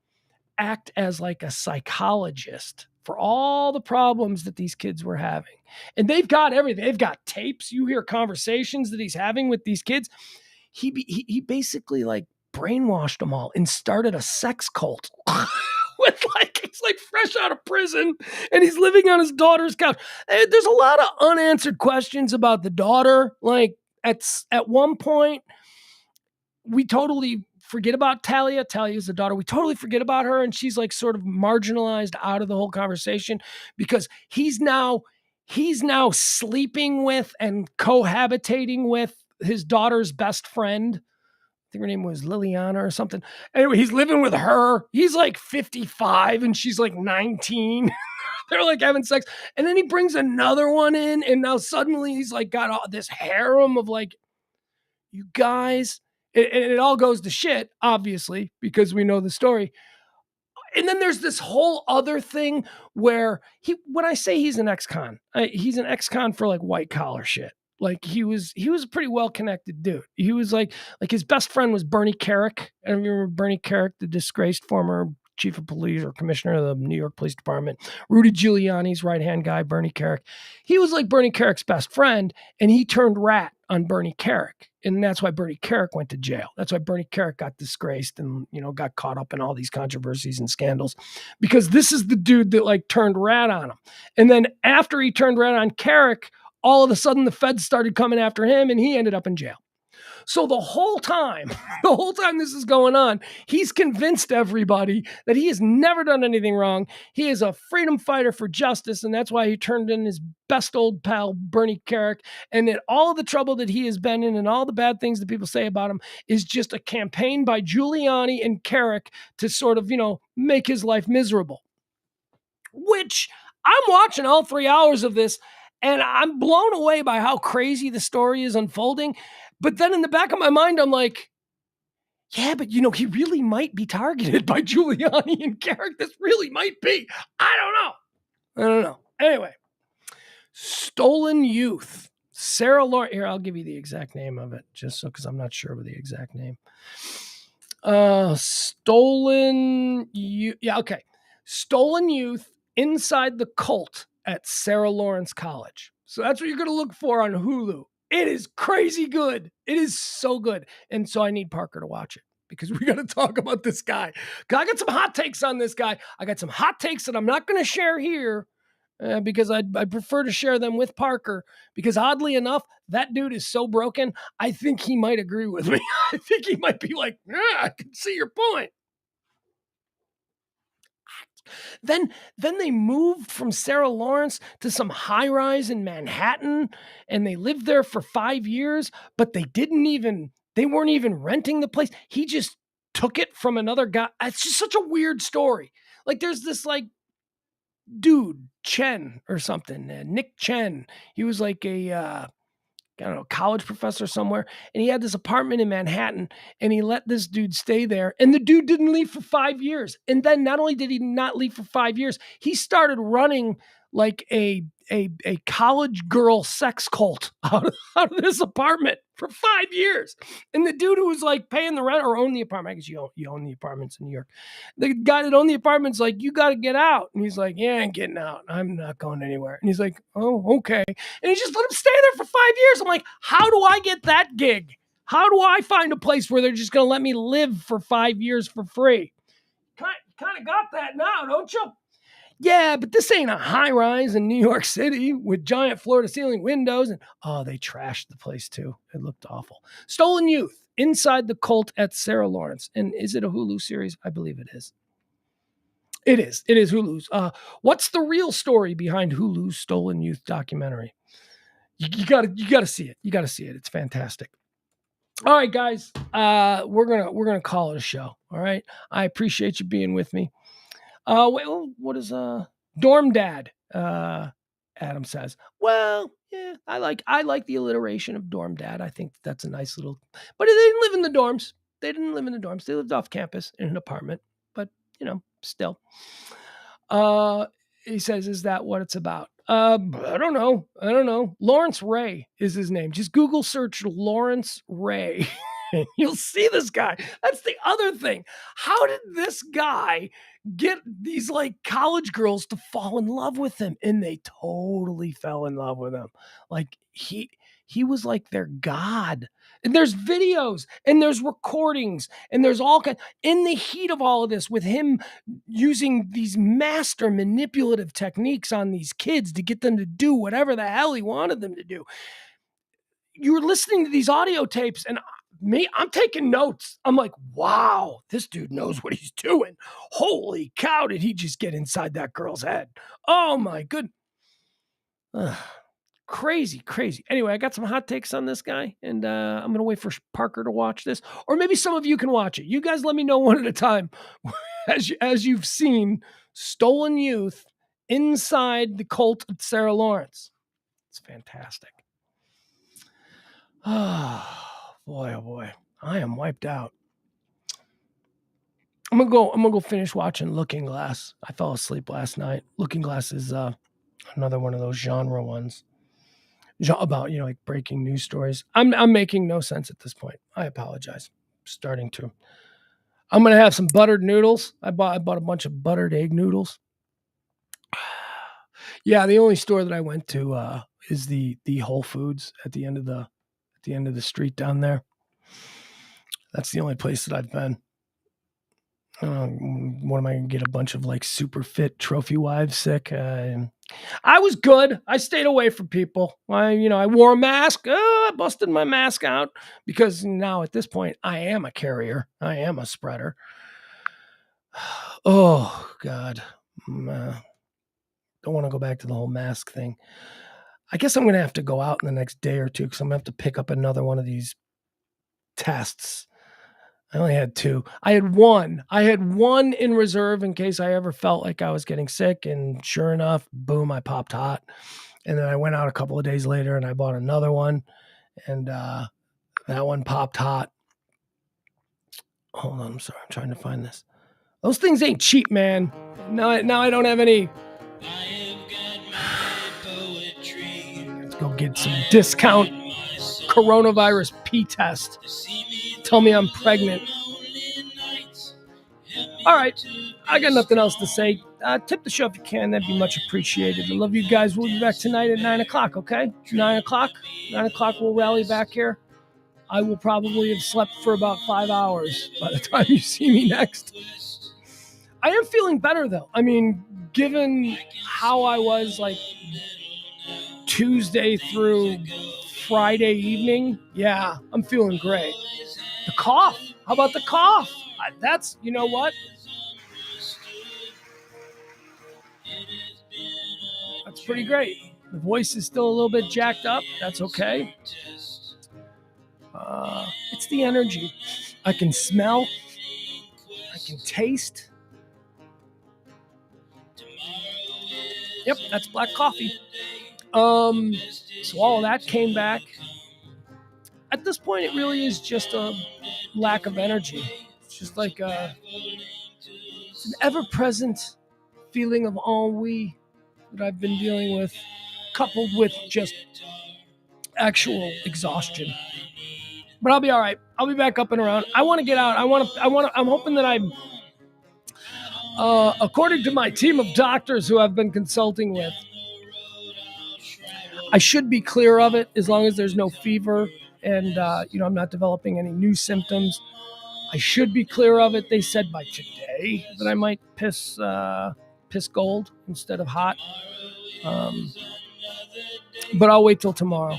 act as like a psychologist for all the problems that these kids were having. And they've got everything. They've got tapes. You hear conversations that he's having with these kids. He basically like brainwashed them all and started a sex cult. With it's like fresh out of prison and he's living on his daughter's couch. There's a lot of unanswered questions about the daughter. Like at one point, we totally forget about Talia. Talia's the daughter. We totally forget about her. And she's like sort of marginalized out of the whole conversation because he's now sleeping with and cohabitating with his daughter's best friend. I think her name was Liliana or something. Anyway, he's living with her. He's like 55 and she's like 19. They're like having sex. And then he brings another one in. And now suddenly he's like got all this harem of like, you guys, and it all goes to shit, obviously, because we know the story. And then there's this whole other thing where when I say he's an ex-con, he's an ex-con for like white collar shit. Like he was a pretty well-connected dude. He was like his best friend was Bernie Kerik. I don't remember Bernie Kerik, the disgraced former chief of police or commissioner of the New York Police Department, Rudy Giuliani's right-hand guy, Bernie Kerik. He was like Bernie Kerik's best friend, and he turned rat on Bernie Kerik. And that's why Bernie Kerik went to jail. That's why Bernie Kerik got disgraced and, got caught up in all these controversies and scandals, because this is the dude that like turned rat on him. And then after he turned rat on Kerik, all of a sudden the feds started coming after him and he ended up in jail. So the whole time this is going on, he's convinced everybody that he has never done anything wrong. He is a freedom fighter for justice, and that's why he turned in his best old pal, Bernie Kerik, and that all of the trouble that he has been in and all the bad things that people say about him is just a campaign by Giuliani and Kerik to sort of, make his life miserable. Which I'm watching all 3 hours of this, and I'm blown away by how crazy the story is unfolding. But then in the back of my mind, I'm like, yeah, but he really might be targeted by Giuliani and Kerik. This really might be. I don't know. Anyway, Stolen Youth. Sarah Lawrence. Here, I'll give you the exact name of it, just so because I'm not sure of the exact name. Stolen Youth. Yeah, okay. Stolen Youth inside the cult at Sarah Lawrence College. So that's what you're going to look for on Hulu. It is crazy good. It is so good. And so I need Parker to watch it because we got to talk about this guy. I got some hot takes on this guy. I got some hot takes that I'm not going to share here because I'd prefer to share them with Parker because oddly enough, that dude is so broken. I think he might agree with me. I think he might be like, yeah, I can see your point. Then they moved from Sarah Lawrence to some high rise in Manhattan, and they lived there for 5 years, but they weren't even renting the place. He just took it from another guy. It's just such a weird story. Like there's this like dude, Chen or something, Nick Chen. He was like a college professor somewhere. And he had this apartment in Manhattan and he let this dude stay there. And the dude didn't leave for 5 years. And then not only did he not leave for 5 years, he started running like a college girl sex cult out of this apartment for 5 years. And the dude who was like paying the rent or owned the apartment, I guess you own the apartments in New York. The guy that owned the apartment's like, you got to get out. And he's like, yeah, I'm getting out. I'm not going anywhere. And he's like, oh, okay. And he just let him stay there for 5 years. I'm like, how do I get that gig? How do I find a place where they're just going to let me live for 5 years for free? Kind of got that now, don't you? Yeah, but this ain't a high rise in New York City with giant floor to ceiling windows. And they trashed the place too. It looked awful. Stolen Youth, Inside the Cult at Sarah Lawrence. And is it a Hulu series? I believe it is. It is. It is Hulu's. What's the real story behind Hulu's Stolen Youth documentary? You gotta see it. You gotta see it. It's fantastic. All right, guys. We're gonna call it a show. All right. I appreciate you being with me. What is Dorm Dad? Adam says. Well, yeah, I like the alliteration of Dorm Dad. I think that's a nice little. But they didn't live in the dorms. They didn't live in the dorms. They lived off campus in an apartment. But still. He says, "Is that what it's about?" I don't know. Lawrence Ray is his name. Just Google search Lawrence Ray. You'll see this guy. That's the other thing. How did this guy get these like college girls to fall in love with him? And they totally fell in love with him. Like he was like their god. And there's videos and there's recordings and there's all kind in the heat of all of this with him using these master manipulative techniques on these kids to get them to do whatever the hell he wanted them to do. You're listening to these audio tapes and I'm taking notes. I'm like, wow, this dude knows what he's doing. Holy cow, did he just get inside that girl's head? Oh my good. Crazy. Anyway, I got some hot takes on this guy, and I'm going to wait for Parker to watch this. Or maybe some of you can watch it. You guys let me know one at a time as you've seen Stolen Youth, Inside the Cult of Sarah Lawrence. It's fantastic. Oh boy. I am wiped out. I'm gonna go finish watching Looking Glass. I fell asleep last night. Looking Glass is another one of those genre ones. About like breaking news stories. I'm making no sense at this point. I apologize. I'm gonna have some buttered noodles. I bought a bunch of buttered egg noodles. Yeah, the only store that I went to is the Whole Foods at the end of the street down there. That's the only place that I've been. What am I going to get a bunch of like super fit trophy wives sick? I was good. I stayed away from people. I wore a mask. I busted my mask out because now at this point I am a carrier. I am a spreader. Oh God. Don't want to go back to the whole mask thing. I guess I'm going to have to go out in the next day or two because I'm going to have to pick up another one of these tests. I only had 2. I had one in reserve in case I ever felt like I was getting sick. And sure enough, boom, I popped hot. And then I went out a couple of days later and I bought another one. And that one popped hot. Hold on, I'm sorry. I'm trying to find this. Those things ain't cheap, man. Now I don't have any. Let's go get some discount coronavirus P-test. Tell me I'm pregnant. All right. I got nothing else to say. Tip the show if you can. That'd be much appreciated. I love you guys. We'll be back tonight at 9 o'clock, okay? 9 o'clock. 9 o'clock, we'll rally back here. I will probably have slept for about 5 hours by the time you see me next. I am feeling better, though. I mean, given how I was, like, Tuesday through Friday evening, yeah, I'm feeling great. The cough. How about the cough? That's, you know what? That's pretty great. The voice is still a little bit jacked up. That's okay. It's the energy. I can smell. I can taste. Yep, that's black coffee. So all of that came back. At this point, it really is just a lack of energy. It's just like it's an ever-present feeling of ennui that I've been dealing with, coupled with just actual exhaustion. But I'll be all right. I'll be back up and around. I want to get out. I'm hoping that I'm, according to my team of doctors who I've been consulting with, I should be clear of it as long as there's no fever and, I'm not developing any new symptoms. I should be clear of it. They said by today that I might piss piss gold instead of hot. But I'll wait till tomorrow.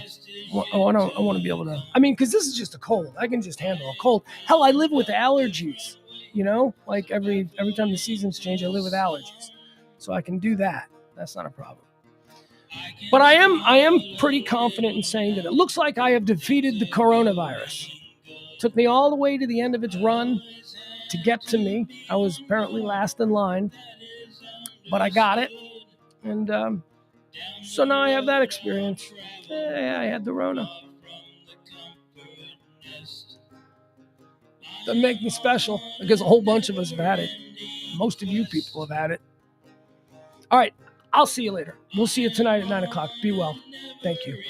I want to be able to. I mean, because this is just a cold. I can just handle a cold. Hell, I live with allergies. You know, like every time the seasons change, I live with allergies, so I can do that. That's not a problem. But I am pretty confident in saying that it looks like I have defeated the coronavirus. It took me all the way to the end of its run to get to me. I was apparently last in line, but I got it, and so now I have that experience. I had the Rona. Doesn't make me special because a whole bunch of us have had it. Most of you people have had it. All right, I'll see you later. We'll see you tonight at 9 o'clock. Be well. Thank you.